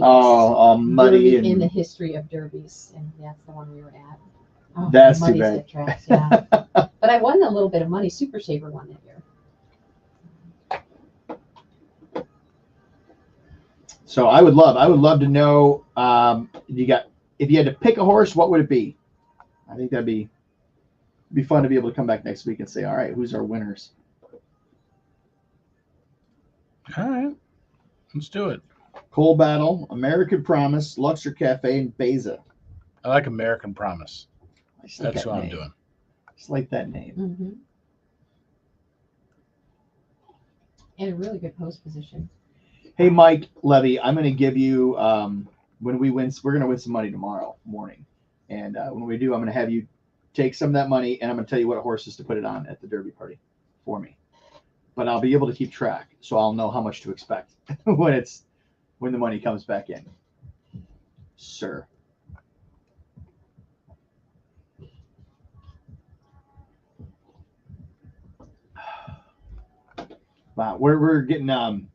all muddy derby in and the history of derbies, and that's the one we were at. Oh, That's the too muddiest bad. at tracks, yeah. But I won a little bit of money. Super Saver won that year. So I would love to know if you had to pick a horse, what would it be? I think that'd be fun to be able to come back next week and say, all right, who's our winners? All right, let's do it. Coal Battle, American Promise, Luxor Cafe, and Beza. I like American Promise. I just like That's that what I'm name. doing. Just like that name. Mm-hmm. And a really good post position. Hey, Mike Levy, I'm going to give you when we win. We're going to win some money tomorrow morning, and when we do, I'm going to have you take some of that money, and I'm going to tell you what horses to put it on at the Derby party for me. But I'll be able to keep track, so I'll know how much to expect when the money comes back in, sir. Wow, we're getting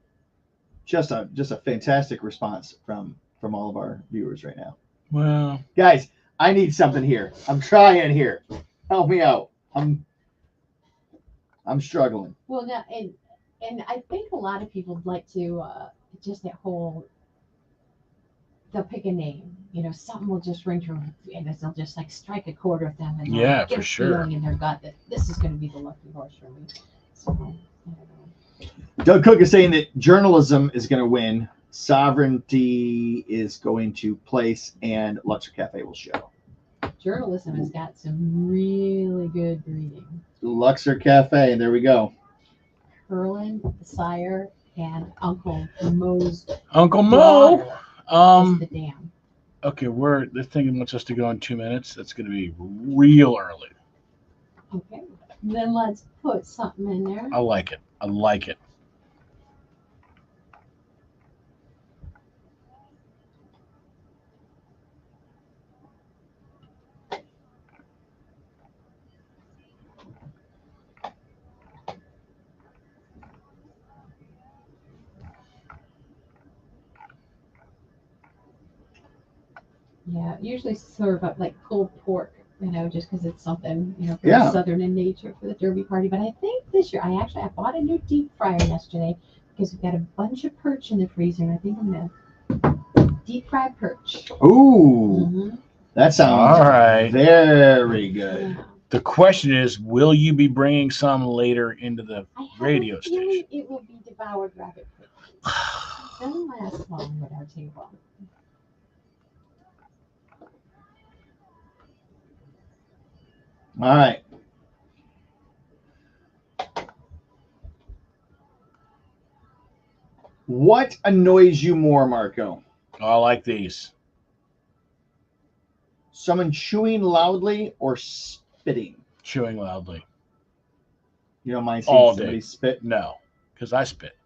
just a fantastic response from all of our viewers right now. Well, guys, I need something here. I'm trying here. Help me out. I'm struggling. Well, now, and I think a lot of people like to just that whole. They'll pick a name, something will just ring through, and they'll just like strike a chord with them, and Yeah, get for a sure. feeling in their gut that this is going to be the lucky horse for me. So, I don't know. Doug Cook is saying that journalism is going to win, sovereignty is going to place, and Luxor Cafe will show. Journalism has got some really good breeding. Luxor Cafe, and there we go. Curlin, the sire, and Uncle Mo's Uncle Mo. daughter is the dam. Okay, this thing wants us to go in 2 minutes. That's going to be real early. Okay, then let's put something in there. I like it. I like it. Yeah, usually serve up like pulled pork, just because it's something, very Yeah. southern in nature for the Derby party. But I think this year, I bought a new deep fryer yesterday because we've got a bunch of perch in the freezer, and I think I'm gonna deep fry perch. Ooh, that sounds All right. very good. Yeah. The question is, will you be bringing some later into the radio I have a station? feeling it will be devoured rather quickly. It doesn't last long at our table. All right. What annoys you more, Marco? I like these. Someone chewing loudly or spitting? Chewing loudly. You don't mind seeing All somebody day. spit? No, because I spit.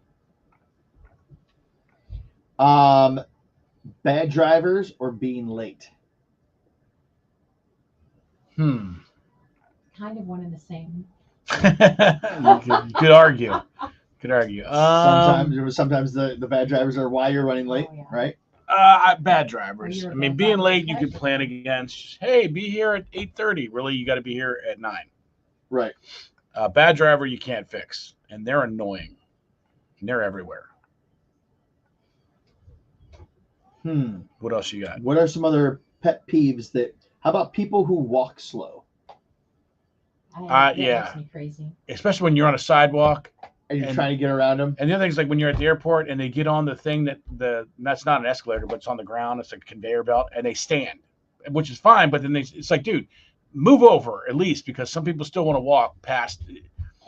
Bad drivers or being late? Kind of one and the same. You could argue. Could argue. Sometimes the bad drivers are why you're running late, right? Bad drivers. I mean, being late, you could plan against. Hey, be here at 8:30. Really, you got to be here at 9. Right. Bad driver, you can't fix, and they're annoying. And they're everywhere. What else you got? What are some other pet peeves that? How about people who walk slow? That Yeah. makes me crazy. Especially when you're on a sidewalk. And you're trying to get around them. And the other thing is like when you're at the airport and they get on the thing that's not an escalator, but it's on the ground. It's a conveyor belt, and they stand, which is fine. But then it's like, dude, move over at least, because some people still want to walk past.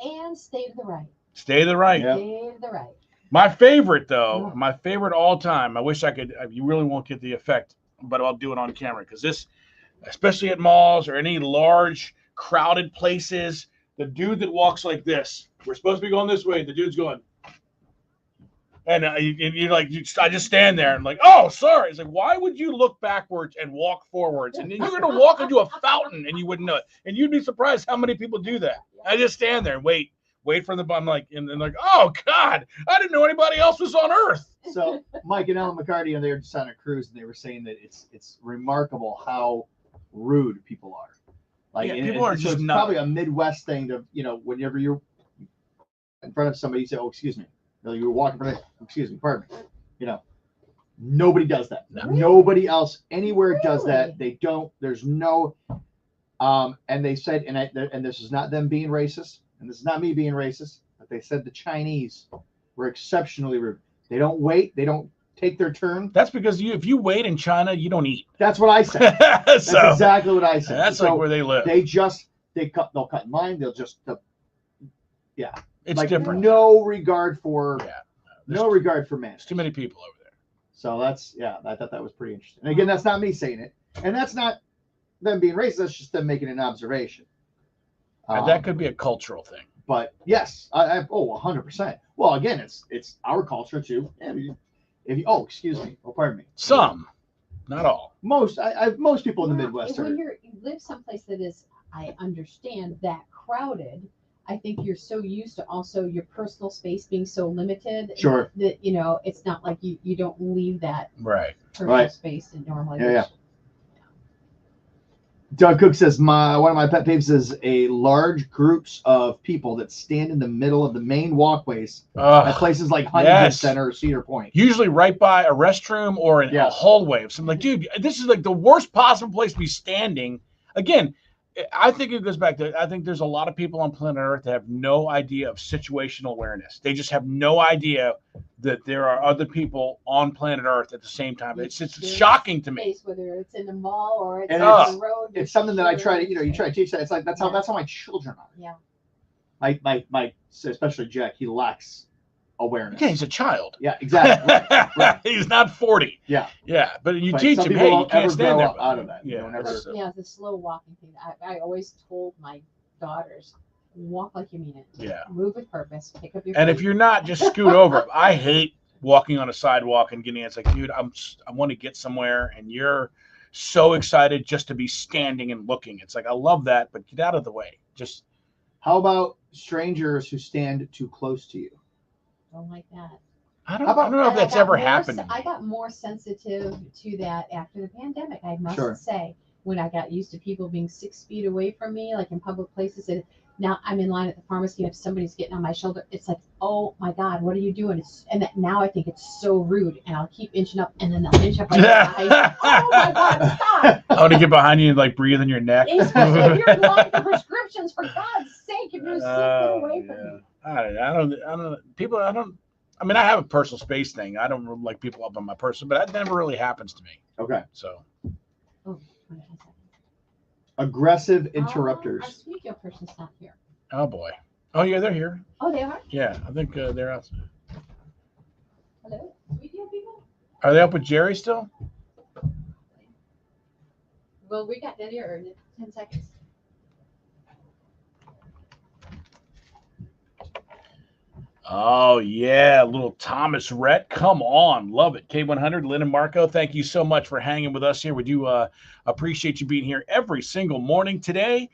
And stay to the right. Stay to the right. Yep. Stay to the right. My favorite, though, my favorite all time. I wish I could. You really won't get the effect, but I'll do it on camera because this, especially at malls or any large crowded places, the dude that walks like this. We're supposed to be going this way. The dude's going, and you're like, I just stand there and like, oh, sorry. It's like, why would you look backwards and walk forwards? And then you're gonna walk into a fountain and you wouldn't know it. And you'd be surprised how many people do that. I just stand there and wait for the I'm like, and then like, oh God, I didn't know anybody else was on Earth. So Mike and Ellen McCarty, and they were just on a cruise, and they were saying that it's remarkable how rude people are. Like people are so just it's not. probably a Midwest thing to, whenever you're in front of somebody, you say, "Oh, excuse me." You're walking in front of, excuse me, pardon me. Nobody does that. No. Nobody else anywhere does that. They don't. There's no. And they said, and this is not them being racist, and this is not me being racist, but they said the Chinese were exceptionally rude. They don't wait. They don't take their turn. That's because if you wait in China, you don't eat. That's what I said. That's exactly what I said. That's like where they live. They'll cut in line. They'll just yeah. It's like different. No regard for manners. There's too many people over there. So I thought that was pretty interesting. And again, that's not me saying it, and that's not them being racist. That's just them making an observation. And that could be a cultural thing. But yes, 100%. Well, again, it's our culture too. Excuse me. Oh, pardon me. Some, not all. Most people in the Midwest When you live someplace that is, I understand, that crowded, I think you're so used to also your personal space being so limited. Sure. That it's not like you don't leave that personal space and normally. Yeah. Doug Cook says one of my pet peeves is a large groups of people that stand in the middle of the main walkways at places like Huntington Center or Cedar Point. Usually right by a restroom or a hallway. So I'm like, dude, this is like the worst possible place to be standing. Again, I think it goes back to, I think there's a lot of people on planet Earth that have no idea of situational awareness. They just have no idea that there are other people on planet Earth at the same time. It's shocking to me. Whether it's in the mall or it's on the road. It's something that I try to, you try to teach that. It's like, that's how my children are. Yeah. My especially Jack, he lacks awareness. Yeah, he's a child. Yeah, exactly. Right. He's not 40. Yeah. Yeah, but you teach him, hey, you can't stand there. Out of that. Yeah, the slow walking thing. I always told my daughters, walk like you mean it. Yeah. Move with purpose. Pick up your. And feet. if you're not, just scoot over. I hate walking on a sidewalk and getting. It's like, dude, I want to get somewhere, and you're so excited just to be standing and looking. It's like, I love that, but get out of the way. Just. How about strangers who stand too close to you? Don't like that. I don't know if that's ever happened. I got more sensitive to that after the pandemic. I must say, when I got used to people being 6 feet away from me, like in public places, and now I'm in line at the pharmacy, and if somebody's getting on my shoulder, it's like, oh my God, what are you doing? Now I think it's so rude, and I'll keep inching up, and then I'll inch up. Oh my God, stop! I want to get behind you and like breathe in your neck. Especially if you're blind for prescriptions, for God's sake, if you're 6 feet away from me. I mean, I have a personal space thing. I don't like people up on my person, but that never really happens to me. Okay. So. Aggressive interrupters. Our studio person's not here. Oh boy. Oh yeah, they're here. Oh, they are? Yeah, I think they're outside. Hello, studio people? Are they up with Jerry still? Well, we got dinner in 10 seconds. Oh, yeah. Little Thomas Rhett. Come on. Love it. K100, Lynn and Marco, thank you so much for hanging with us here. We do appreciate you being here every single morning today.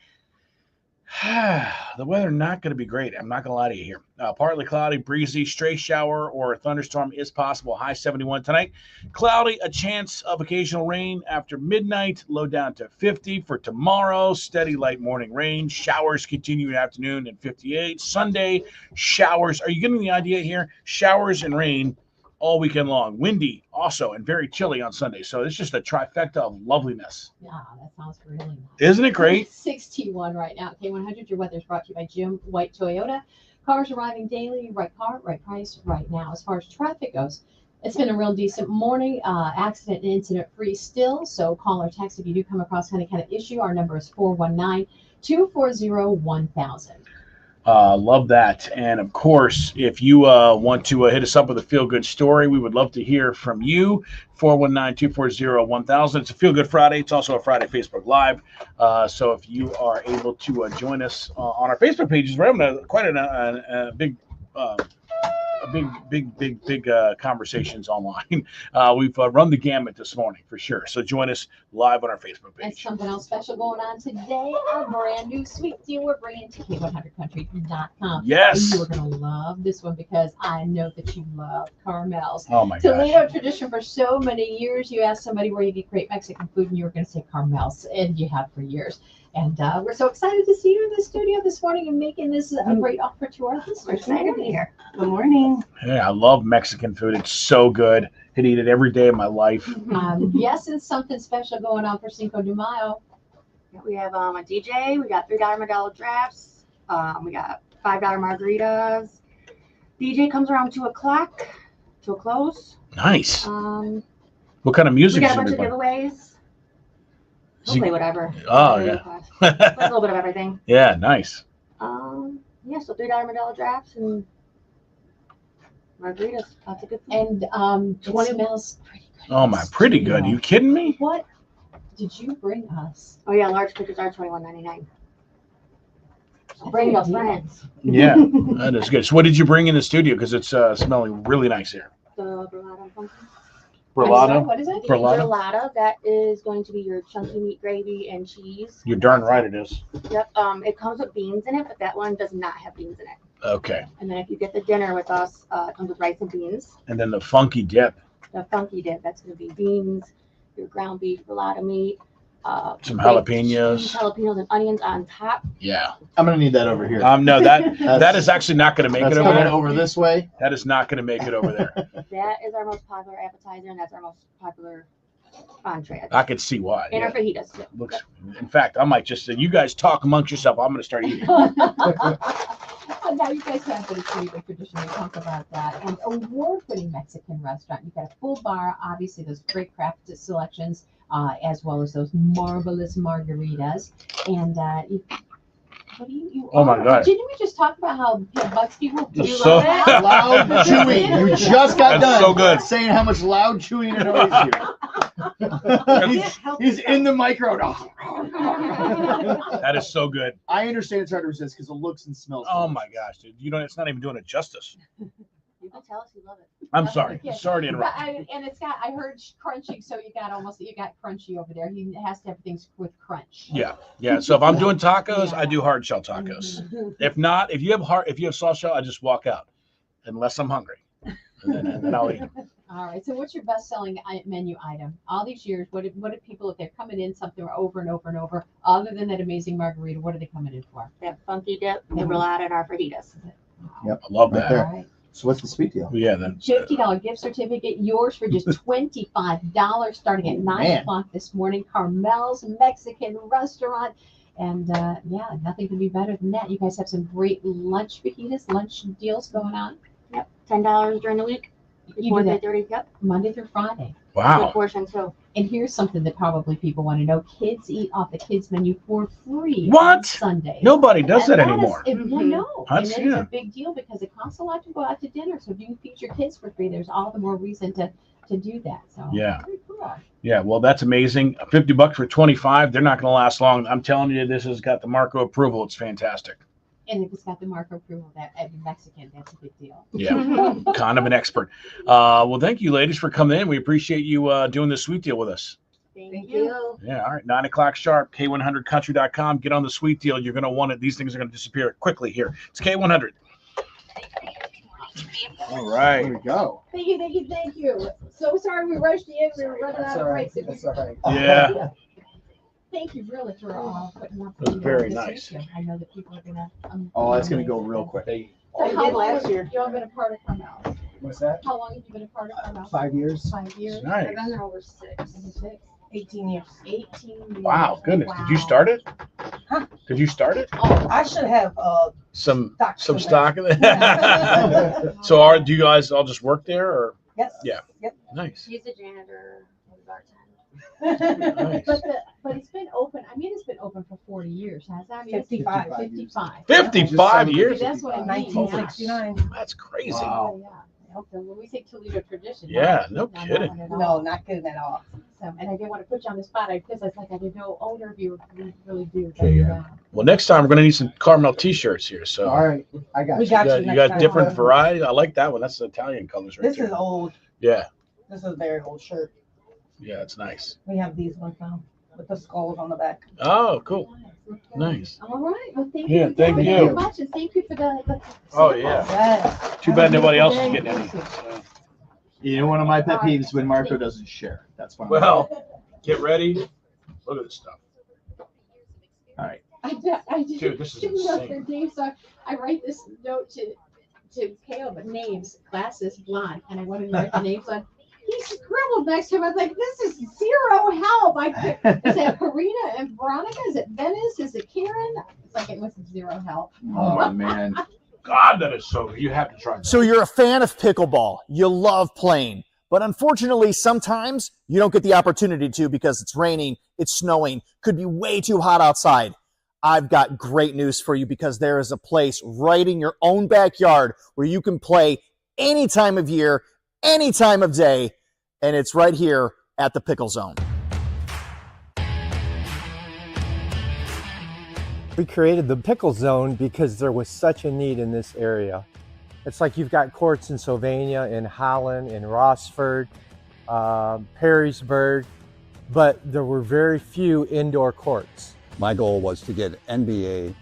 The weather not going to be great. I'm not going to lie to you here. Partly cloudy, breezy, stray shower or a thunderstorm is possible. High 71 tonight. Cloudy, a chance of occasional rain after midnight. Low down to 50 for tomorrow. Steady light morning rain. Showers continue in the afternoon at 58. Sunday, showers. Are you getting the idea here? Showers and rain all weekend long. Windy also and very chilly on Sunday. So it's just a trifecta of loveliness. Yeah, that sounds really nice. Isn't it great? 61 right now. K100, your weather is brought to you by Jim White Toyota. Cars arriving daily, right car, right price, right now. As far as traffic goes, it's been a real decent morning. Accident and incident free still. So call or text if you do come across any kind of issue. Our number is 419-240-1000. Love that. And of course, if you want to hit us up with a feel-good story, we would love to hear from you. 419-240-1000. It's a Feel Good Friday. It's also a Friday Facebook Live. So if you are able to join us on our Facebook pages, we're having quite a big conversations online. We've run the gamut this morning for sure. So join us live on our Facebook And page. something else special going on today, a brand new sweet deal we're bringing to K100country.com. Yes. And you are going to love this one because I know that you love Carmel's. Oh my gosh. Toledo tradition for so many years. You ask somebody where you get great Mexican food and you were going to say Carmel's, and you have for years. And we're so excited to see you in the studio this morning and making this a great offer to our listeners. Excited to be here. Good morning. Yeah, I love Mexican food. It's so good. I'd eat it every day of my life. Yes, and something special going on for Cinco de Mayo. We have a DJ. We got $3 Modelo drafts. We got $5 margaritas. DJ comes around 2 o'clock to a close. Nice. We What kind of music got is a bunch it? of giveaways. We'll play whatever. Oh, Whatever yeah. you request. Play a little bit of everything. Yeah, nice. Yeah, so $3 Modelo drafts and margaritas. Lots of good food. And it smells pretty good. Oh my, pretty good. You kidding me? What did you bring us? Oh yeah, large pickers are $21.99. Bring your friends. Yeah, that is good. So what did you bring in the studio? Because it's smelling really nice here. The burrata pumpkin. Burlata? What is it? Burlata? Burlata. That is going to be your chunky meat gravy and cheese. You're darn right it is. Yep. It comes with beans in it, but that one does not have beans in it. Okay. And then if you get the dinner with us, it comes with rice and beans. And then the funky dip. The funky dip, that's going to be beans, your ground beef, burlata meat, Some baked jalapenos. cheese, jalapenos and onions on top. Yeah. I'm gonna need that over here. No, that is actually not going to make That's it over coming there. over this way. That is not going to make it over there. That is our most popular appetizer, and that's our most popular entree. I could see why. And our Yeah. fajitas. Yep. Looks. In fact, I might just say, you guys talk amongst yourself. I'm going to start eating. And now you guys have the Toledo tradition. We talk about that. And award-winning Mexican restaurant. You've got a full bar, obviously those great craft selections, as well as those marvelous margaritas. And what do you Oh my God. Didn't we just talk about how bugs people do It's so- that? Loud chewing. You just got That's done so good. saying how much loud chewing it annoys you. he's in the micro. That is so good. I understand it's hard to resist because it looks and smells. Oh my gosh, dude. You don't. It's not even doing it justice. You can tell us you love it. I'm sorry. Yeah. Sorry to interrupt. And it's got, I heard crunchy, so you got crunchy over there. He has to have things with crunch. Yeah, yeah. So if I'm doing tacos, I do hard shell tacos. If not, if you have soft shell, I just walk out, unless I'm hungry, and then I'll eat. All right. So what's your best-selling menu item? All these years, what did people, if they're coming in something over and over and over, other than that amazing margarita, what are they coming in for? That funky dip, the burlata, and our fajitas. Yep. I love Right that. there. All right. So what's the sweet deal? Yeah, then. $50 gift certificate, yours for just $25, starting at 9 Man. o'clock this morning. Carmel's Mexican Restaurant. And yeah, nothing can be better than that. You guys have some great lunch fajitas, lunch deals going on. Yep. $10 during the week. You do that 30. Yep. Monday through Friday. Good Wow. portion too. And here's something that probably people want to know. Kids eat off the kids menu for free What? on Sundays. Nobody does And that is- anymore. No, and That's- it is yeah. a big deal because it costs a lot to go out to dinner. So if you can feed your kids for free, there's all the more reason to do that. So Yeah. very cool. Yeah, well, that's amazing. $50 for 25. They're not going to last long. I'm telling you, this has got the Marco approval. It's fantastic. And if it's got the Marco approval that Mexican, that's a big deal. Yeah, kind of an expert. Well, thank you, ladies, for coming in. We appreciate you doing this sweet deal with us. Thank you. Yeah, all right. 9 o'clock sharp, K100country.com. Get on the sweet deal. You're going to want it. These things are going to disappear quickly here. It's K100. All right. Here we go. Thank you, thank you, thank you. So sorry we rushed you in. We were running out of breaks. That's all right. Yeah. Thank you really for putting up. It was very this nice. weekend. I know that people are gonna. Oh, that's gonna go real quick. So We how did long last have year. you all been a part of Carmel? What's that? How long have you been a part of Carmel? 5 years. 5 years. Nice. I've been there over 6. 18 years. 18 years. Wow, goodness. Did you start it? Did you start it? Oh, I should have Some Stock stock in it? So do you guys all just work there or? yes. Yeah. Yep. Nice. She's a janitor and bartender. But it's been open. I mean, it's been open for 40 years, has it? I mean, 55. 55. 55 years? That's what I mean. 1969. That's crazy. Oh, yeah. When we say Toledo tradition. Yeah, no kidding. No, not kidding at all. So, and I didn't want to put you on the spot because I didn't know owner of you really do. Okay, yeah. Well, next time we're gonna need some Carmel T-shirts here. So All right, I got We you. got you. you next got time. different varieties. I like that one. That's the Italian colors right This there. is old. Yeah, This is a very old shirt. yeah, it's nice. We have these ones now with the skulls on the back. Oh, cool. Nice. All right. Well, thank Yeah, you. thank you. very much, and thank you for the Oh yeah. Yes. Too bad nobody else is getting any. You know, one of my pet peeves when Marco doesn't share. That's one. Well, get ready. Look at this stuff. All right. I just Dude, this is didn't know insane. their names. So I write this note to Kale, but names, glasses, blonde, and I wanted to write the names on. He scribbled next to him. I was like, this is zero help. Is it Karina and Veronica? Is it Venice? Is it Karen? It's like it was zero help. Oh man. God, that is so. You have to try that. So you're a fan of pickleball. You love playing. But unfortunately, sometimes you don't get the opportunity to because it's raining, it's snowing, could be way too hot outside. I've got great news for you because there is a place right in your own backyard where you can play any time of year, any time of day, and it's right here at the Pickle Zone. We created the Pickle Zone because there was such a need in this area. It's like you've got courts in Sylvania, in Holland, in Rossford, Perrysburg, but there were very few indoor courts. My goal was to get NBA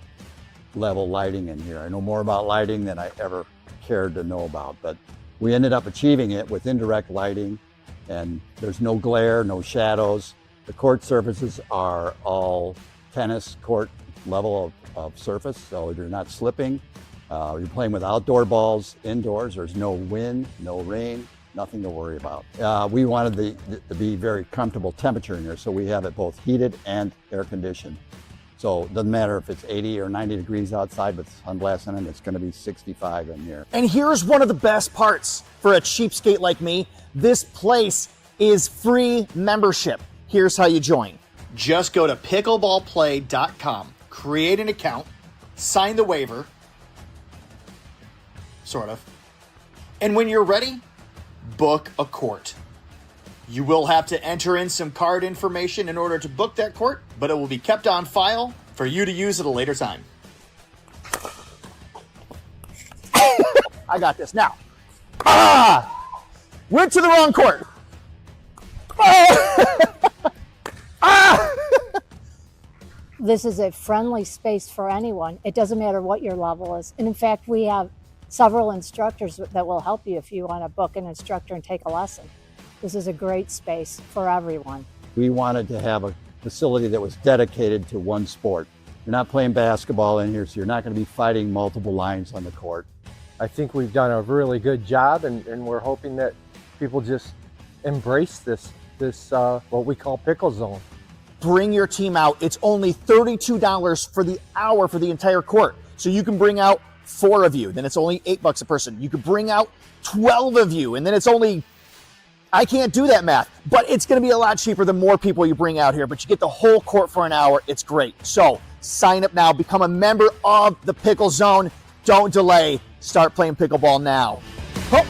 level lighting in here. I know more about lighting than I ever cared to know about, but we ended up achieving it with indirect lighting, and there's no glare, no shadows. The court surfaces are all tennis court level of surface, so you're not slipping. You're playing with outdoor balls indoors. There's no wind, no rain, nothing to worry about. We wanted to be very comfortable temperature in here, so we have it both heated and air conditioned. So it doesn't matter if it's 80 or 90 degrees outside with sunglasses in it, it's gonna be 65 in here. And here's one of the best parts for a cheapskate like me. This place is free membership. Here's how you join. Just go to pickleballplay.com, create an account, sign the waiver, sort of. And when you're ready, book a court. You will have to enter in some card information in order to book that court, but it will be kept on file for you to use at a later time. I got this now. Went to the wrong court. This is a friendly space for anyone. It doesn't matter what your level is. And in fact, we have several instructors that will help you if you want to book an instructor and take a lesson. This is a great space for everyone. We wanted to have a facility that was dedicated to one sport. You're not playing basketball in here, so you're not going to be fighting multiple lines on the court. I think we've done a really good job, and we're hoping that people just embrace this what we call Pickle Zone. Bring your team out. It's only $32 for the hour for the entire court. So you can bring out 4 of you, then it's only $8 a person. You could bring out 12 of you, and then it's only, I can't do that math, but it's going to be a lot cheaper the more people you bring out here, but you get the whole court for an hour. It's great. So sign up now, become a member of the Pickle Zone. Don't delay. Start playing pickleball now. Oh.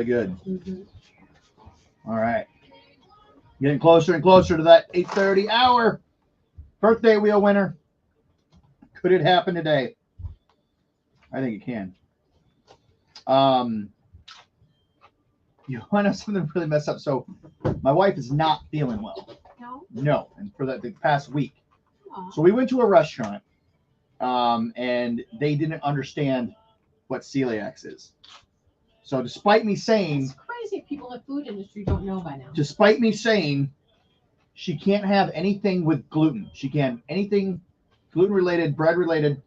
Good. All right. Getting closer and closer to that 8:30 hour. Birthday wheel winner. Could it happen today? I think it can. You want to know something really messed up? So my wife is not feeling well. No. And for the past week. So we went to a restaurant and they didn't understand what celiac is. So despite me saying, It's crazy if people in the food industry don't know by now. despite me saying she can't have anything with gluten, she can't anything gluten related, bread related,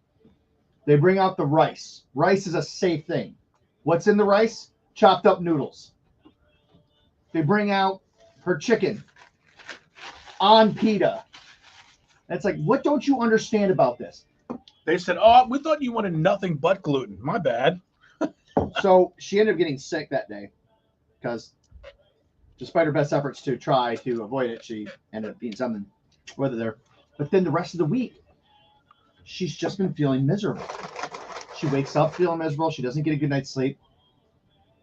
they bring out the rice. Rice is a safe thing. What's in the rice? Chopped up noodles. They bring out her chicken on pita. That's like, what don't you understand about this? They said, "Oh, we thought you wanted nothing but gluten." My bad. So she ended up getting sick that day because, despite her best efforts to try to avoid it, she ended up eating something with it there. But then the rest of the week, she's just been feeling miserable. She wakes up feeling miserable. She doesn't get a good night's sleep.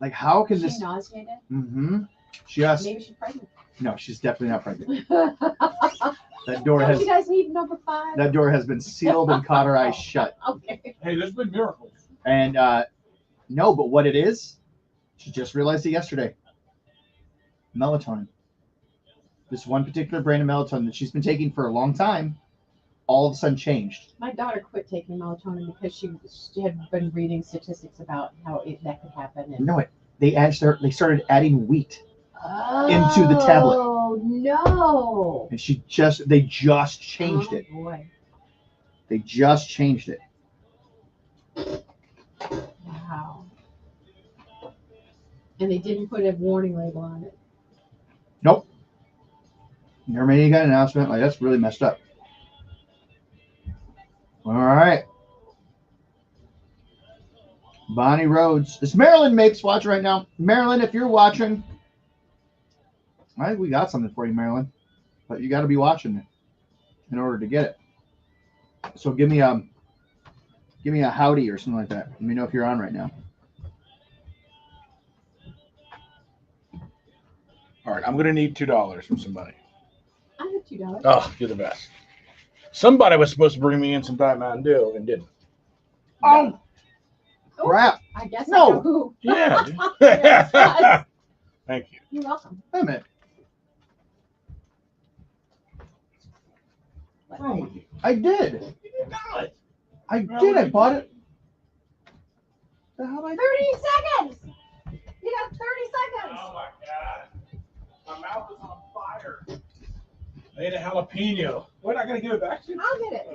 Like, how can this? She's nauseated. Mm-hmm. She has. Maybe she's pregnant. No, she's definitely not pregnant. That door Don't has. you guys need number 5? That door has been sealed and cauterized shut. Okay. Hey, there's been miracles. And no, but what it is, she just realized it yesterday. Melatonin. This one particular brand of melatonin that she's been taking for a long time, all of a sudden changed. My daughter quit taking melatonin because she had been reading statistics about how that could happen. And... No, they started adding wheat into the tablet. Oh no! And they just changed it. Boy. They just changed it. Wow. And they didn't put a warning label on it. Nope. Never made any kind of announcement. Like, that's really messed up. All right. Bonnie Rhodes. It's Marilyn Mapes watching right now. Marilyn, if you're watching, I think we got something for you, Marilyn. But you got to be watching it in order to get it. So give me a howdy or something like that. Let me know if you're on right now. All right, I'm gonna need $2 from somebody. I have $2. Oh, you're the best. Somebody was supposed to bring me in some Diet Mountain Dew and didn't. Oh, crap! I guess No. I know who. Yeah. Yes. Thank you. You're welcome. Wait a minute. I did. I did. I bought it. The hell I 30 seconds. You got 30 seconds. Oh my god. My mouth is on fire. I ate a jalapeno. What? I gotta give it back to you? I'll get it.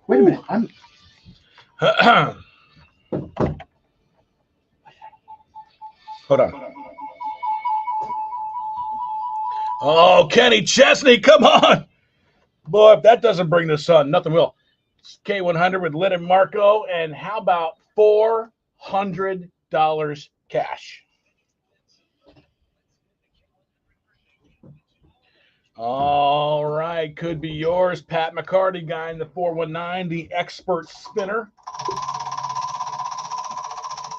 Wait a minute. I'm. Hold on. Oh, Kenny Chesney, come on. Boy, if that doesn't bring the sun, nothing will. It's K100 with Lynn and Marco. And how about $400 cash? All right. Could be yours. Pat McCarty, guy in the 419, the expert spinner.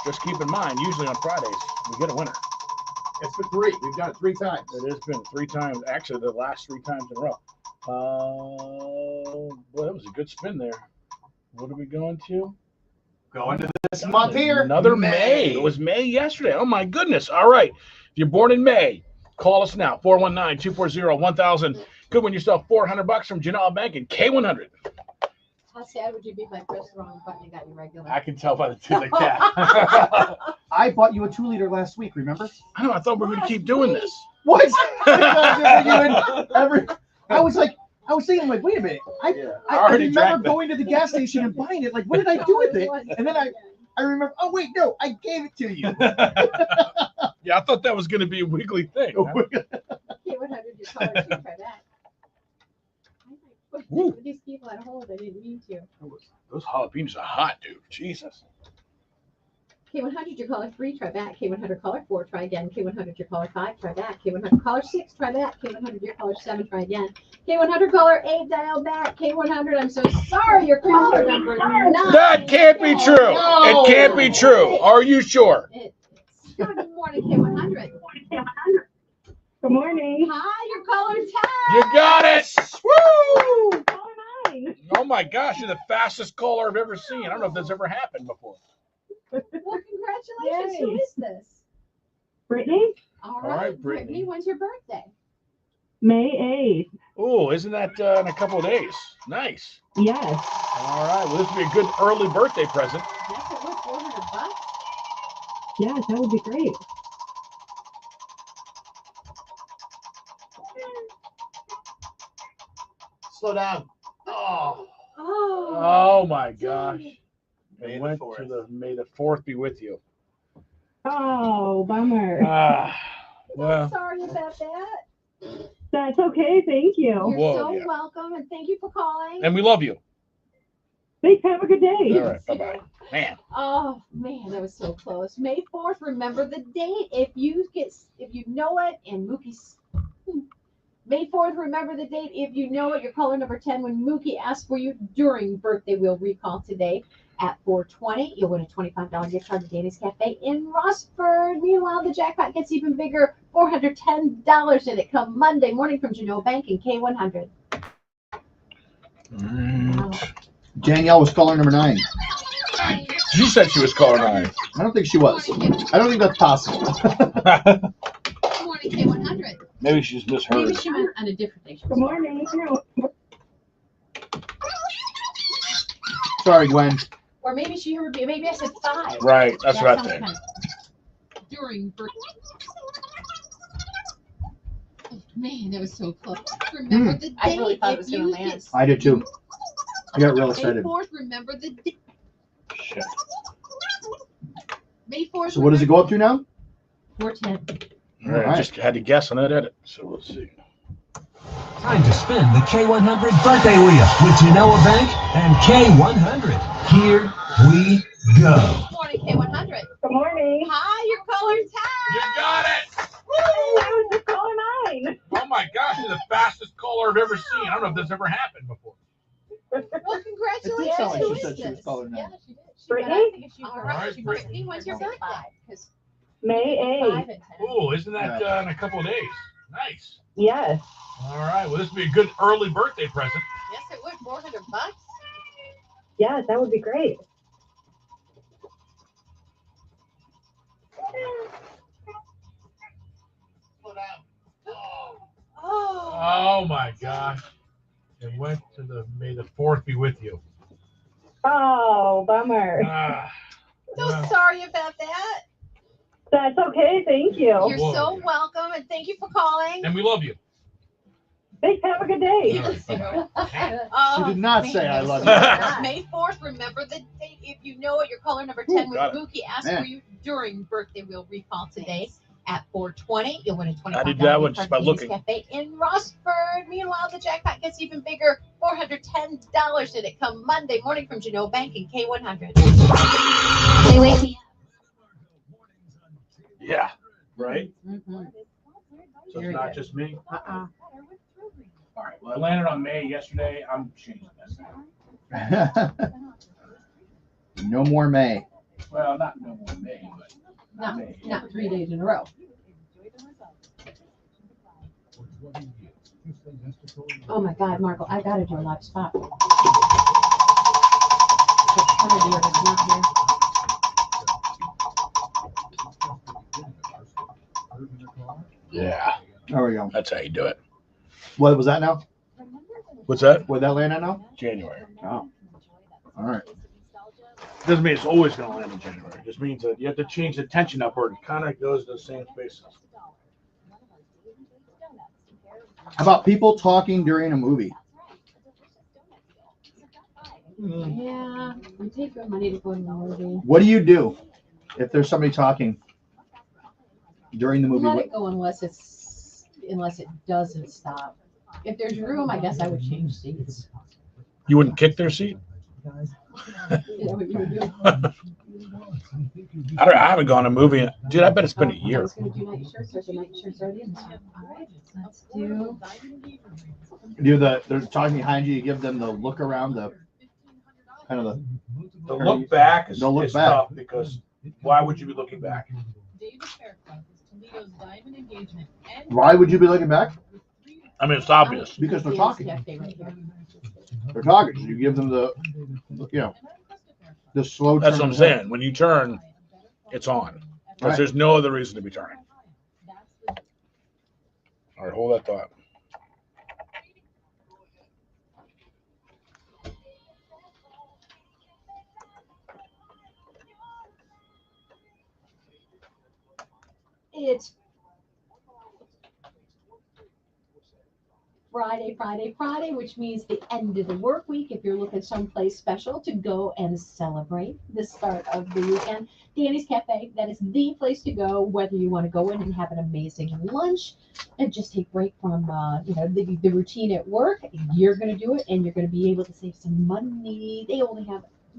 Just keep in mind, usually on Fridays, we get a winner. It's been 3. We've done it 3 times. It has been 3 times. Actually, the last 3 times in a row. Boy, that was a good spin there. What are we going to? Going to this month here. Another May. It was May yesterday. Oh, my goodness. All right. If you're born in May, call us now. 419-240-1000. Could win yourself $400 from Janelle Bank and K100. How sad would you be if I pressed the wrong button and got you regular? I can tell by the tooth of the cat. I bought you a 2-liter last week, remember? I know. I thought we were going to keep doing this. What? I was thinking, like, wait a minute. I already drank remember going to the gas station and buying it. Like, what did I do with it? And then I remember, oh, wait, no, I gave it to you. Yeah, I thought that was going to be a weekly thing. Huh? K100, your color sheet, try that. Put these people at hold. I didn't mean to. Those jalapenos are hot, dude. Jesus. K100, your color 3, try that. K100, color 4, try again. K100, your color 5, try that. K100, color 6, try that. K100, your color 7, try again. K100, color 8, dial back. K100, I'm so sorry, your caller number 9. That can't be true. No. It can't be true. Are you sure? Good morning, K100. Good morning. Hi, your color 10. You got it. Woo! Mine. Oh my gosh, you're the fastest caller I've ever seen. I don't know if that's ever happened before. Well, congratulations. Yay. Who is this? Brittany? All right, right, Brittany. When's your birthday? May 8th. Oh, isn't that in a couple of days? Nice. Yes. All right. Well, this would be a good early birthday present. Yes, it was $400. Yes, that would be great. Slow down. Oh. Oh my gosh. It went to the May the 4th be with you. Oh, bummer. Well, Sorry about that. That's okay. Thank you. You're Whoa, so yeah. welcome, and thank you for calling. and we love you. Thanks. Have a good day. All right. Bye bye. Man. Oh man, that was so close. May 4th. Remember the date if you know it. And Mookie's May 4th. Remember the date if you know it. Your caller number 10 when Mookie asks for you during birthday wheel recall today at 4:20. You'll win a $25 gift card to Danny's Cafe in Rossford. Meanwhile, the jackpot gets even bigger. $410 in it come Monday morning from Genoa Bank and K100. Danielle was caller number 9. You said she was caller 9. I don't think she was. I don't think that's possible. Good morning, K100. Maybe she just misheard. Maybe she meant on a different day. Good morning. Sorry, Gwen. Or maybe she heard me. Maybe I said 5. Right, that's what I sounds think. kind of- During birthday. Oh, man, that was so close. Remember the date. I really thought it if was gonna you land. get- I did too. I got real May excited. 4th, remember the date. Shit. May 4th. So what does it go up to now? 410. All right. All right. Just had to guess on that edit. So let's see. Time to spin the K100 birthday wheel with Genoa Bank and K100. Here we go. Good morning, K100. Good morning. Hi, your caller's Ty. You got it. I was just calling 9. Oh my gosh, you're the fastest caller I've ever seen. I don't know if this ever happened before. Well, It congratulations. did sound like Who she said is she was this? caller 9. Yeah, she did. Brittany? All right, right, Brittany, when's your birthday? 'Cause May 5 8th. and 10. Oh, isn't that in a couple of days? Nice. Yes. All right. Well, this would be a good early birthday present. Yes, it would. $400. Yes, that would be great. Oh my gosh. It went to the May the 4th be with you. Oh, bummer. Ah, So well, sorry about that. That's okay. Thank you. You're Whoa. so welcome, and thank you for calling. and we love you. Thanks. Have a good day. All right, bye-bye. Oh, She did not man, say that I was love so you. good. May 4th, remember the date if you know it. Your caller number 10 when got it. Mookie asks Man. for you during birthday wheel recall today at 4:20. You'll win a $25 I did that one gift just card by to Denny's looking. Cafe in Rossford. Meanwhile, the jackpot gets even bigger. $410 in it come Monday morning from Genoa Bank and K100. They wake me Yeah. Right? up. So Very it's not good. just me. Uh-uh. All right. Well, I landed on May yesterday. I'm changing that. No more May. Well, not no more May, but Not, May. not 3 days in a row. Oh my God, Marco, I gotta do a live spot. Yeah. There we go. That's how you do it. What was that now? What's that? Where'd that land at now? January. Oh. All right. Doesn't mean it's always going to land in January. It just means that you have to change the tension upward. It kind of goes to the same spaces. How about people talking during a movie? Yeah, we take good money to go to the movie. What do you do if there's somebody talking during the movie? Let it go unless it doesn't stop. If there's room, I guess I would change seats. You wouldn't kick their seat? Is that what you would do? I haven't gone to a movie. Dude, I bet it's been a I year. was gonna do night shirts. There's a night shirts already in there. All right, let's do. They're talking behind you. You give them the look around, the kind of The look back is, No look is back. tough because why would you be looking back? Why would you be looking back? I mean, it's obvious. Because they're Danny's talking. Cafe right here. They're talking. So you give them the slow. That's turn what I'm of the head. saying. When you turn, it's on. Because Right. there's no other reason to be turning. All right, hold that thought. Friday, which means the end of the work week. If you're looking someplace special to go and celebrate the start of the weekend, Danny's Cafe, that is the place to go, whether you want to go in and have an amazing lunch and just take a break from the routine at work. You're going to do it, and you're going to be able to save some money. They only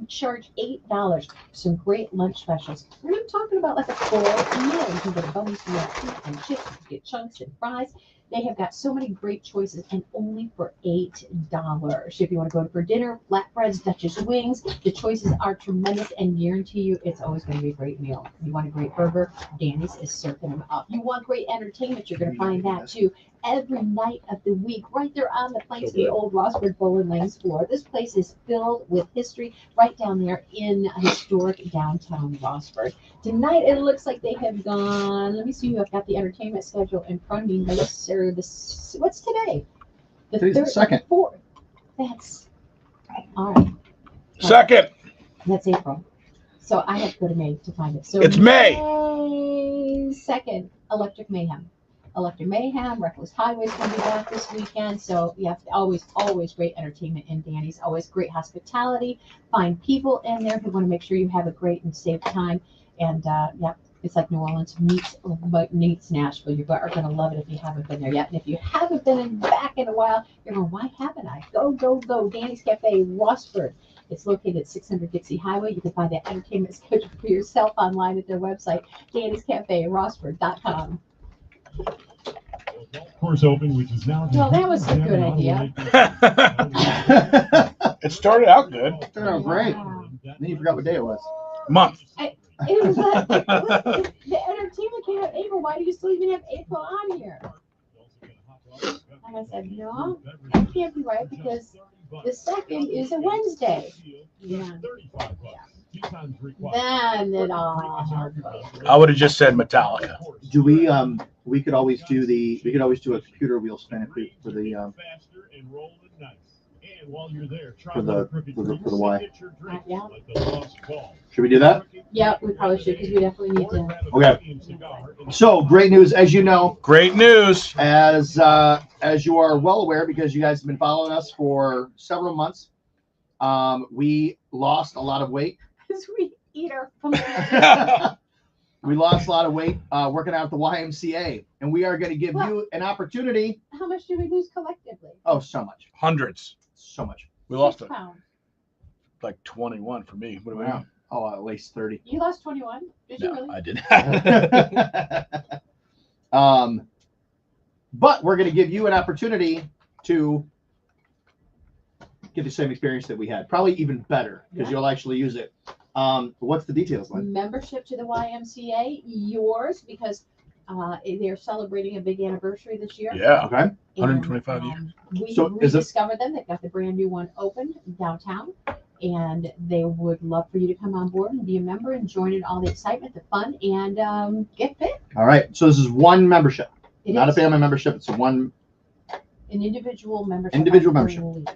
charge $8. Some great lunch specials. And I'm talking about like a full meal. You can get a bonus meal and chips, you can get chunks and fries. They have got so many great choices and only for $8. If you want to go for dinner, flatbreads, Dutchess wings, the choices are tremendous and guarantee you it's always going to be a great meal. You want a great burger, Danny's is serving them up. You want great entertainment, you're going to find that too. Every night of the week, right there on the planks of the old Rossburg Bowling Lanes floor. This place is filled with history right down there in historic downtown Rossburg. Tonight, it looks like they have gone, let me see, I've got the entertainment schedule in front of me. What's today? Today's the 2nd. 4th. That's, all right. Second. That's April. So I have to go to May to find it. So It's May. May 2nd, Electric Mayhem. Reckless Highway's going to be back this weekend. So yeah, always great entertainment in Danny's. Always great hospitality. Fine people in there who want to make sure you have a great and safe time. And it's like New Orleans meets Nashville. You are going to love it if you haven't been there yet. And if you haven't been back in a while, you're going, why haven't I? Go. Danny's Cafe, Rossburg. It's located at 600 Dixie Highway. You can find that entertainment schedule for yourself online at their website, Danny'sCafe@Rossburg.com. Course open, which is now. Well, that was a good idea. It started out good. Oh, great. Then you forgot what day it was. Month. It was the entertainment came out April. Why do you still even have April on here? And I said, no, that can't be right because the 2nd is a Wednesday. Yeah. Then it all. I would have just said Metallica. Do we could always do a computer wheel spin if we, for the Y. Yeah. Should we do that? Yeah, we probably should because we definitely need to. Okay. So great news, as you know. Great news. As you are well aware, because you guys have been following us for several months, we lost a lot of weight. Because we eat our food. We lost a lot of weight working out at the YMCA, and we are going to give you an opportunity. How much did we lose collectively? Oh, so much. Hundreds. So much. We lost 6 pounds. like 21 for me. What do we Wow. know? Oh, at least 30. You lost 21? Did you No, really? I did. But we're going to give you an opportunity to get the same experience that we had, probably even better, because you'll actually use it. What's the details, Lynn? Membership to the YMCA, yours, because they're celebrating a big anniversary this year. Yeah. Okay. 125 years. We So is it- rediscovered them. They've got the brand new one open downtown, and they would love for you to come on board and be a member and join in all the excitement, the fun, and get fit. All right. So this is one membership, It not is a family membership. It's an individual membership. Individual I membership. believe.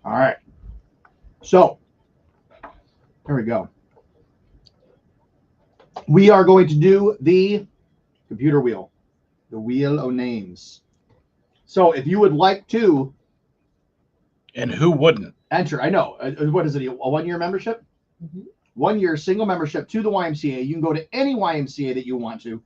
All right. So here we go. We are going to do the computer wheel, the wheel of names. So if you would like to, and who wouldn't enter? I know. What is it? A 1-year membership? Mm-hmm. 1 year single membership to the YMCA. You can go to any YMCA that you want to.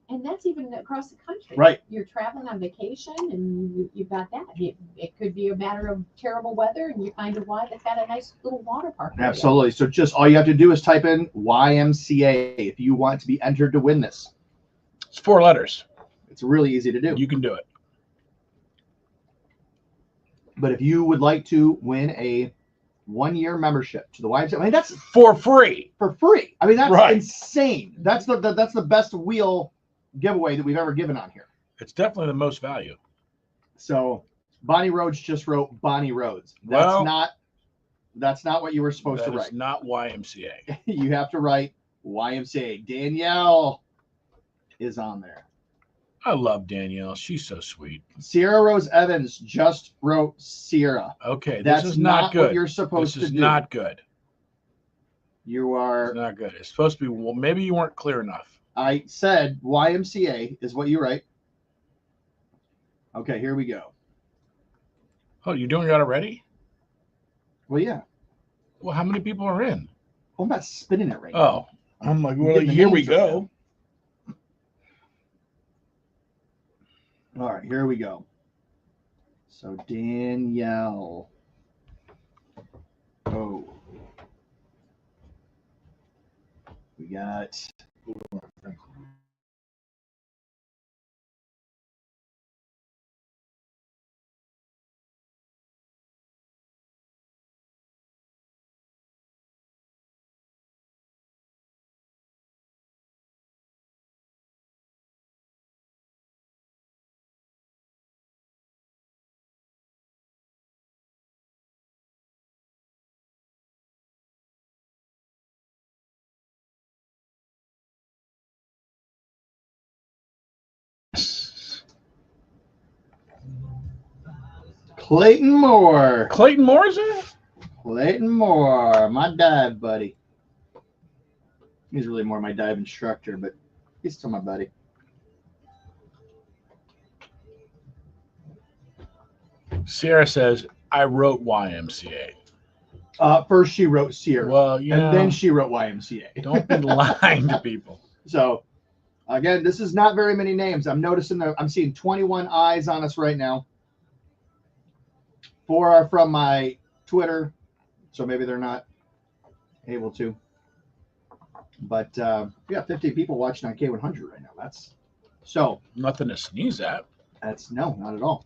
And that's even across the country. Right. You're traveling on vacation and you've got that. It could be a matter of terrible weather and you find a Y that's got a nice little water park. area. Absolutely. So just all you have to do is type in YMCA if you want to be entered to win this. It's 4 letters. It's really easy to do. You can do it. But if you would like to win a 1-year membership to the YMCA, I mean, that's for free. For free. I mean, that's Right. insane. That's the best wheel giveaway that we've ever given on here. It's definitely the most value. So Bonnie Rhodes just wrote Bonnie Rhodes. Well, That's not what you were supposed to That is write. not YMCA. You have to write YMCA. Danielle is on there. I love Danielle. She's so sweet. Sierra Rose Evans just wrote Sierra. Okay, That's this is not good. what you're supposed this to is do. not good. You are. It's not good. It's supposed to be. Well, maybe you weren't clear enough. I said YMCA is what you write. Okay, here we go. Oh, you're doing that already? Well, yeah. Well, how many people are in? Well, I'm not spinning it right now. Oh, I'm like, I'm well, getting the here we names right go. All right, here we go. So Danielle. Oh. We got. Clayton Moore. Clayton Moore is there? Clayton Moore, my dive buddy. He's really more my dive instructor, but he's still my buddy. Sierra says, I wrote YMCA. First she wrote Sierra. Well, and then she wrote YMCA. Don't be lying to people. So, again, this is not very many names. I'm noticing that I'm seeing 21 eyes on us right now. 4 are from my Twitter, so maybe they're not able to. But we got 50 people watching on K100 right now. That's so nothing to sneeze at. That's no, not at all.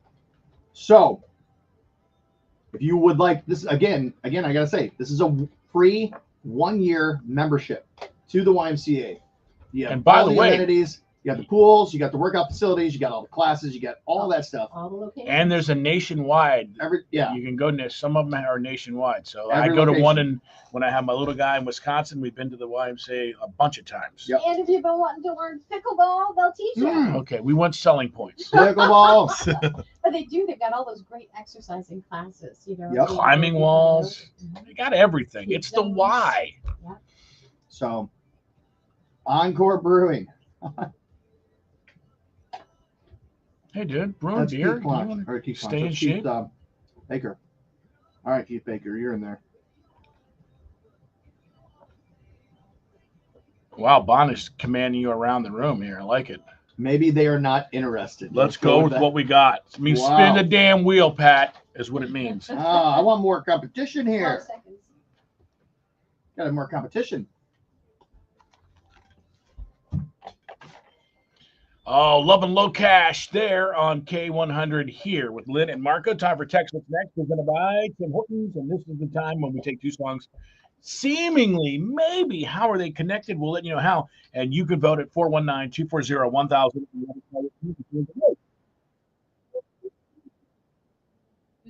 So, if you would like this again, I gotta say, this is a free 1-year membership to the YMCA. You have And by all the way, amenities, you got the pools, you got the workout facilities, you got all the classes, you got all that stuff. All the locations. And there's a nationwide. Yeah. You can go. Some of them are nationwide. So Every I go to one, location. and when I have my little guy in Wisconsin, we've been to the YMCA a bunch of times. And if you've been wanting to learn pickleball, they'll teach you. Okay, we want selling points. Pickleball. But they do. They've got all those great exercising classes. You know, so Climbing walls. They got everything. It's the why. So, Encore Brewing. Hey, dude, brewing That's beer. Keith You Klotz. wanna Or Keith Klotz. stay in That's Keith, shape. Baker. All right, Keith Baker, you're in there. Wow, Bonish commanding you around the room here. I like it. Maybe they are not interested. Let's go with that. what we got. It means Wow. spin the damn wheel, Pat, is what it means. I want more competition here. Got to have more competition. Oh, loving low cash there on K100 here with Lynn and Marco. Time for Text What's Next, presented by Tim Hortons. And this is the time when we take 2 songs. Seemingly, maybe, how are they connected? We'll let you know how. And you can vote at 419-240-1000.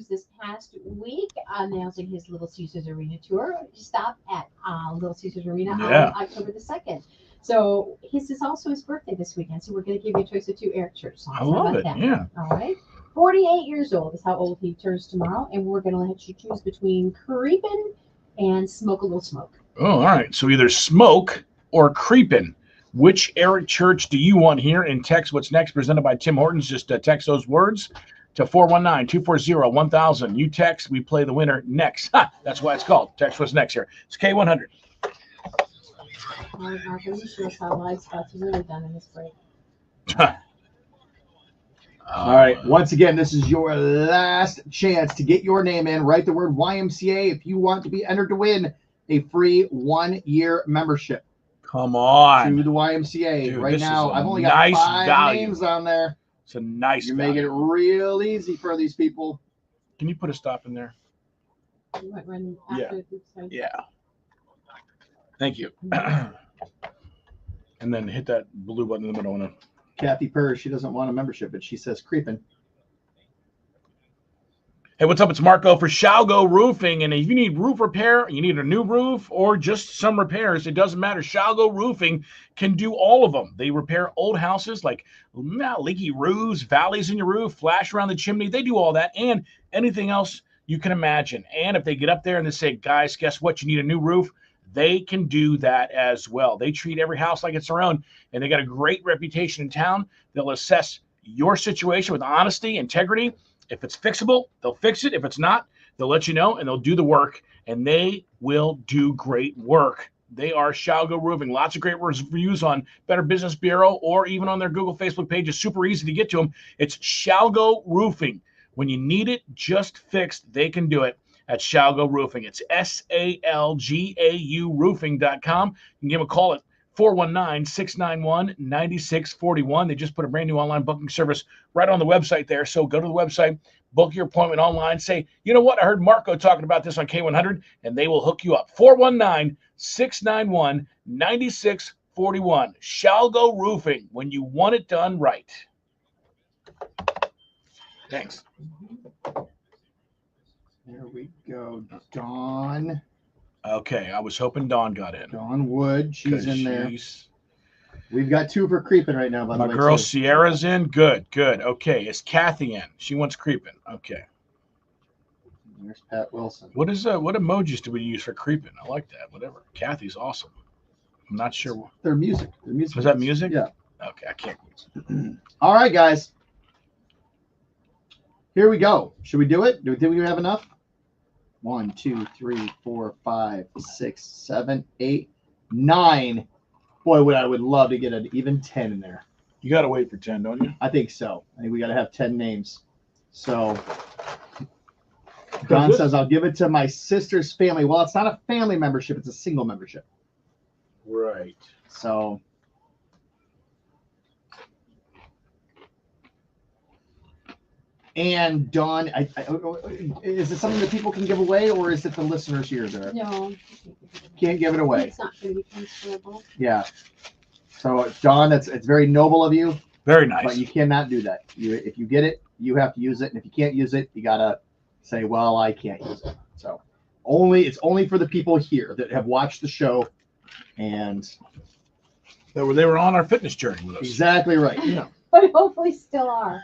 This past week announcing his Little Caesars Arena tour. Stop at Little Caesars Arena on October the 2nd. So his is also his birthday this weekend. So we're going to give you a choice of 2 Eric Church songs. I love How about it, that? yeah. All right. 48 years old is how old he turns tomorrow. And we're going to let you choose between Creepin' and Smoke a Little Smoke. Oh, all right. So either Smoke or Creepin'. Which Eric Church do you want here in Text What's Next, presented by Tim Hortons? Just text those words to 419-240-1000. You text, we play the winner next. That's why it's called Text What's Next here. It's K100. All right, Marco, you show us how live spots are really done in this break. All right. Once again, this is your last chance to get your name in. Write the word YMCA if you want to be entered to win a free 1-year membership. Come on. To the YMCA. Dude, right this now, is a I've only got nice 5 value. names on there. It's a nice You're making it real easy for these people. Can you put a stop in there? You might run Yeah. after the group side. Yeah. Thank you. And then hit that blue button in the middle. Kathy Purr, she doesn't want a membership, but she says creeping. Hey, what's up? It's Marco for Shalgo Roofing. And if you need roof repair, you need a new roof or just some repairs, it doesn't matter. Shalgo Roofing can do all of them. They repair old houses like leaky roofs, valleys in your roof, flash around the chimney. They do all that and anything else you can imagine. And if they get up there and they say, guys, guess what? You need a new roof. They can do that as well. They treat every house like it's their own, and they got a great reputation in town. They'll assess your situation with honesty, integrity, If it's fixable, they'll fix it. If it's not, they'll let you know and they'll do the work, and they will do great work. They are Shalgo Roofing. Lots of great reviews on Better Business Bureau or even on their Google, Facebook page. It's super easy to get to them. It's Shalgo Roofing. When you need it just fixed, they can do it at Shalgo Roofing. It's SALGAU roofing.com. You can give them a call at 419-691-9641. They just put a brand new online booking service right on the website there. So go to the website, book your appointment online. Say, you know what? I heard Marco talking about this on K100, and they will hook you up. 419-691-9641. Shalgo Roofing, when you want it done right. Thanks. There we go. Dawn. Okay, I was hoping Dawn got in. Dawn Wood. She's in there. She's... We've got 2 for creeping right now, by the My way. girl too. Sierra's in. Good. Okay, is Kathy in? She wants creeping. Okay. There's Pat Wilson. What emojis do we use for creeping? I like that. Whatever. Kathy's awesome. I'm not sure. Their music. Their music. Was that music? Yeah. Okay, I can't. All right, guys. Here we go. Should we do it? Do we think we have enough? 1, 2, 3, 4, 5, 6, 7, 8, 9. Boy, I would love to get an even 10 in there. You got to wait for 10, don't you? I think so. I think we got to have 10 names. So Don says, I'll give it to my sister's family. Well, it's not a family membership. It's a single membership. Right. So and Dawn, is it something that people can give away, or is it the listeners here that No. can't give it away? It's not going to be transferable. Yeah. So Dawn, it's very noble of you. Very nice. But you cannot do that. If you get it, you have to use it, and if you can't use it, you gotta say, well, I can't use it. So it's only for the people here that have watched the show, and they were on our fitness journey with us. Exactly right. Yeah. But hopefully still are.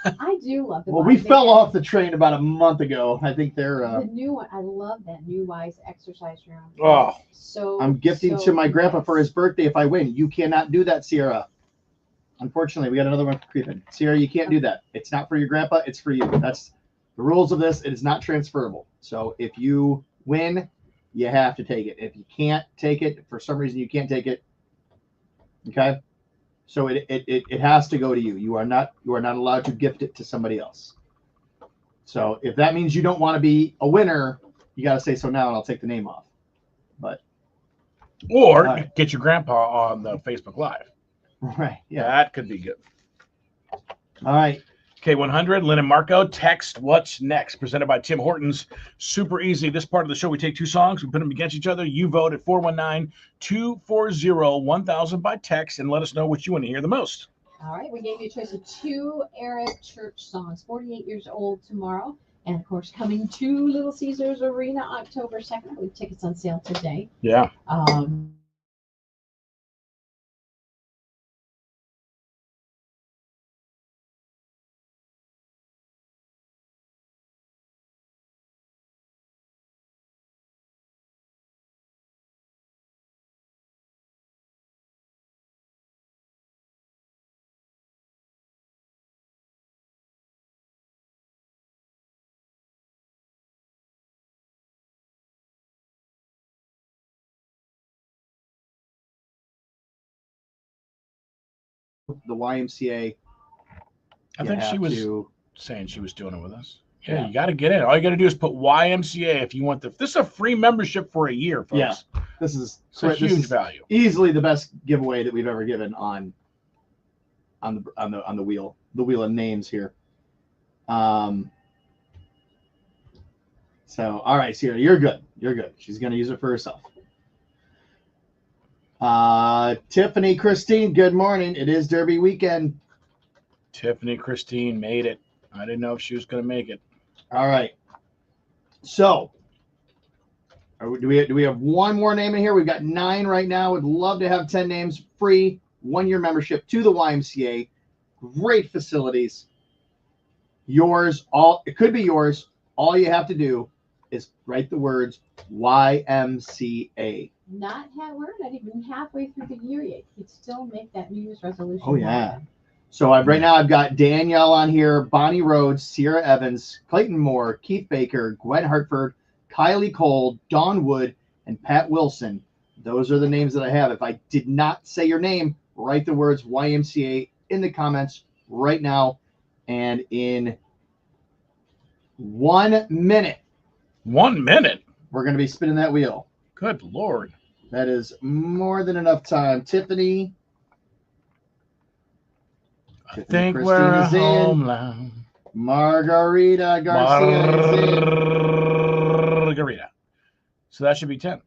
I do love the Well, we Wise fell Wise- off the train about a month ago. I think they're. The new one. I love that new Wise exercise room. Oh, So I'm gifting so to my grandpa nice. for his birthday if I win. You cannot do that, Sierra. Unfortunately, we got another one for creeping. Sierra, you can't do that. It's not for your grandpa. It's for you. That's the rules of this. It is not transferable. So if you win, you have to take it. If you can't take it, for some reason you can't take it. Okay. So it has to go to you. You are not allowed to gift it to somebody else. So if that means you don't want to be a winner, you got to say so now, and I'll take the name off. But Or get your grandpa on the Facebook Live. Right. Yeah. That could be good. All right. K100, Lynn and Marco, text What's Next, presented by Tim Hortons. Super easy. This part of the show, we take 2 songs, we put them against each other. You vote at 419-240-1000 by text, and let us know what you want to hear the most. All right, we gave you a choice of 2 Arab church songs, 48 years old tomorrow. And of course, coming to Little Caesars Arena October 2nd. We have tickets on sale today. Yeah. The YMCA. I think she was to- saying she was doing it with us. Yeah, you got to get in. All you got to do is put YMCA if you want the. This is a free membership for a year, folks. Yeah. This is It's a huge value. Easily the best giveaway that we've ever given on the wheel of names here. So all right, Sierra, you're good. You're good. She's gonna use it for herself. Tiffany Christine, good morning. It is Derby weekend. Tiffany Christine made it. I didn't know if she was going to make it. All right. So, do we have one more name in here? We've got 9 right now. Would love to have 10 names. Free 1-year membership to the YMCA. Great facilities. Yours. It could be yours. All you have to do is write the words YMCA. We're not even halfway through the year yet. You could still make that New Year's resolution. Oh yeah. So right now I've got Danielle on here, Bonnie Rhodes, Sierra Evans, Clayton Moore, Keith Baker, Gwen Hartford, Kylie Cole, Dawn Wood, and Pat Wilson. Those are the names that I have. If I did not say your name, write the words YMCA in the comments right now. And in 1 minute. 1 minute? We're going to be spinning that wheel. Good Lord. That is more than enough time. Tiffany. I think we're at home now. Margarita Garcia is in. Margarita. So that should be 10.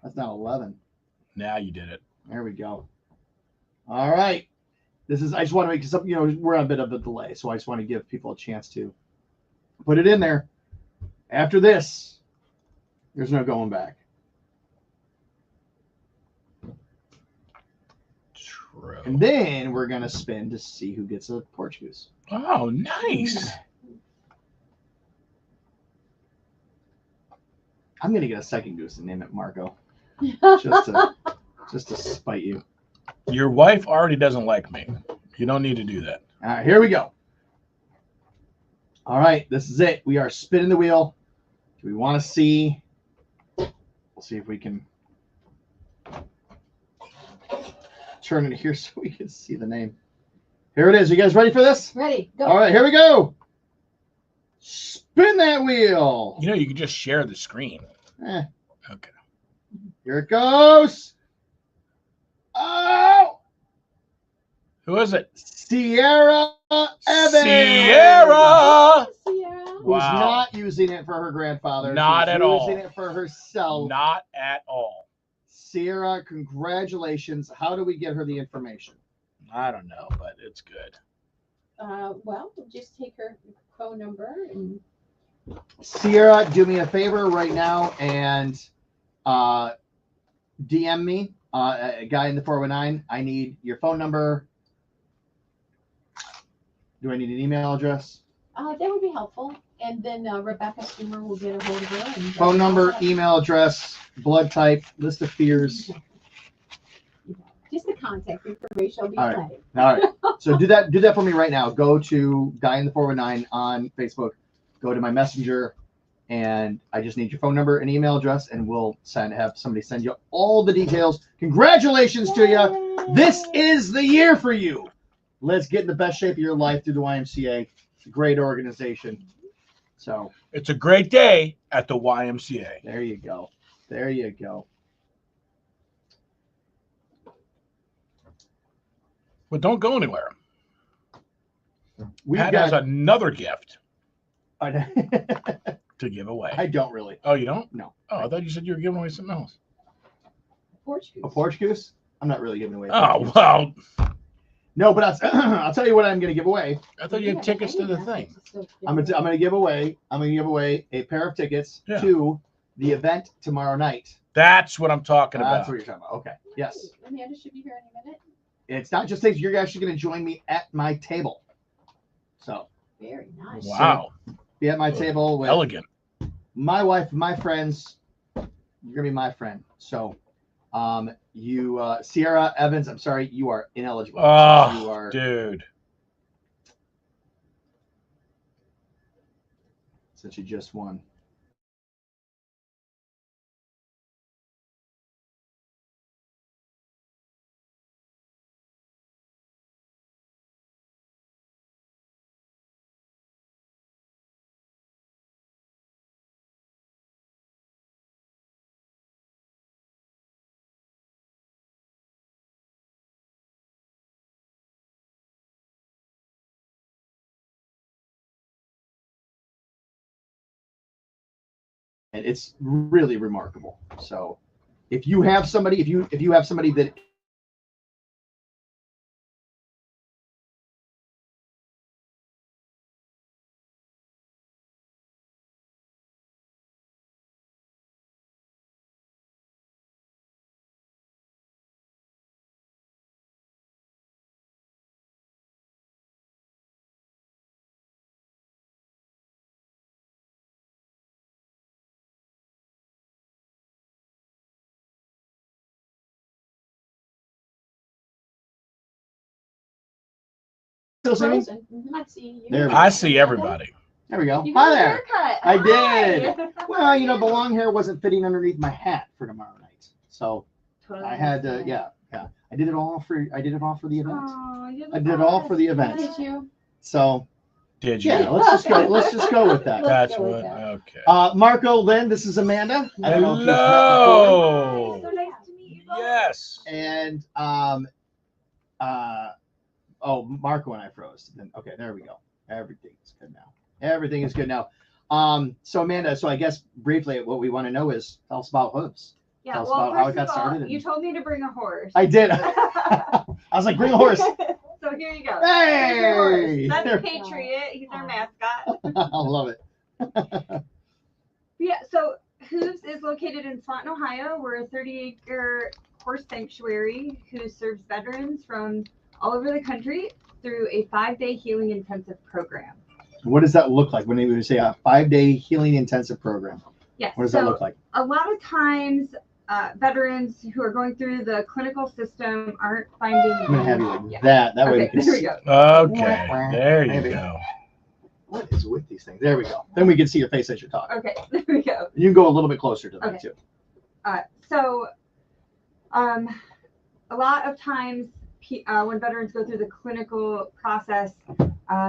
That's now 11. Now you did it. There we go. All right. I just want to make some, we're on a bit of a delay, so I just want to give people a chance to put it in there. After this, there's no going back. True. And then we're going to spin to see who gets a porch goose. Oh, nice. I'm going to get a second goose and name it Marco. Just to spite you. Your wife already doesn't like me. You don't need to do that. All right, here we go. All right, this is it. We are spinning the wheel. Do we want to see? We'll see if we can turn it here so we can see the name. Here it is. You guys ready for this? Ready. Go. All right, here we go. Spin that wheel. You can just share the screen. Okay. Here it goes. Oh! Who is it? Sierra Evans. Sierra! Who's Wow. not using it for her grandfather. Not She's at all. using it for herself. Not at all. Sierra, congratulations. How do we get her the information? I don't know, but it's good. Well, just take her phone number and Sierra, do me a favor right now and DM me, a guy in the 419. I need your phone number. Do I need an email address? that would be helpful. And then Rebecca Stumer will get a hold of her. And Phone number, email address, blood type, list of fears. just the contact information. I'll be All right. glad. All right. So do that for me right now. Go to Guy in the 419 on Facebook. Go to my messenger, and I just need your phone number and email address, and we'll have somebody send you all the details. Congratulations to you. This is the year for you. Let's get in the best shape of your life through the YMCA. It's a great organization. So it's a great day at the YMCA. There you go. There you go. But don't go anywhere. We've Pat got- has another gift I to give away. don't really. Oh, you don't? No. Oh, I thought you said you were giving away something else. A porch goose? I'm not really giving away. a Oh, porch goose. well. No, but I'll tell you what I'm going to give away. I thought you had tickets to the thing. I'm going to give away a pair of tickets Yeah. to the event tomorrow night. That's what I'm talking about. That's what you're talking about. Okay. Yes. Amanda should be here in a minute. It's not just things. You're actually going to join me at my table. So Very nice. Wow. be at my table with Elegant. my wife, my friends. You're going to be my friend. So you Sierra Evans, I'm sorry, you are ineligible. Oh, you are dude. since you just won. And it's really remarkable. So if you have somebody, if you have somebody that Still see me? I see you. There we I go. see everybody. There we go. You Hi got a there. haircut. I Hi. did. Well, you know, the long hair wasn't fitting underneath my hat for tomorrow night, so I had to. Yeah. I did it all for the event. Aw, you're the I did it all for the best. event. Did you? So Did you? yeah, let's just go. Let's just go with that. That's what. Okay. Marco, Lynn, this is Amanda. I don't know if you've met Hello. before. So nice to meet you both. Yes. And oh, Marco and I froze. Then okay, there we go. Everything is good now. Everything is good now. So Amanda, so I guess briefly, what we want to know is tell us about hooves. Yeah, Tell us well, about how it first got of all, started. you told me to bring a horse. I did. I was like, bring a horse. So here you go. Hey! Here's your horse. That's There- Patriot. He's our mascot. I love it. Yeah, so Hooves is located in Swanton, Ohio. We're a 30-acre horse sanctuary who serves veterans from all over the country through a 5-day healing intensive program. What does that look like when we say a 5-day healing intensive program? Yes. What does so that look like? A lot of times, veterans who are going through the clinical system aren't finding. I'm gonna have you like Yeah. that. That way we Okay, can there we see. go. Okay. There you Maybe. go. What is with these things? There we go. Then we can see your face as you're talking. Okay, there we go. You can go a little bit closer to that Okay. too. So, a lot of times when veterans go through the clinical process,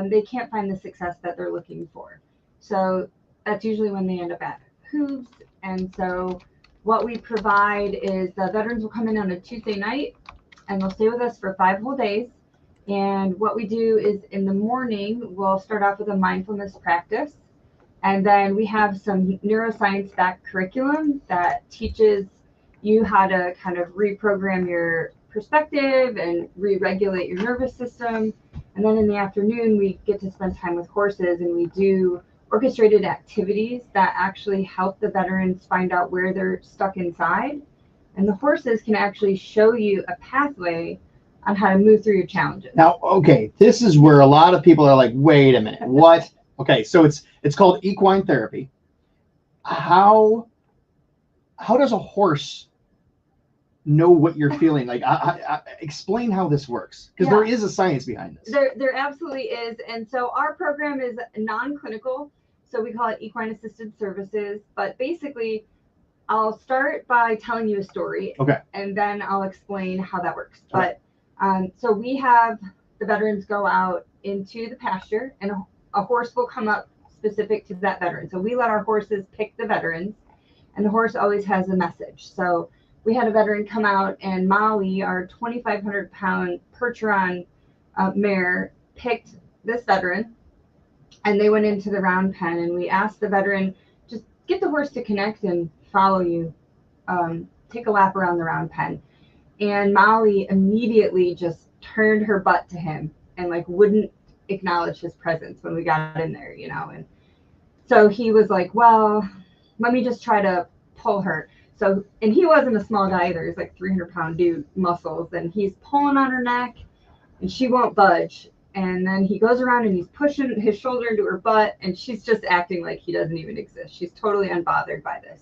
they can't find the success that they're looking for. So that's usually when they end up at Hooves. And so what we provide is the veterans will come in on a Tuesday night and they'll stay with us for 5 whole days. And what we do is in the morning, we'll start off with a mindfulness practice. And then we have some neuroscience backed curriculum that teaches you how to kind of reprogram your perspective and re-regulate your nervous system. And then in the afternoon, we get to spend time with horses and we do orchestrated activities that actually help the veterans find out where they're stuck inside. And the horses can actually show you a pathway on how to move through your challenges. Now, okay, this is where a lot of people are like, wait a minute, what? Okay, so it's called equine therapy. How does a horse know what you're feeling? Like, explain how this works, because there is a science behind this. There absolutely is. And so our program is non-clinical. So we call it equine assisted services. But basically, I'll start by telling you a story. Okay. And then I'll explain how that works. Okay. But so we have the veterans go out into the pasture and a horse will come up specific to that veteran. So we let our horses pick the veterans and the horse always has a message. So we had a veteran come out and Molly, our 2,500 pound Percheron mare, picked this veteran and they went into the round pen and we asked the veteran, just get the horse to connect and follow you, take a lap around the round pen. And Molly immediately just turned her butt to him and like wouldn't acknowledge his presence when we got in there, you know. And so he was like, well, let me just try to pull her. So, and he wasn't a small guy either. He's like 300-pound dude, muscles, and he's pulling on her neck and she won't budge. And then he goes around and he's pushing his shoulder into her butt and she's just acting like he doesn't even exist. She's totally unbothered by this.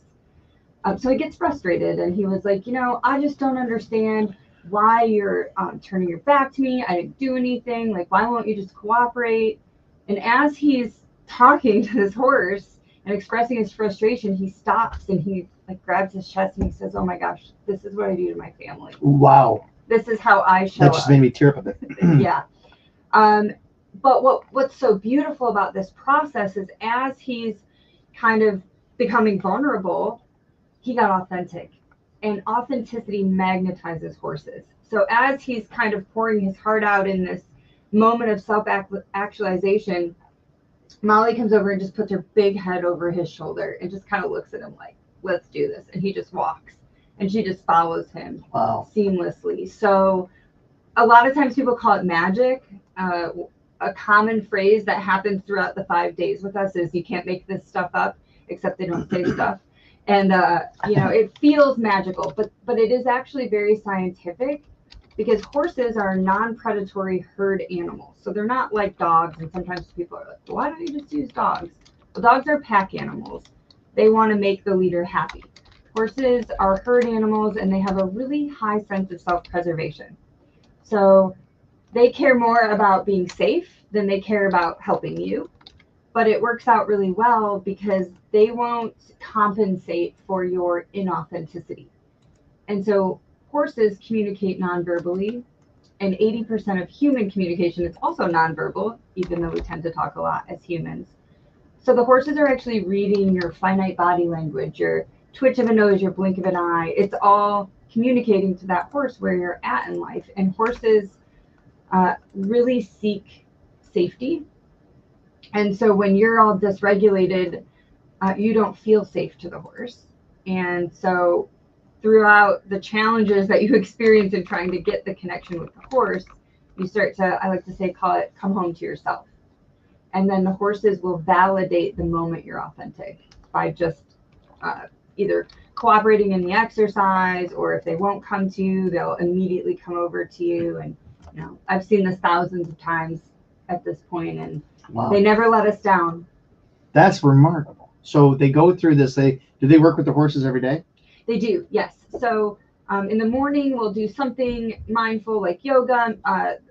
So he gets frustrated and he was like, you know, I just don't understand why you're turning your back to me. I didn't do anything. Like, why won't you just cooperate? And as he's talking to this horse and expressing his frustration, he stops and he like grabs his chest and he says, oh my gosh, this is what I do to my family. Wow. This is how I show That just up. made me tear up a bit. Yeah. But what's so beautiful about this process is as he's kind of becoming vulnerable, he got authentic, and authenticity magnetizes horses. So as he's kind of pouring his heart out in this moment of self-actualization, Molly comes over and just puts her big head over his shoulder and just kind of looks at him like, let's do this. And he just walks and she just follows him seamlessly. So a lot of times people call it magic. A common phrase that happens throughout the 5 days with us is you can't make this stuff up, except they don't say stuff. And, you know, it feels magical, but it is actually very scientific because horses are non-predatory herd animals. So they're not like dogs. And sometimes people are like, well, why don't you just use dogs? Well, dogs are pack animals. They want to make the leader happy. Horses are herd animals and they have a really high sense of self-preservation. So they care more about being safe than they care about helping you. But it works out really well because they won't compensate for your inauthenticity. And so horses communicate non-verbally, and 80% of human communication is also nonverbal, even though we tend to talk a lot as humans. So the horses are actually reading your finite body language, your twitch of a nose, your blink of an eye. It's all communicating to that horse where you're at in life. And horses really seek safety. And so when you're all dysregulated, you don't feel safe to the horse. And so throughout the challenges that you experience in trying to get the connection with the horse, you start to, I like to say, call it come home to yourself. And then the horses will validate the moment you're authentic by just either cooperating in the exercise, or if they won't come to you, they'll immediately come over to you. And you know, I've seen this thousands of times at this point, and they never let us down. That's remarkable. So they go through this. Do they work with the horses every day? They do, yes. So in the morning, we'll do something mindful like yoga.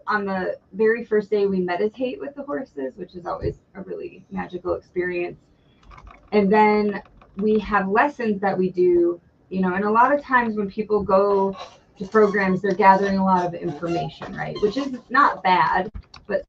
On the very first day, we meditate with the horses, which is always a really magical experience. And then we have lessons that we do, you know, and a lot of times when people go to programs, they're gathering a lot of information, right? Which is not bad, but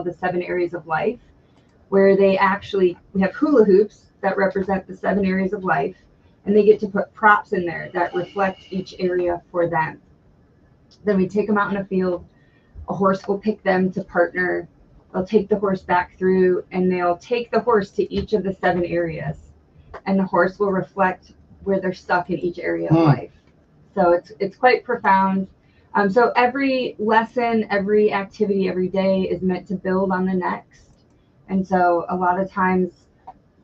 the 7 areas of life, where we have hula hoops that represent the 7 areas of life, and they get to put props in there that reflect each area for them. Then we take them out in a field, a horse will pick them to partner, they'll take the horse back through, and they'll take the horse to each of the 7 areas, and the horse will reflect where they're stuck in each area of life. So it's quite profound. So every lesson, every activity, every day is meant to build on the next. And so a lot of times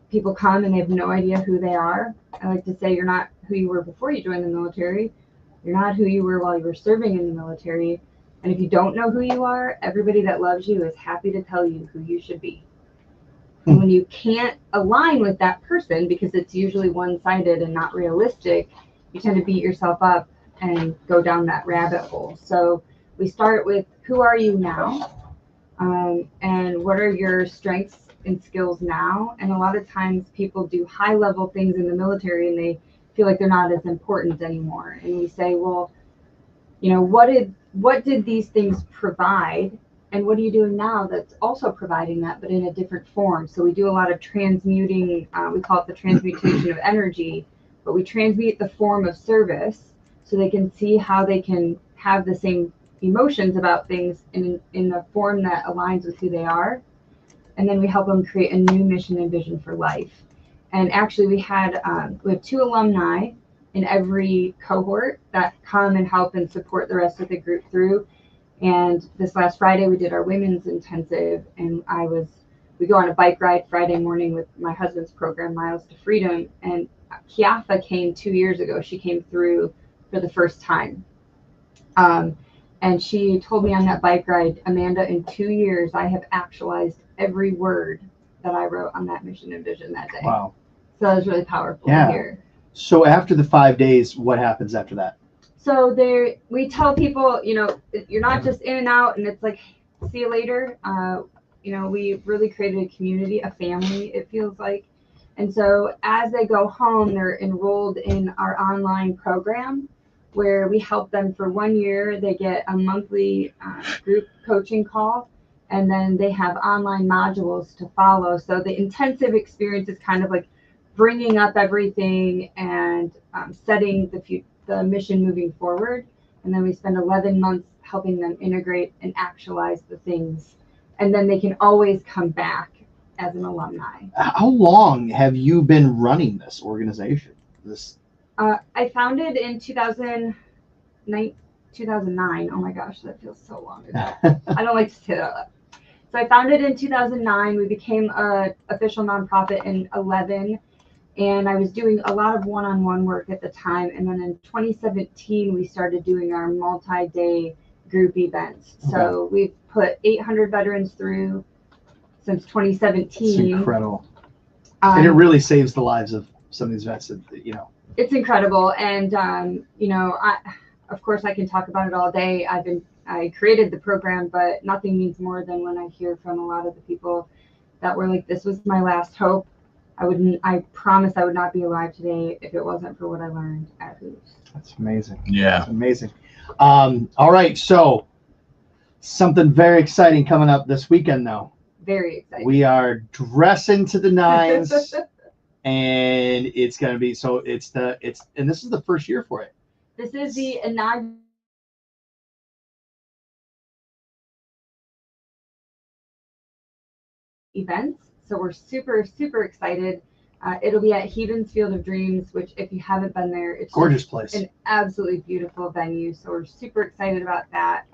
people come and they have no idea who they are. I like to say, you're not who you were before you joined the military. You're not who you were while you were serving in the military. And if you don't know who you are, everybody that loves you is happy to tell you who you should be. And when you can't align with that person, because it's usually one-sided and not realistic, you tend to beat yourself up and go down that rabbit hole. So we start with, who are you now? And what are your strengths and skills now? And a lot of times people do high-level things in the military and they feel like they're not as important anymore. And we say, well, you know, what did these things provide? And what are you doing now that's also providing that, but in a different form? So we do a lot of transmuting. We call it the transmutation of energy, but we transmute the form of service so they can see how they can have the same emotions about things in the form that aligns with who they are. And then we help them create a new mission and vision for life. And actually we have 2 alumni in every cohort that come and help and support the rest of the group through. And this last Friday we did our women's intensive, and we go on a bike ride Friday morning with my husband's program, Miles to Freedom. And Kiafa came 2 years ago. She came through for the first time. And she told me on that bike ride, Amanda, in 2 years, I have actualized every word that I wrote on that mission and vision that day. Wow. So that was really powerful to hear. So after the 5 days, what happens after that? So we tell people, you know, you're not just in and out and it's like, see you later. You know, we really created a community, a family, it feels like. And so as they go home, they're enrolled in our online program where we help them for 1 year. They get a monthly group coaching call, and then they have online modules to follow. So the intensive experience is kind of like bringing up everything and setting the mission moving forward. And then we spend 11 months helping them integrate and actualize the things. And then they can always come back as an alumni. How long have you been running this organization? I founded in 2009, 2009. Oh my gosh, that feels so long ago. I don't like to say that out loud. So I founded in 2009. We became a official nonprofit in 11, and I was doing a lot of one-on-one work at the time. And then in 2017, we started doing our multi-day group events. So we've put 800 veterans through since 2017. It's incredible. And it really saves the lives of some of these vets that, you know. It's incredible. And, you know, of course I can talk about it all day. I created the program, but nothing means more than when I hear from a lot of the people that were like, this was my last hope. I promise I would not be alive today if it wasn't for what I learned at Hooves. That's amazing. Yeah. That's amazing. All right. So something very exciting coming up this weekend, though. Very exciting. We are dressing to the nines, and it's going to be, and this is the first year for it. This is the inaugural events. So we're super, super excited. It'll be at Heaven's Field of Dreams, which if you haven't been there, it's gorgeous place. An absolutely beautiful venue. So we're super excited about that.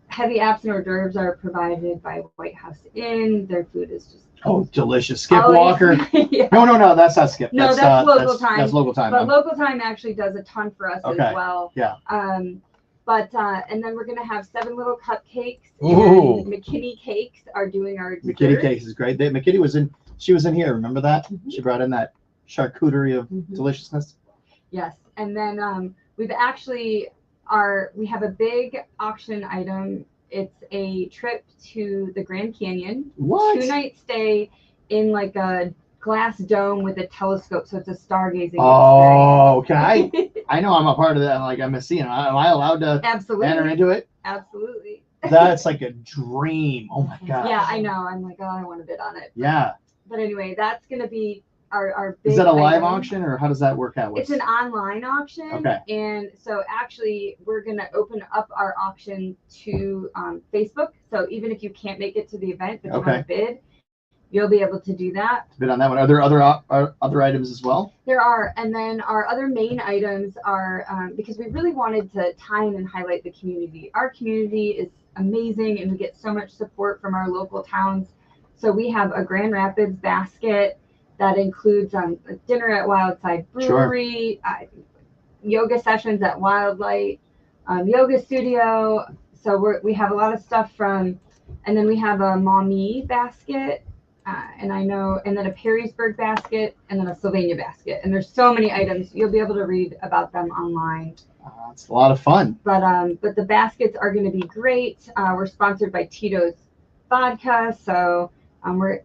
Heavy apps and hors d'oeuvres are provided by White House Inn. Their food is just Delicious. Skip Walker. Yeah. No, that's not Skip. No, that's local time. That's local time. But local time actually does a ton for us as well. Yeah. And then we're gonna have 7 little cupcakes. Ooh. And McKinney Cakes are doing our dessert. McKinney Cakes is great. McKinney was in. She was in here. Remember that? She brought in that charcuterie of deliciousness. Yes, and then we have a big auction item. It's a trip to the Grand Canyon. What? 2-night stay in like a glass dome with a telescope, so it's a stargazing. Oh, can I know I'm a part of that. Like I'm a scene. Am I allowed to Absolutely. enter into it? Absolutely. That's like a dream. Oh my god. Yeah, I know. I'm like, oh, I want to bid on it. Yeah. But anyway, that's gonna be our big. Is that a live item. auction or how does that work out? It's an online auction. Okay. And so actually we're going to open up our auction to Facebook. So even if you can't make it to the event, but you want to bid, you'll be able to do that. Bid on that one. Are there other items as well? There are. And then our other main items are, because we really wanted to tie in and highlight the community. Our community is amazing and we get so much support from our local towns. So we have a Grand Rapids basket that includes a dinner at Wildside Brewery, yoga sessions at Wildlight, yoga studio. So we have a lot of stuff and then we have a Maumee basket, and then a Perrysburg basket, and then a Sylvania basket. And there's so many items. You'll be able to read about them online. It's a lot of fun. But the baskets are going to be great. We're sponsored by Tito's Vodka, so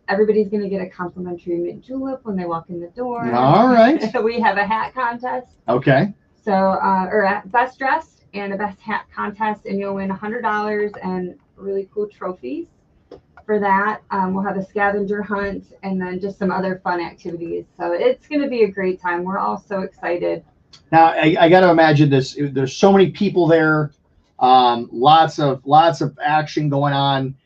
everybody's going to get a complimentary mint julep when they walk in the door. All right. We have a hat contest. Okay. So, or a best dressed and a best hat contest, and you'll win $100 and really cool trophies for that. We'll have a scavenger hunt and then just some other fun activities. So it's going to be a great time. We're all so excited. Now I got to imagine this. There's so many people there. Lots of action going on.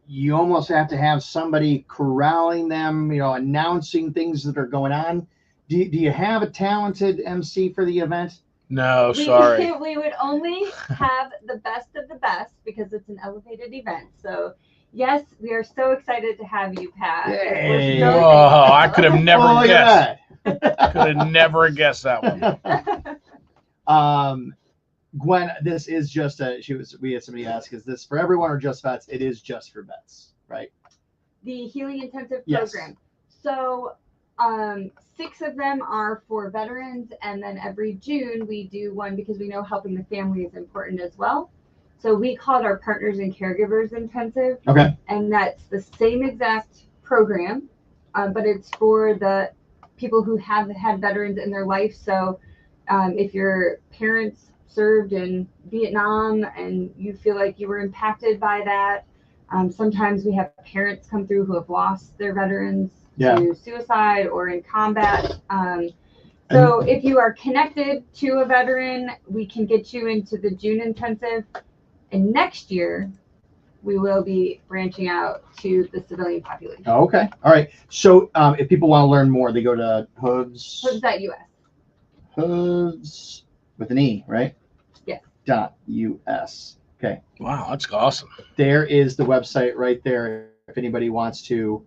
You almost have to have somebody corralling them, announcing things that are going on. Do you have a talented MC for the event? No, sorry. We would only have the best of the best because it's an elevated event. So, yes, we are so excited to have you, Pat. Hey. I could have never guessed. Could have never guessed that one. Gwen, this is just we had somebody ask, is this for everyone or just vets? It is just for vets, right? The Healing Intensive Yes. program. So 6 of them are for veterans, and then every June we do one because we know helping the family is important as well. So we call it our Partners and Caregivers Intensive. Okay. And that's the same exact program, but it's for the people who have had veterans in their life. So if your parents served in Vietnam and you feel like you were impacted by that, sometimes we have parents come through who have lost their veterans to suicide or in combat. So if you are connected to a veteran, we can get you into the June intensive. And next year, we will be branching out to the civilian population. Oh, okay. All right. So if people want to learn more, they go to Hooves. Hooves.us. Hooves with an E, right? Yes. Okay. Wow, that's awesome. There is the website right there. If anybody wants to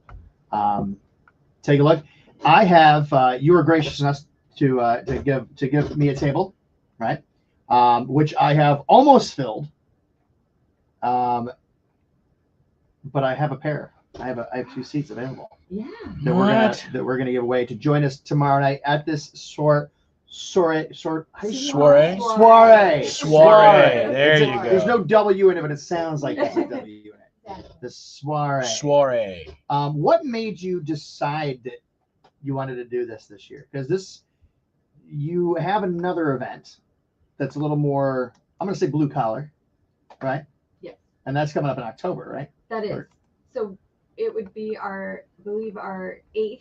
take a look, I have. You were gracious enough to give me a table, right? Which I have almost filled. But I have a pair. I have 2 seats available. Yeah. That we're gonna give away to join us tomorrow night at this soiree. Soiree. There you go. There's no W in it, but it sounds like there's a W in it. The soiree. Soiree. What made you decide that you wanted to do this year? Because you have another event that's a little more, I'm going to say blue collar, right? Yes. And that's coming up in October, right? That is. So it would be our 8th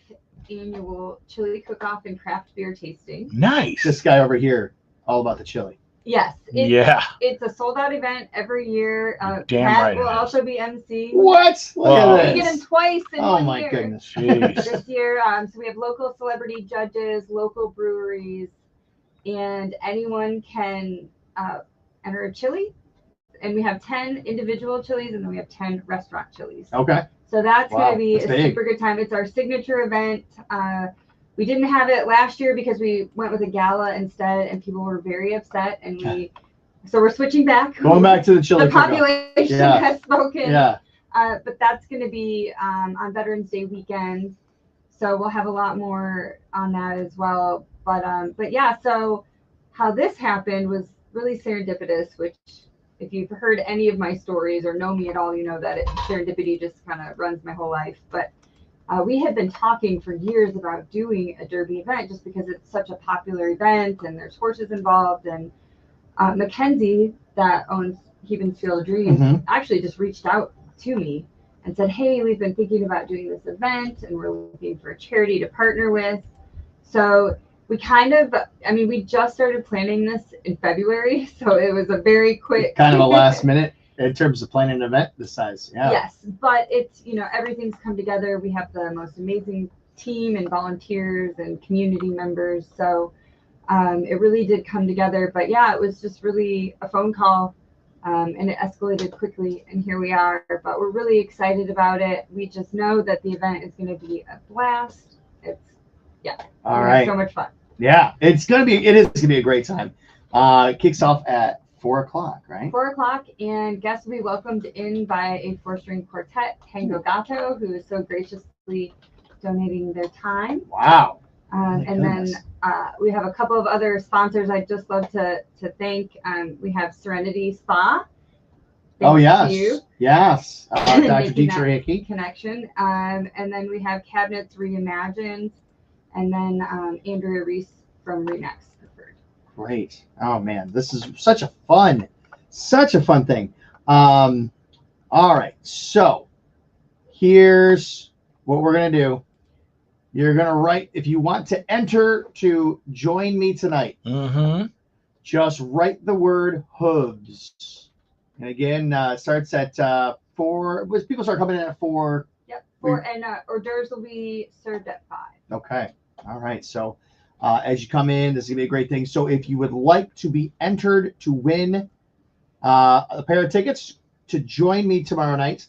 annual chili cook-off and craft beer tasting. Nice. This guy over here, all about the chili. Yes. It's a sold-out event every year. Damn Matt right it will is. also be MC. What? Look at We this. get him twice in Oh one my year. goodness. Jeez. This year, so we have local celebrity judges, local breweries, and anyone can enter a chili. And we have 10 individual chilies, and then we have 10 restaurant chilies. Okay. So that's Wow, going to be that's a big. super good time. It's our signature event. We didn't have it last year because we went with a gala instead, and people were very upset. And so we're switching back. Going back to the chili The cook-off. population Yeah. has spoken. Yeah. But that's going to be on Veterans Day weekend. So we'll have a lot more on that as well. But yeah, so how this happened was really serendipitous, which if you've heard any of my stories or know me at all, you know that serendipity just kind of runs my whole life. But we had been talking for years about doing a derby event just because it's such a popular event and there's horses involved. And Mackenzie, that owns Heben's Field of Dreams, Mhm. actually just reached out to me and said, hey, we've been thinking about doing this event and we're looking for a charity to partner with. So we we just started planning this in February. So it was a very quick. Kind of a last minute in terms of planning an event this size. Yeah. Yes, but it's, everything's come together. We have the most amazing team and volunteers and community members. So it really did come together. But yeah, it was just really a phone call and it escalated quickly. And here we are. But we're really excited about it. We just know that the event is going to be a blast. All We're gonna have right. so much fun. Yeah. It is going to be a great time. It kicks off at 4:00, right? 4:00, and guests will be welcomed in by a 4-string quartet, Tango Gato, who is so graciously donating their time. Wow. And then we have a couple of other sponsors I'd just love to thank. We have Serenity Spa. Oh, Thanks yes. to you. Yes. Dr. Making that Dietrich Hickey. connection. And then we have Cabinets Reimagined, and then Andrea Reese from Remax Preferred. Great. Oh man, this is such a fun thing. All right. So here's what we're going to do. You're going to write, if you want to enter to join me tonight, just write the word hooves. And again, it starts at 4. People start coming in at 4. Yep. And hors d'oeuvres will be served at 5. Okay. All right. So as you come in, this is going to be a great thing. So if you would like to be entered to win a pair of tickets to join me tomorrow night,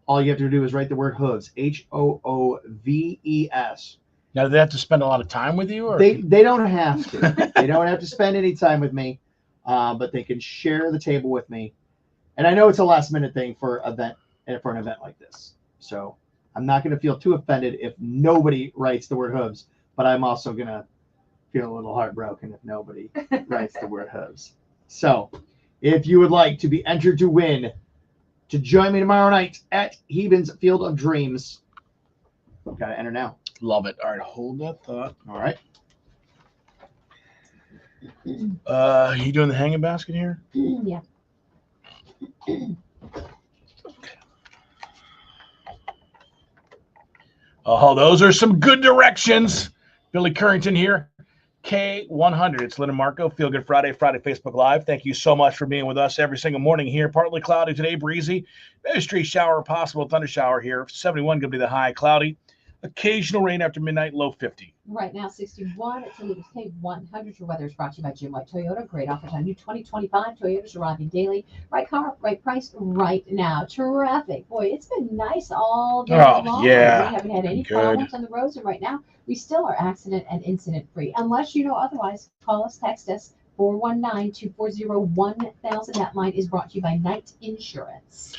all you have to do is write the word hooves, HOOVES. Now, do they have to spend a lot of time with you? Or They don't have to. They don't have to spend any time with me, but they can share the table with me. And I know it's a last minute thing for an event like this. So I'm not going to feel too offended if nobody writes the word hooves, but I'm also going to feel a little heartbroken if nobody writes the word hooves. So if you would like to be entered to win, to join me tomorrow night at Heben's Field of Dreams, got to enter now. Love it. All right, hold that thought. All right. You doing the hanging basket here? Yeah. Oh, those are some good directions. Billy Currington here. K100. It's Lynn and Marco. Feel Good Friday Facebook Live. Thank you so much for being with us every single morning here. Partly cloudy today, breezy. Maybe street shower possible, thunder shower here. 71 going to be the high, cloudy. Occasional rain after midnight, low 50. Right now, 61 at Toledo's K100. Your weather is brought to you by Jim White Toyota. Great offers on new 2025 Toyotas arriving daily. Right car, right price, right now. Traffic. Boy, it's been nice all day long. Yeah. We haven't had any Good. problems on the roads, and right now, we still are accident and incident free. Unless you know otherwise, call us, text us, 419-240-1000. That line is brought to you by Knight Insurance.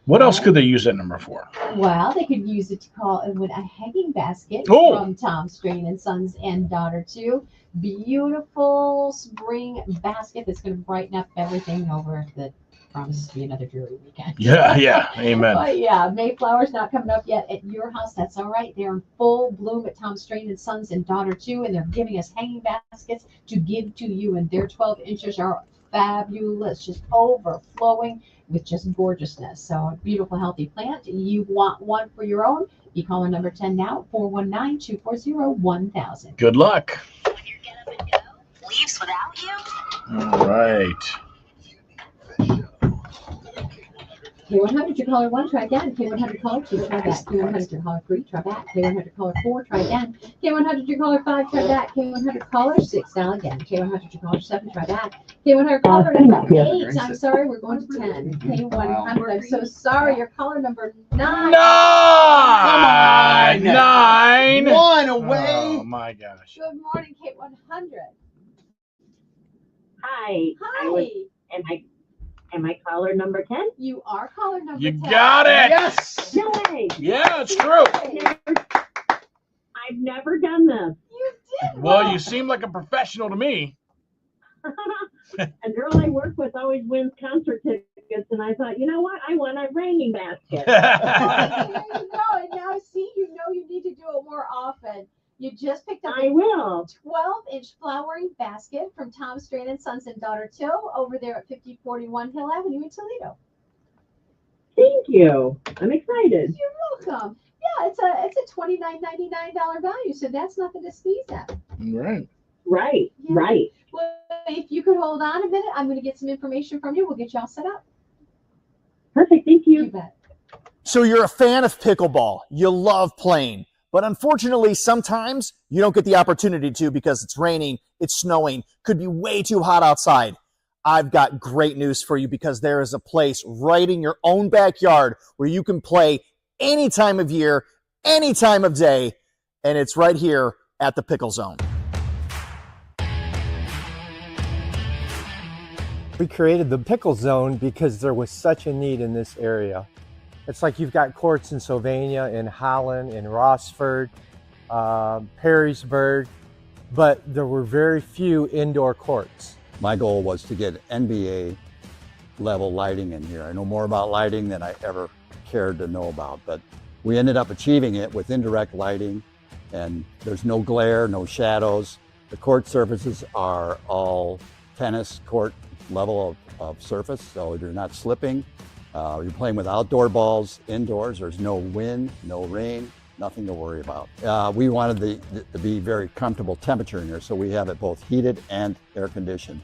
What else could they use that number for? Well, they could use it to call it with a hanging basket Oh. from Tom Strain and Sons and Daughter 2. Beautiful spring basket that's going to brighten up everything over the promises to be another dreary weekend. Yeah, amen. But yeah, Mayflower's not coming up yet at your house. That's all right. They're in full bloom at Tom Strain and Sons and Daughter 2, and they're giving us hanging baskets to give to you, and their 12 inches are fabulous, just overflowing with just gorgeousness. So a beautiful, healthy plant. You want one for your own? You call our number 10 now, 419-240-1000. Good luck. Leaves without you? All right. K100, your caller 1, try again. K100 caller 2, try that. K100, your caller 3, try back. K100 caller 4, try again. K100, your caller 5, try back. K100 caller 6, dial again. K100, your caller 7, try back. K100 caller number 8, I'm sorry, we're going to 10. K100, I'm so sorry, your caller number 9. Nine! Nine! One away. Oh, my gosh. Good morning, K100. Hi. Hi. Am I caller number 10? You are caller number You 10. got it. Yes. Yay! Yeah, it's true. I've never done this. You did. Well, you seem like a professional to me. A girl I work with always wins concert tickets, and I thought, you know what? I want a raining basket. There you go. And now, see, you know you need to do it more often. You just picked up I will. 12-inch flowering basket from Tom Strain and Sons and Daughter 2 over there at 5041 Hill Avenue in Toledo. Thank you. I'm excited. You're welcome. Yeah, it's a $29.99 value, so that's nothing to sneeze at. Right. Right. Yeah. Right. Well, if you could hold on a minute, I'm going to get some information from you. We'll get you all set up. Perfect. Thank you. You bet. So you're a fan of pickleball. You love playing. But unfortunately, sometimes you don't get the opportunity to because it's raining, it's snowing, could be way too hot outside. I've got great news for you because there is a place right in your own backyard where you can play any time of year, any time of day, and it's right here at the Pickle Zone. We created the Pickle Zone because there was such a need in this area. It's like you've got courts in Sylvania, in Holland, in Rossford, Perrysburg, but there were very few indoor courts. My goal was to get NBA level lighting in here. I know more about lighting than I ever cared to know about, but we ended up achieving it with indirect lighting, and there's no glare, no shadows. The court surfaces are all tennis court level of surface, so you're not slipping. You're playing with outdoor balls indoors. There's no wind, no rain, nothing to worry about. We wanted to be very comfortable temperature in here, so we have it both heated and air conditioned.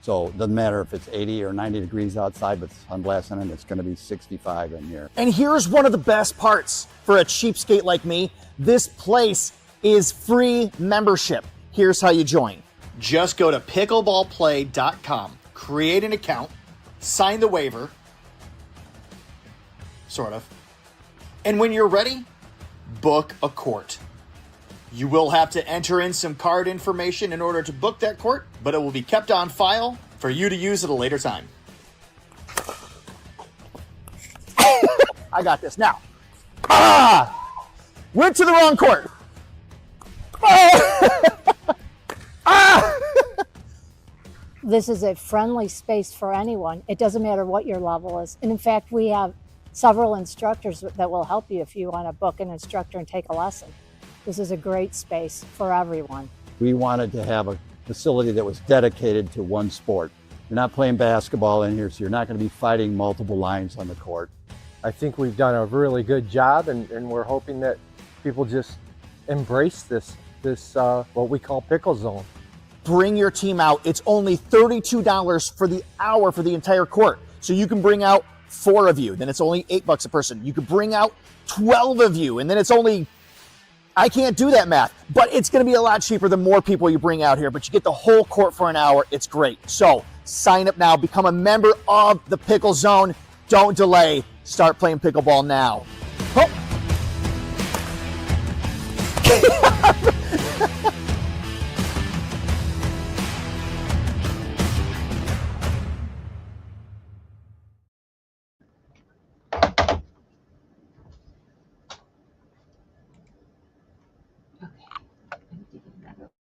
So it doesn't matter if it's 80 or 90 degrees outside with sunglasses in, it's going to be 65 in here. And here's one of the best parts for a cheapskate like me. This place is free membership. Here's how you join. Just go to pickleballplay.com, create an account, sign the waiver, sort of. And when you're ready, book a court. You will have to enter in some card information in order to book that court, but it will be kept on file for you to use at a later time. I got this now. Went to the wrong court. This is a friendly space for anyone. It doesn't matter what your level is. And in fact, we have several instructors that will help you if you want to book an instructor and take a lesson. This is a great space for everyone. We wanted to have a facility that was dedicated to one sport. You're not playing basketball in here, so you're not going to be fighting multiple lines on the court. I think we've done a really good job, and we're hoping that people just embrace this what we call Pickle Zone. Bring your team out. It's only $32 for the hour for the entire court. So you can bring out 4 of you, then it's only $8 a person. You could bring out 12 of you, and then it's only I can't do that math, but it's going to be a lot cheaper the more people you bring out here, but you get the whole court for an hour. It's great. So sign up now, become a member of the Pickle Zone. Don't delay. Start playing pickleball now. Oh.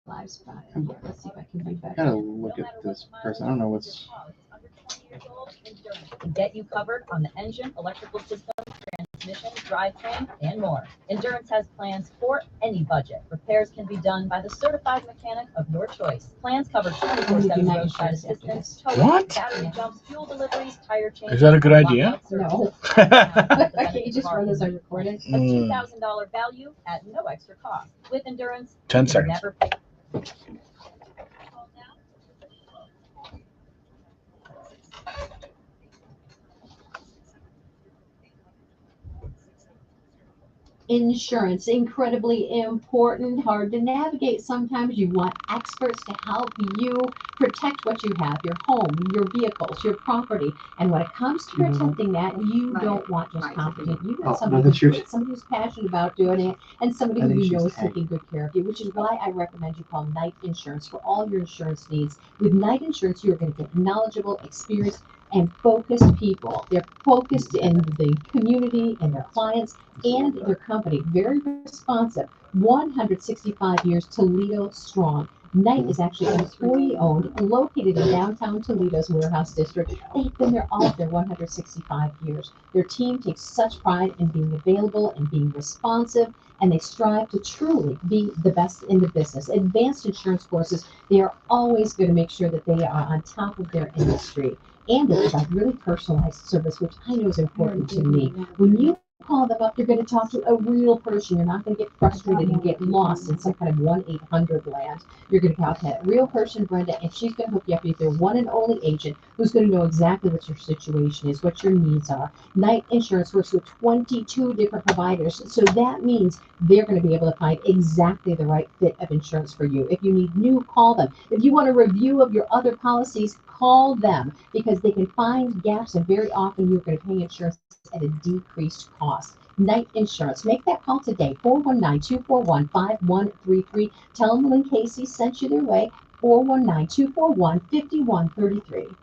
Live spot in here. Let's see if I can do better. Gotta look at this person. I don't know what's. Can get you covered on the engine, electrical system, transmission, drivetrain, and more. Endurance has plans for any budget. Repairs can be done by the certified mechanic of your choice. Plans cover 24/7 roadside assistance, towing, What? battery jumps, fuel deliveries, tire changes. Is that a good idea? No. Can't you just run this on recording? A $2,000 value at no extra cost. With Endurance, 10 you seconds. never pay. Insurance, incredibly important, hard to navigate. Sometimes you want experts to help you protect what you have, your home, your vehicles, your property. And when it comes to protecting that, you don't want just competent. You want somebody who's good, somebody who's passionate about doing it, and somebody who you know is taking good care of you, which is why I recommend you call Knight Insurance for all your insurance needs. With Knight Insurance, you're going to get knowledgeable, experienced, and focused people. They're focused in the community and their clients and their company. Very responsive. 165 years Toledo strong. Knight is actually employee-owned, located in downtown Toledo's Warehouse District. They've been there all of their 165 years. Their team takes such pride in being available and being responsive, and they strive to truly be the best in the business. Advanced insurance courses, they are always going to make sure that they are on top of their industry. And they provide really personalized service, which I know is important to me. When you call them up, you're going to talk to a real person. You're not going to get frustrated and get lost in some kind of 1-800 land. You're going to talk to that real person, Brenda, and she's going to hook you up with your one and only agent who's going to know exactly what your situation is, what your needs are. Knight Insurance works with 22 different providers, so that means they're going to be able to find exactly the right fit of insurance for you. If you need new, call them. If you want a review of your other policies, call them, because they can find gaps, and very often you're going to pay insurance at a decreased cost. Knight Insurance. Make that call today, 419-241-5133. Tell them Lynn Casey sent you their way, 419-241-5133.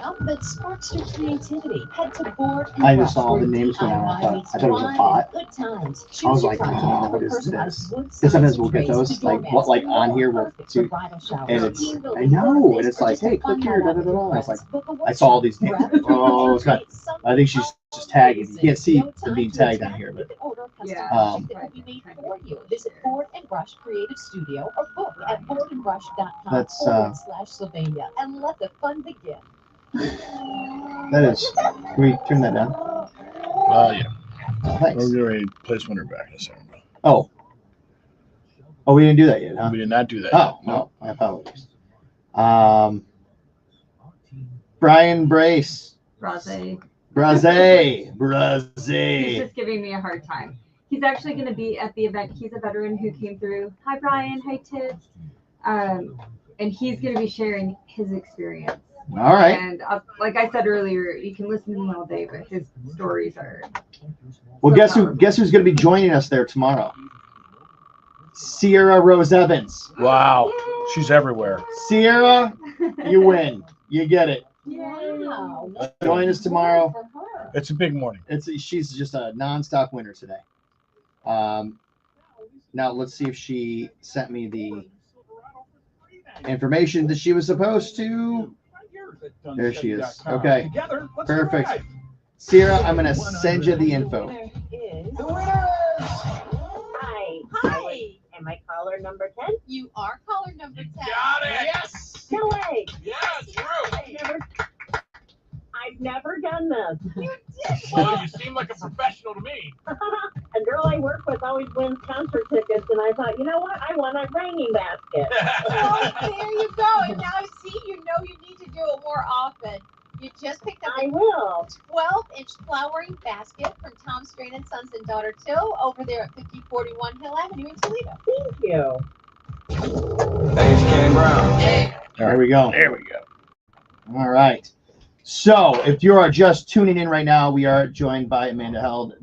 Outfit sparks your creativity. Head to Board and I just saw all Rush, the where names going on. I DIY thought it was a meets bot. Good times. I was Choose your like, project oh, with what a is personalized this? wood Because sometimes signs, we'll get trays, those to-go like mats, on here perfect to, for bridal showers. and it's Team I building know, birthdays, and it's or like, just a hey, fun click here, night da da out with da. your I was like, friends. Book a I saw all these names. workshop. Oh, it's got. I think she's just tagging. You can't see it being tagged on here, but Yeah. um, That will be made for you. Visit Board and Rush Creative Studio or book at boardandrush.com/Sylvania and let the fun begin. that is. Can we turn that down? Yeah. Thanks. We're going to place winner back in a second. Oh, we didn't do that yet, huh? We did not do that. Oh, no, my apologies. Brian Brace. Rosé. Braze. He's just giving me a hard time. He's actually going to be at the event. He's a veteran who came through. Hi, Brian. Hi, Tiff. And he's going to be sharing his experience. All right. And like I said earlier, you can listen to him all day, but his stories are. Well, so guess powerful. who's going to be joining us there tomorrow? Sierra Rose Evans. Wow. She's everywhere. Sierra, you win. You get it. Wow. Join us tomorrow. It's a big morning. She's just a nonstop winner today. Now let's see if she sent me the information that she was supposed to. There she is. Okay. Perfect. Sierra, I'm going to send you the info. Hi. Am I caller number 10? You are caller number 10. Got it. Yes. No way. Yes, true. I've never done this. You did. Well, you seem like a professional to me. A girl I work with always wins concert tickets, and I thought, you know what? I want a ringing basket. Oh, there you go. And now see, you know you need to do it more often. You just picked up I will. 12 12-inch flowering basket from Tom Strain and Sons and Daughter Till over there at 5041 Hill Avenue in Toledo. Thank you. Thanks, Ken Brown. There we go. There we go. All right. So, if you are just tuning in right now, we are joined by Amanda Held,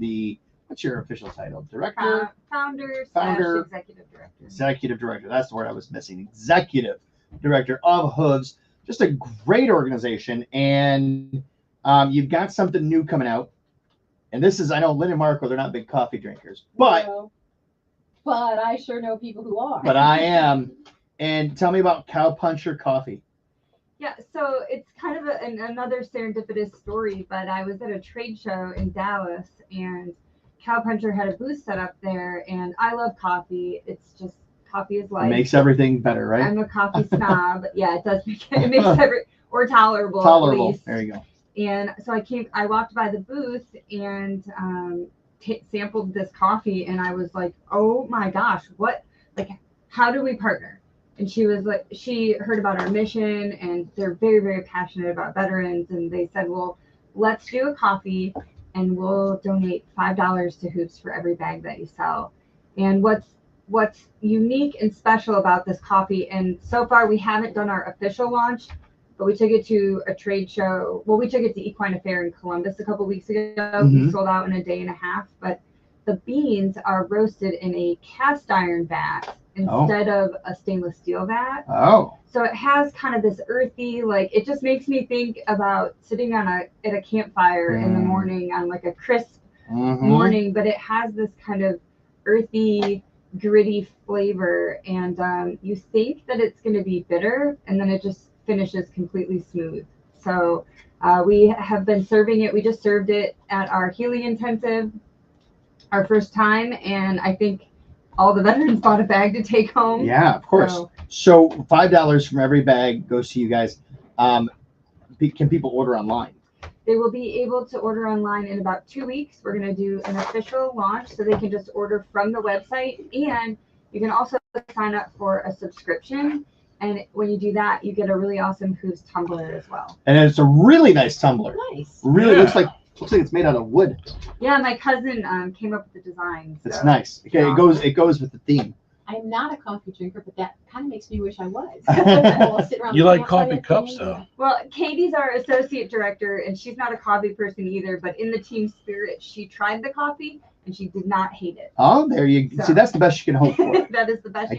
what's your official title? Director? Founder Founder. / executive director. Executive Director. That's the word I was missing. Executive Director of Hooves. Just a great organization. And you've got something new coming out. And this is, I know Lynn and Marco, they're not big coffee drinkers, but I sure know people who are. but I am. And tell me about Cowpuncher Coffee. Yeah, so it's kind of another serendipitous story, but I was at a trade show in Dallas and Cowpuncher had a booth set up there, and I love coffee. It's just, coffee is life. It makes everything better, right? I'm a coffee snob. Yeah, it does make it makes or tolerable. Tolerable. At least. There you go. And so I walked by the booth and sampled this coffee, and I was like, oh my gosh, how do we partner? And she was like, she heard about our mission, and they're very, very passionate about veterans. And they said, well, let's do a coffee, and we'll donate $5 to Hoops for every bag that you sell. And what's unique and special about this coffee, and so far we haven't done our official launch, but we took it to a trade show. Well, we took it to Equine Affair in Columbus a couple weeks ago. Mm-hmm. We sold out in a day and a half, but the beans are roasted in a cast iron vat instead of a stainless steel vat. Oh. So it has kind of this earthy, it just makes me think about sitting at a campfire in the morning on like a crisp morning, but it has this kind of earthy, gritty flavor, and you think that it's going to be bitter, and then it just finishes completely smooth. So we have been serving it. We just served it at our Healy Intensive, our first time, and I think all the veterans bought a bag to take home. Yeah, of course. So $5 from every bag goes to you guys. Can people order online? They will be able to order online in about 2 weeks. We're going to do an official launch, so they can just order from the website, and you can also sign up for a subscription. And when you do that, you get a really awesome Hooves tumbler as well. And it's a really nice tumbler. Nice. Really looks like it's made out of wood. Yeah, my cousin came up with the design. It's so nice. Okay, it goes with the theme. I'm not a coffee drinker, but that kind of makes me wish I was. We'll sit around You the like campfire coffee cups, thing. though. Well, Katie's our associate director, and she's not a coffee person either, but in the team spirit, she tried the coffee, and she did not hate it. Oh, there you So- see. That's the best you can hope for. That is the best.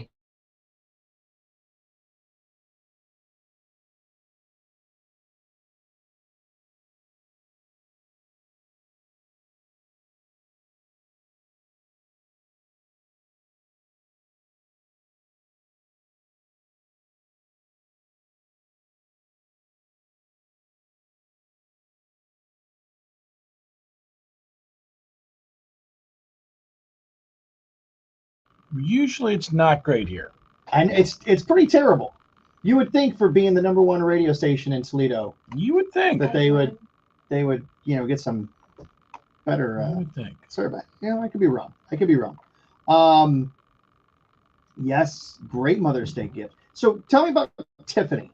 Usually it's not great here. And it's pretty terrible. You would think, for being the #1 radio station in Toledo, you would think that they would get some better I would think. survey. I could be wrong. Yes, great Mother's Day gift. So tell me about Tiffany.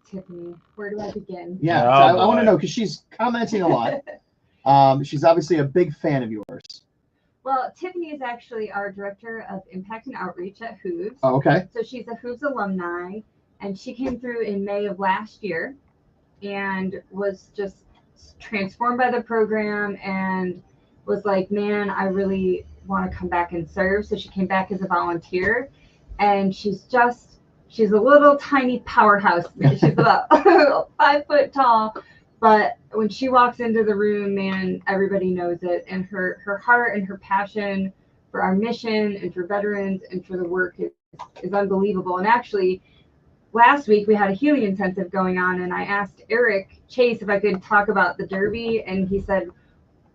Tiffany, where do I begin? Yeah, Oh, I want boy. to know, because she's commenting a lot. She's obviously a big fan of yours. Well, Tiffany is actually our director of impact and outreach at Hooves. Oh, okay. So she's a Hooves alumni, and she came through in May of last year and was just transformed by the program and was like, man, I really want to come back and serve. So she came back as a volunteer, and she's a little tiny powerhouse. She's about 5 foot tall. But when she walks into the room, man, everybody knows it. And her heart and her passion for our mission and for veterans and for the work is unbelievable. And actually, last week we had a Healy Intensive going on, and I asked Eric Chase if I could talk about the Derby, and he said,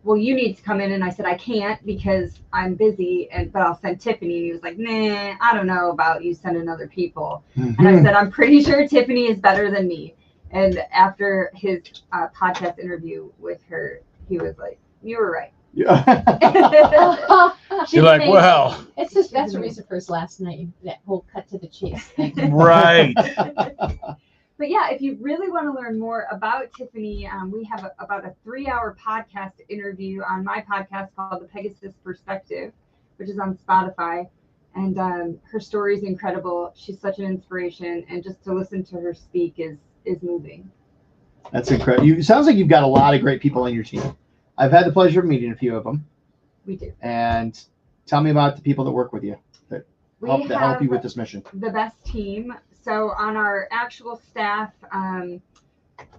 well, you need to come in. And I said, I can't because I'm busy, but I'll send Tiffany. And he was like, nah, I don't know about you sending other people. And I said, I'm pretty sure Tiffany is better than me. And after his podcast interview with her, he was like, you were right. Yeah. You're like, well, It's just that's the reason for his last night. That whole cut to the chase thing. right. But yeah, if you really want to learn more about Tiffany, we have about a 3-hour podcast interview on my podcast called The Pegasus Perspective, which is on Spotify. And her story is incredible. She's such an inspiration, and just to listen to her speak is moving. That's incredible. It sounds like you've got a lot of great people on your team. I've had the pleasure of meeting a few of them. We do. And tell me about the people that work with you that help you have with this mission. The best team. So on our actual staff,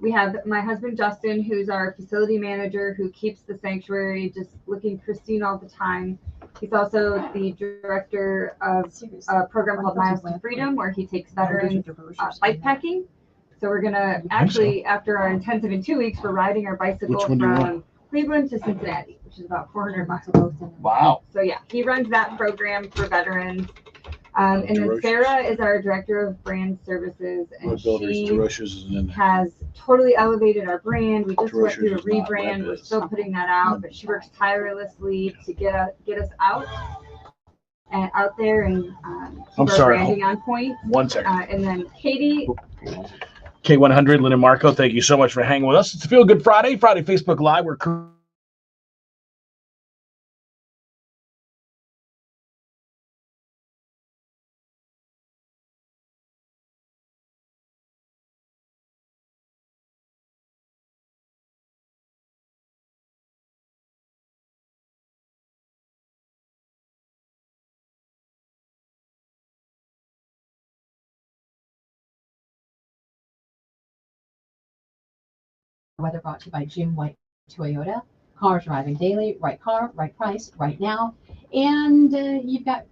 we have my husband Justin, who's our facility manager, who keeps the sanctuary just looking pristine all the time. He's also the director of a program called Miles to Freedom, where he takes veterans bike packing. So we're gonna actually, after our intensive in 2 weeks, we're riding our bicycle from Cleveland to Cincinnati, which is about 400 miles. Wow. So yeah, he runs that program for veterans. And then Sarah is our director of brand services, and she has totally elevated our brand. We just went through a rebrand. We're still putting that out, but she works tirelessly to get us out there and keep our branding on point. 1 second. And then Katie. K100, Lynn and Marco, thank you so much for hanging with us. It's Feel Good Friday Facebook Live. We're Weather brought to you by Jim White Toyota. Cars arriving daily, right car, right price, right now. And you've got,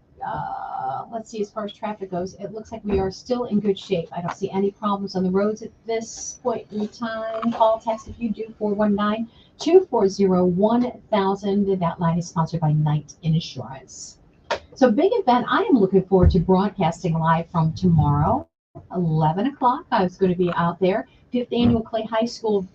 let's see, as far as traffic goes, it looks like we are still in good shape. I don't see any problems on the roads at this point in time. Call, text if you do, 419-240-1000. That line is sponsored by Knight Insurance. So big event. I am looking forward to broadcasting live from tomorrow, 11 o'clock. I was going to be out there. 5th annual Clay High School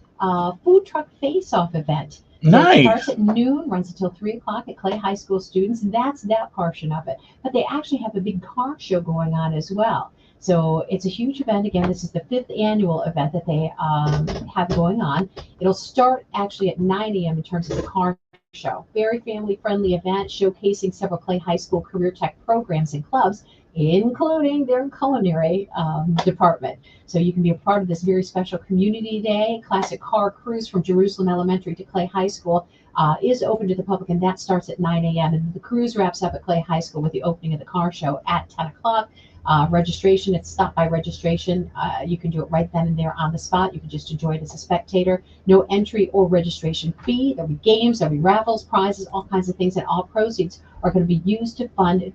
food truck face-off event. Nice. It starts at noon, runs until 3 o'clock at Clay High School students. That's that portion of it. But they actually have a big car show going on as well. So it's a huge event. Again, this is the 5th annual event that they have going on. It'll start actually at 9 a.m. in terms of the car show. Very family-friendly event showcasing several Clay High School career tech programs and clubs, including their culinary department. So you can be a part of this very special community day. Classic car cruise from Jerusalem Elementary to Clay High School is open to the public, and that starts at 9 a.m. And the cruise wraps up at Clay High School with the opening of the car show at 10 o'clock. Registration, it's stop by registration. You can do it right then and there on the spot. You can just enjoy it as a spectator. No entry or registration fee. There'll be games, there'll be raffles, prizes, all kinds of things, and all proceeds are going to be used to fund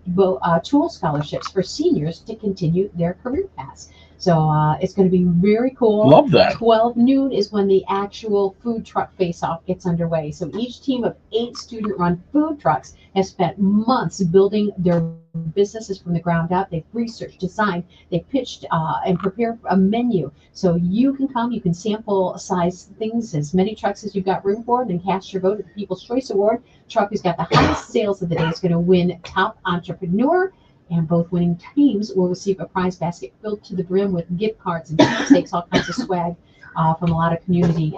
tool scholarships for seniors to continue their career paths. So it's going to be very cool. Love that. 12 noon is when the actual food truck face-off gets underway. So each team of 8 student-run food trucks has spent months building their businesses from the ground up. They've researched, designed, they pitched and prepared a menu. So you can come, you can sample size things, as many trucks as you've got room for, then cast your vote at the People's Choice Award. Truck who's got the highest sales of the day is going to win Top Entrepreneur. And both winning teams will receive a prize basket filled to the brim with gift cards and keepsakes, all kinds of swag from a lot of community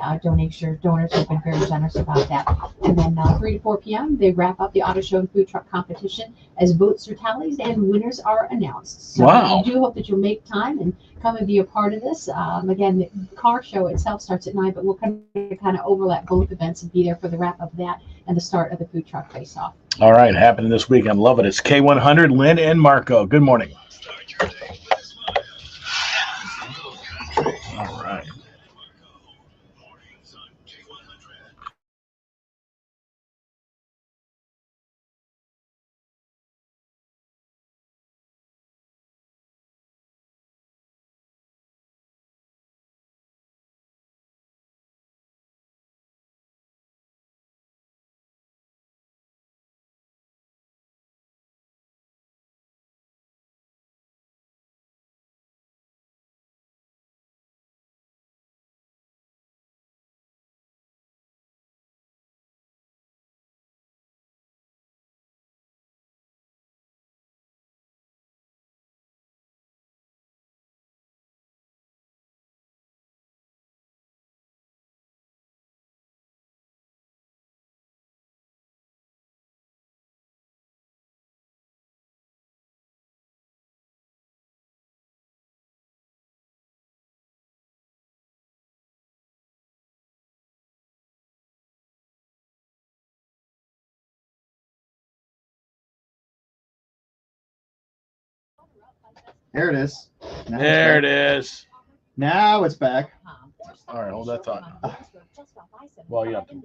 donors who've been very generous about that. And then 3 to 4 p.m., they wrap up the auto show and food truck competition as votes are tallied and winners are announced. So Wow. I do hope that you'll make time and come and be a part of this. Again, the car show itself starts at 9, but we'll kind of overlap both events and be there for the wrap of that and the start of the food truck face-off. All right, happening this weekend. Love it. It's K100, Lynn and Marco. Good morning. All right. There it is. Now There it it's is. back. Now it's back. All right, hold that thought. Well, you have to.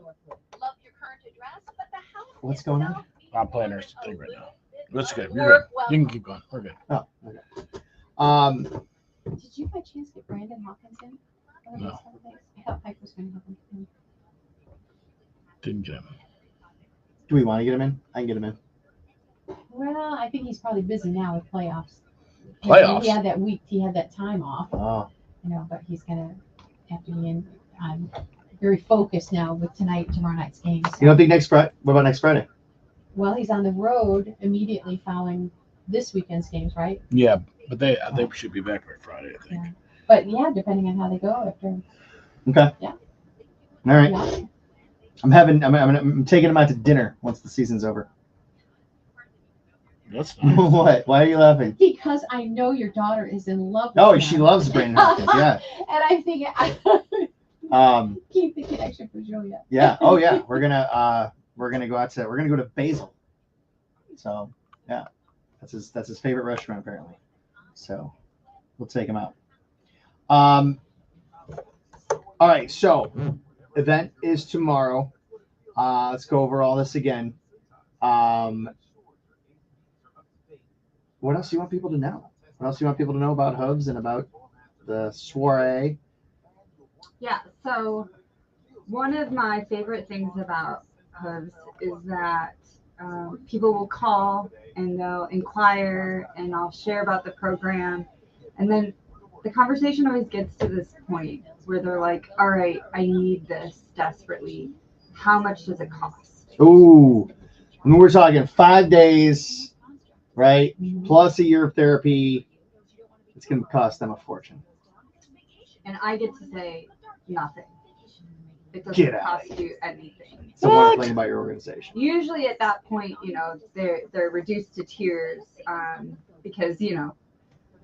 What's going on? I'm playing her thing right now. That's good. You're good. You can keep going. We're good. Oh, okay. Did you by chance get Brandon Hawkins in? No. I thought Pike was going to help him. Didn't get him. Do we want to get him in? I can get him in. Well, I think he's probably busy now with playoffs. Playoffs? He had that week. He had that time off. Oh. But he's gonna have to be in. I'm very focused now with tomorrow night's game. So. You don't think next Friday? What about next Friday? Well, he's on the road immediately following this weekend's games, right? Yeah, but they should be back by Friday, I think. Yeah. But yeah, depending on how they go after. Okay. Yeah. All right. Yeah. I'm taking him out to dinner once the season's over. That's nice. What? Why are you laughing? Because I know your daughter is in love with Oh, him. she loves Brandon Hopkins. Yeah. And I'm thinking, keep the connection for Julia. Yeah. Oh, yeah. We're gonna go to Basil. So yeah, that's his favorite restaurant apparently. So we'll take him out. All right. So event is tomorrow. Let's go over all this again. What else do you want people to know? What else do you want people to know about Hooves and about the soiree? Yeah, so one of my favorite things about Hooves is that people will call and they'll inquire and I'll share about the program. And then the conversation always gets to this point where they're like, all right, I need this desperately. How much does it cost? Ooh, I mean, we're talking 5 days, right? Plus a year of therapy. It's going to cost them a fortune. And I get to say nothing. It doesn't Get out. cost you anything. It's a wonderful thing about your organization. Usually at that point, they're reduced to tears because,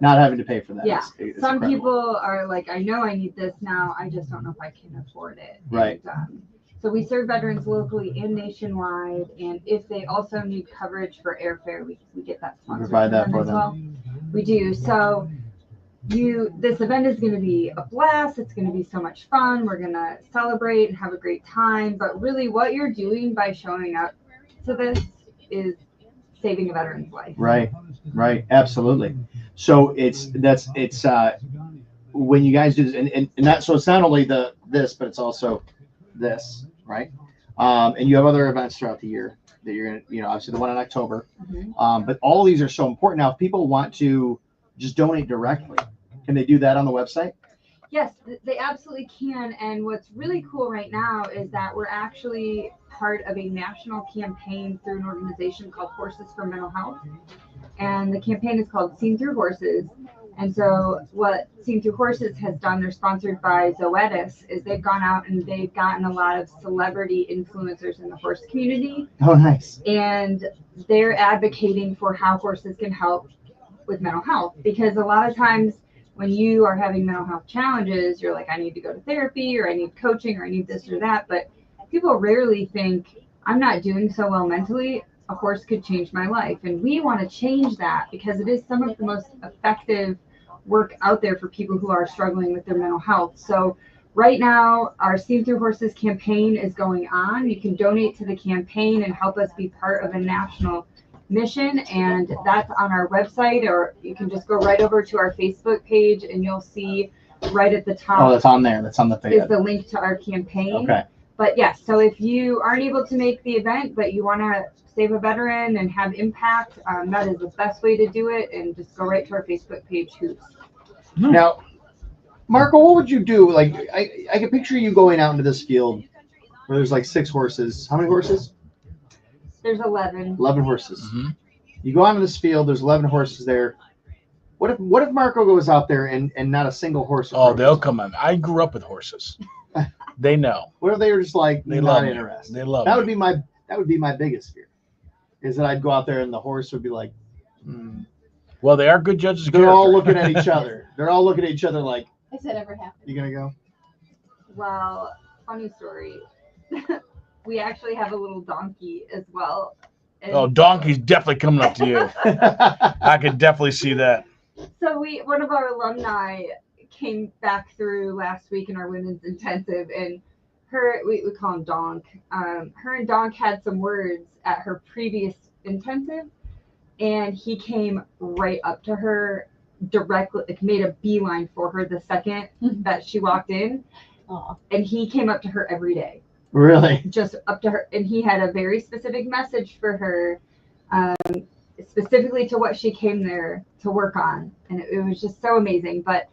Not having to pay for that. yeah, is some incredible. people are like, I know I need this now. I just don't know if I can afford it. Right. And, so we serve veterans locally and nationwide. And if they also need coverage for airfare, we get that sponsored Provide that them for as them. well. We do. So this event is going to be a blast. It's going to be so much fun. We're going to celebrate and have a great time. But really what you're doing by showing up to this is saving a veteran's life. Right, absolutely. So it's when you guys do this, and that, so it's not only this, but it's also this, right? And you have other events throughout the year that you're gonna, obviously the one in October. But all these are so important. Now, if people want to just donate directly, can they do that on the website? Yes, they absolutely can. And what's really cool right now is that we're actually part of a national campaign through an organization called Horses for Mental Health. And the campaign is called Seen Through Horses. And so what Seen Through Horses has done, they're sponsored by Zoetis, is they've gone out and they've gotten a lot of celebrity influencers in the horse community. Oh, nice. And they're advocating for how horses can help with mental health. Because a lot of times when you are having mental health challenges, you're like, I need to go to therapy, or I need coaching, or I need this or that. But people rarely think, I'm not doing so well mentally. A horse could change my life. And we want to change that because it is some of the most effective work out there for people who are struggling with their mental health. So right now, our Seen Through Horses campaign is going on. You can donate to the campaign and help us be part of a national mission, and that's on our website, or you can just go right over to our Facebook page and you'll see right at the top. Oh, that's on there. That's on the page. Is the link to our campaign. Okay. But yes, so if you aren't able to make the event, but you want to save a veteran and have impact, that is the best way to do it. And just go right to our Facebook page. Now, Marco, what would you do? Like, I can picture you going out into this field where there's like 6 horses. How many horses? There's 11. 11 horses. You go out in this field, there's 11 horses there. What if Marco goes out there and not a single horse? Oh, they'll come in. I grew up with horses. They know. What if they were just like They not love me. interested? They love that me. would be my biggest fear. Is that I'd go out there and the horse would be like, Well, they are good judges of they're all character. looking at each other. They're all looking at each other like, Has that ever happened? you gonna go? Well, funny story. We actually have a little donkey as well. And Oh, donkey's definitely coming up to you. I could definitely see that. So one of our alumni came back through last week in our women's intensive, and we call him Donk. Her and Donk had some words at her previous intensive, and he came right up to her directly, like made a beeline for her the second that she walked in. And he came up to her every day. Really? Just up to her, and he had a very specific message for her, specifically to what she came there to work on, and it was just so amazing. But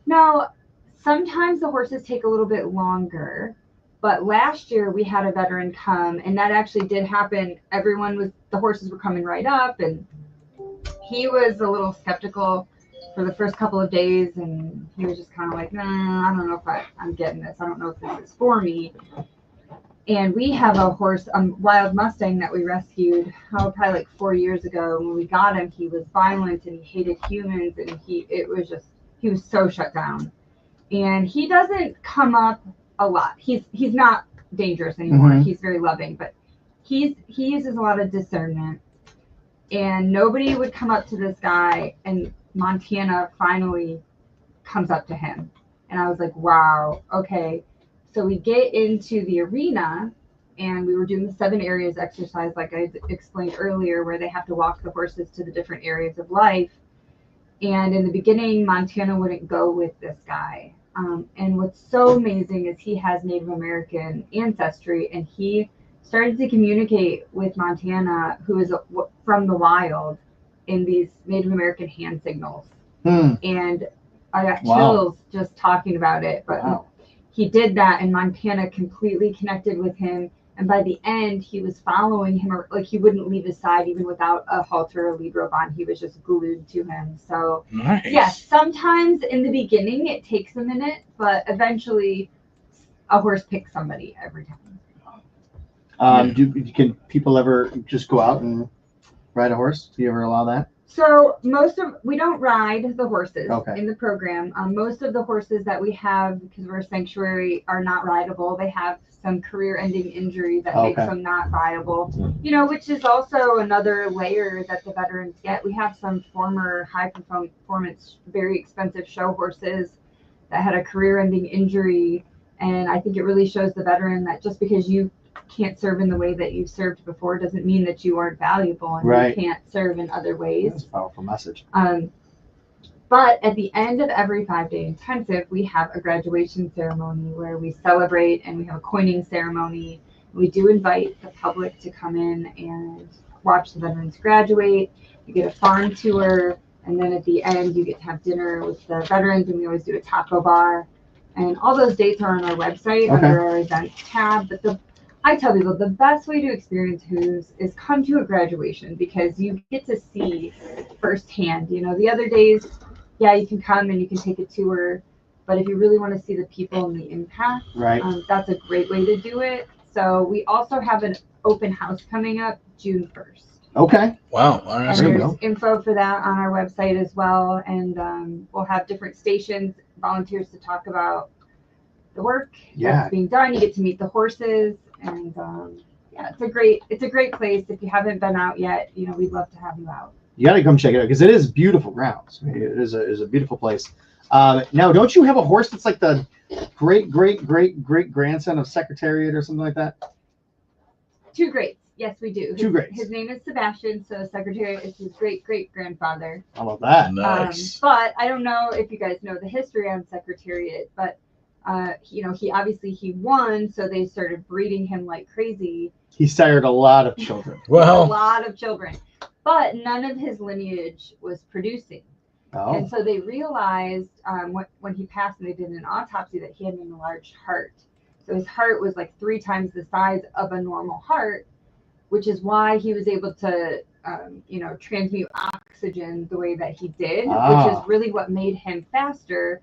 now, sometimes the horses take a little bit longer. But last year we had a veteran come, and that actually did happen. The horses were coming right up, and he was a little skeptical for the first couple of days, and he was just kind of like, nah, I don't know if I'm getting this. I don't know if this is for me. And we have a horse, a wild Mustang that we rescued, probably like 4 years ago. When we got him, he was violent and he hated humans, and he was so shut down. And he doesn't come up a lot. He's not dangerous anymore. Mhm. He's very loving, but he uses a lot of discernment. And nobody would come up to this guy, and Montana finally comes up to him. And I was like, wow, okay. So we get into the arena, and we were doing the 7 areas exercise, like I explained earlier, where they have to walk the horses to the different areas of life. And in the beginning, Montana wouldn't go with this guy. And what's so amazing is he has Native American ancestry, and he started to communicate with Montana, who is from the wild, in these Native American hand signals. And I got chills just talking about it. But he did that, and Montana completely connected with him. And by the end, he was following him, like he wouldn't leave his side even without a halter or lead rope on. He was just glued to him. So Nice. yes, sometimes in the beginning it takes a minute, but eventually a horse picks somebody every time. Can people ever just go out and ride a horse? Do you ever allow that? So we don't ride the horses Okay. in the program. Most of the horses that we have, because we're a sanctuary, are not rideable. They have some career-ending injury that makes Okay. them not viable. Which is also another layer that the veterans get. We have some former high-performance, very expensive show horses that had a career-ending injury, and I think it really shows the veteran that just because you can't serve in the way that you served before doesn't mean that you aren't valuable and Right. you can't serve in other ways. That's a powerful message. But at the end of every 5-day intensive, we have a graduation ceremony where we celebrate, and we have a coining ceremony. We do invite the public to come in and watch the veterans graduate. You get a farm tour, and then at the end, you get to have dinner with the veterans, and we always do a taco bar. And all those dates are on our website under our events tab. But I tell people the best way to experience Who's is come to a graduation, because you get to see firsthand. The other days, yeah, you can come and you can take a tour, but if you really want to see the people and the impact, Right. That's a great way to do it. So we also have an open house coming up June 1st. Okay. Wow. All right. And there's info for that on our website as well. And we'll have different stations, volunteers to talk about the work that's being done. You get to meet the horses, and yeah, it's a great place. If you haven't been out yet, we'd love to have you out. You got to come check it out because it is beautiful grounds. I mean, it is a beautiful place. Now, don't you have a horse that's like the great grandson of Secretariat or something like that? 2 greats. Yes, we do. Two greats. His name is Sebastian, so Secretariat is his great-great-grandfather. I love that. But I don't know if you guys know the history on Secretariat, but he won, so they started breeding him like crazy. He sired a lot of children. A lot of children, but none of his lineage was producing. Oh. And so they realized when he passed and they did an autopsy that he had an enlarged heart. So his heart was like 3 times the size of a normal heart, which is why he was able to, transmute oxygen the way that he did, which is really what made him faster.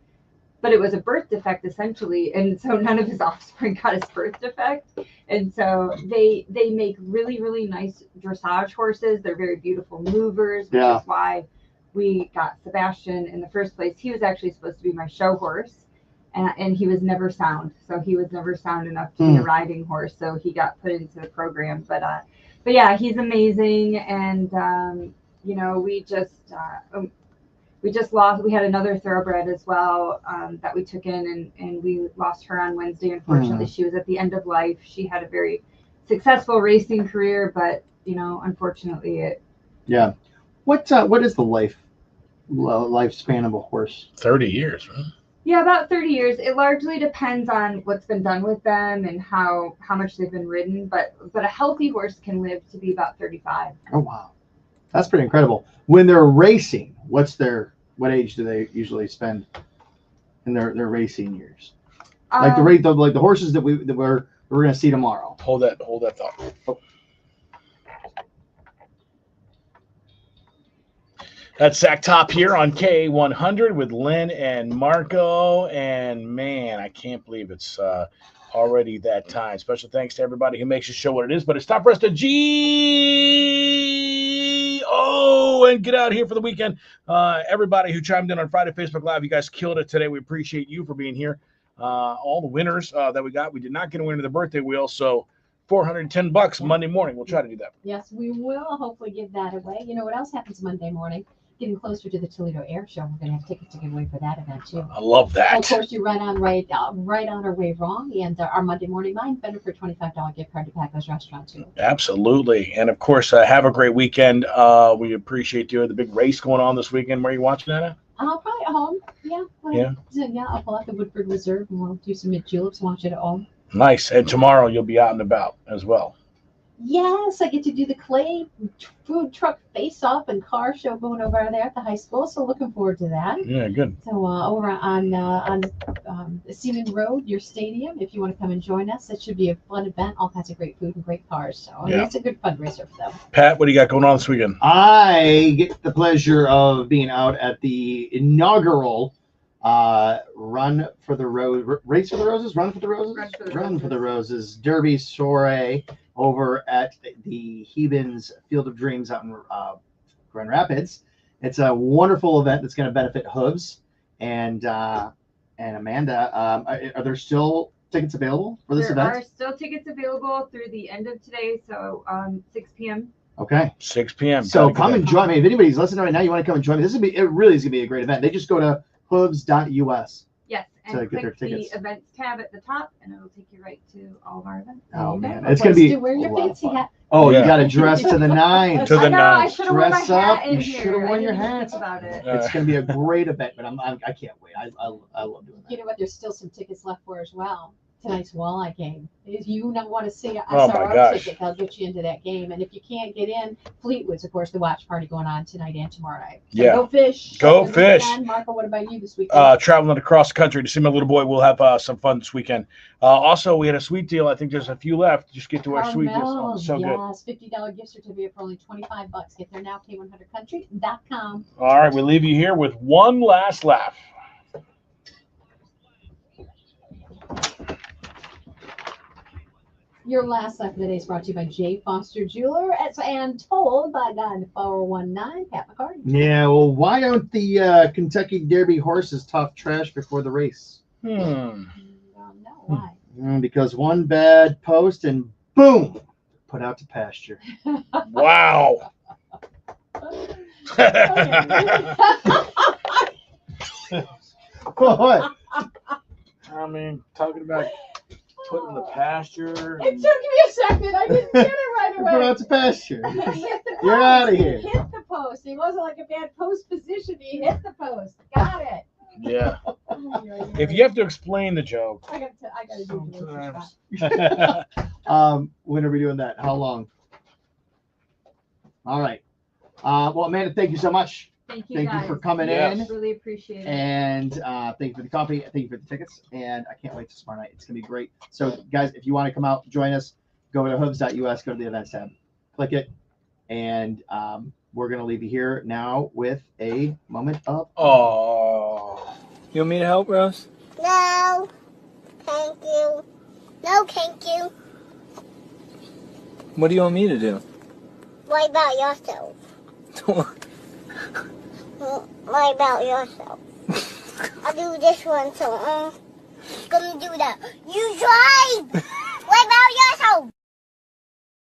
But it was a birth defect essentially, and so none of his offspring got his birth defect. And so they make really, really nice dressage horses. They're very beautiful movers, which is why we got Sebastian in the first place. He was actually supposed to be my show horse, and he was never sound. So he was never sound enough to be a riding horse. So he got put into the program. But yeah, he's amazing, and we just we had another thoroughbred as well that we took in, and we lost her on Wednesday. Unfortunately, she was at the end of life. She had a very successful racing career, but unfortunately, it. Yeah. What is the lifespan of a horse? 30 years, right? Yeah, about 30 years. It largely depends on what's been done with them and how much they've been ridden, but a healthy horse can live to be about 35. Oh wow, that's pretty incredible. When they're racing, what age do they usually spend in their racing years? Like the horses that we're going to see tomorrow. Hold that thought. Oh. That's Zach Top here on K100 with Lynn and Marco. And man, I can't believe it's already that time. Special thanks to everybody who makes the show what it is. But it's time for us to and get out here for the weekend. Everybody who chimed in on Friday Facebook Live, you guys killed it today. We appreciate you for being here. All the winners that we got. We did not get a winner of the birthday wheel, so $410 Monday morning. We'll try to do that. Yes, we will hopefully give that away. You know what else happens Monday morning? Getting closer to the Toledo Air Show, we're going to have tickets to give away for that event too. I love that. Of course, you right on our way wrong, and our Monday morning mind vendor for $25 gift card to Paco's Restaurant too. Absolutely, and of course, have a great weekend. We appreciate you. The big race going on this weekend. Where are you watching that at? Probably at home. Yeah. Yeah. I'll pull out the Woodford Reserve and we'll do some mid-juleps and watch it at home. Nice. And tomorrow you'll be out and about as well. Yes, I get to do the clay food truck face-off and car show going over there at the high school. So looking forward to that. Yeah, good. So over on Seaman Road, your stadium, if you want to come and join us, it should be a fun event. All kinds of great food and great cars. So it's a good fundraiser for them. Pat, what do you got going on this weekend? I get the pleasure of being out at the inaugural Run for the Roses Derby Soiree over at the Hebens Field of Dreams out in Grand Rapids. It's a wonderful event that's going to benefit Hooves and Amanda. Are there still tickets available for this event? There are still tickets available through the end of today, so 6 p.m. Okay. 6 p.m. So come and join me. If anybody's listening right now, you want to come and join me. It really is going to be a great event. They just go to hooves.us. Yes, to and get their click the tickets. events tab at the top, and it'll take you right to all of our events. Oh man, it's gonna be. Wear your fancy hat. Oh, you got to dress to the nines. To the I nines. should have worn my Dress hat up. in You here. should have worn I your didn't hat. think about it. It's gonna be a great event, but I can't wait. I love doing that. You know what? There's still some tickets left for as well. Tonight's walleye game. If you don't want to see a Oh, my SRO gosh. ticket, they'll get you into that game. And if you can't get in, Fleetwood's, of course, the watch party going on tonight and tomorrow night. So Yeah. Go fish. Go This fish. weekend. Marco, what about you this weekend? Traveling across the country to see my little boy. We'll have some fun this weekend. Also, we had a sweet deal. I think there's a few left. Just get to our sweet deals. Oh, Carmel, so good. yes, $50 gift certificate for only $25. Get there now, K100country.com. All right, we leave you here with one last laugh. Your last laugh of the day is brought to you by J. Foster Jeweler and told by Guy in the 4019, Pat McCarty. Yeah, well, why don't the Kentucky Derby horses talk trash before the race? No, why? Because one bad post and boom, put out to pasture. Wow. What? I mean, talking about putting the pasture. It took me a second. I didn't get it right away. Put out to pasture. He hit the You're post. outta He here. hit the post. He wasn't like a bad post position. He hit the post. Got it. Yeah. If you have to explain the joke. I gotta do the When are we doing that? How long? All right. Well, Amanda, thank you so much. Thank you, Thank guys. you for coming Yes. in. Really appreciate it. And thank you for the coffee. Thank you for the tickets. And I can't wait to tomorrow night. It's going to be great. So, guys, if you want to come out, join us, go to hooves.us, go to the events tab, click it. And we're going to leave you here now with a moment of. Oh. You want me to help, Rose? No, thank you. No, thank you. What do you want me to do? What about yourself? What about yourself? I'll do this one, so gonna do that. You drive!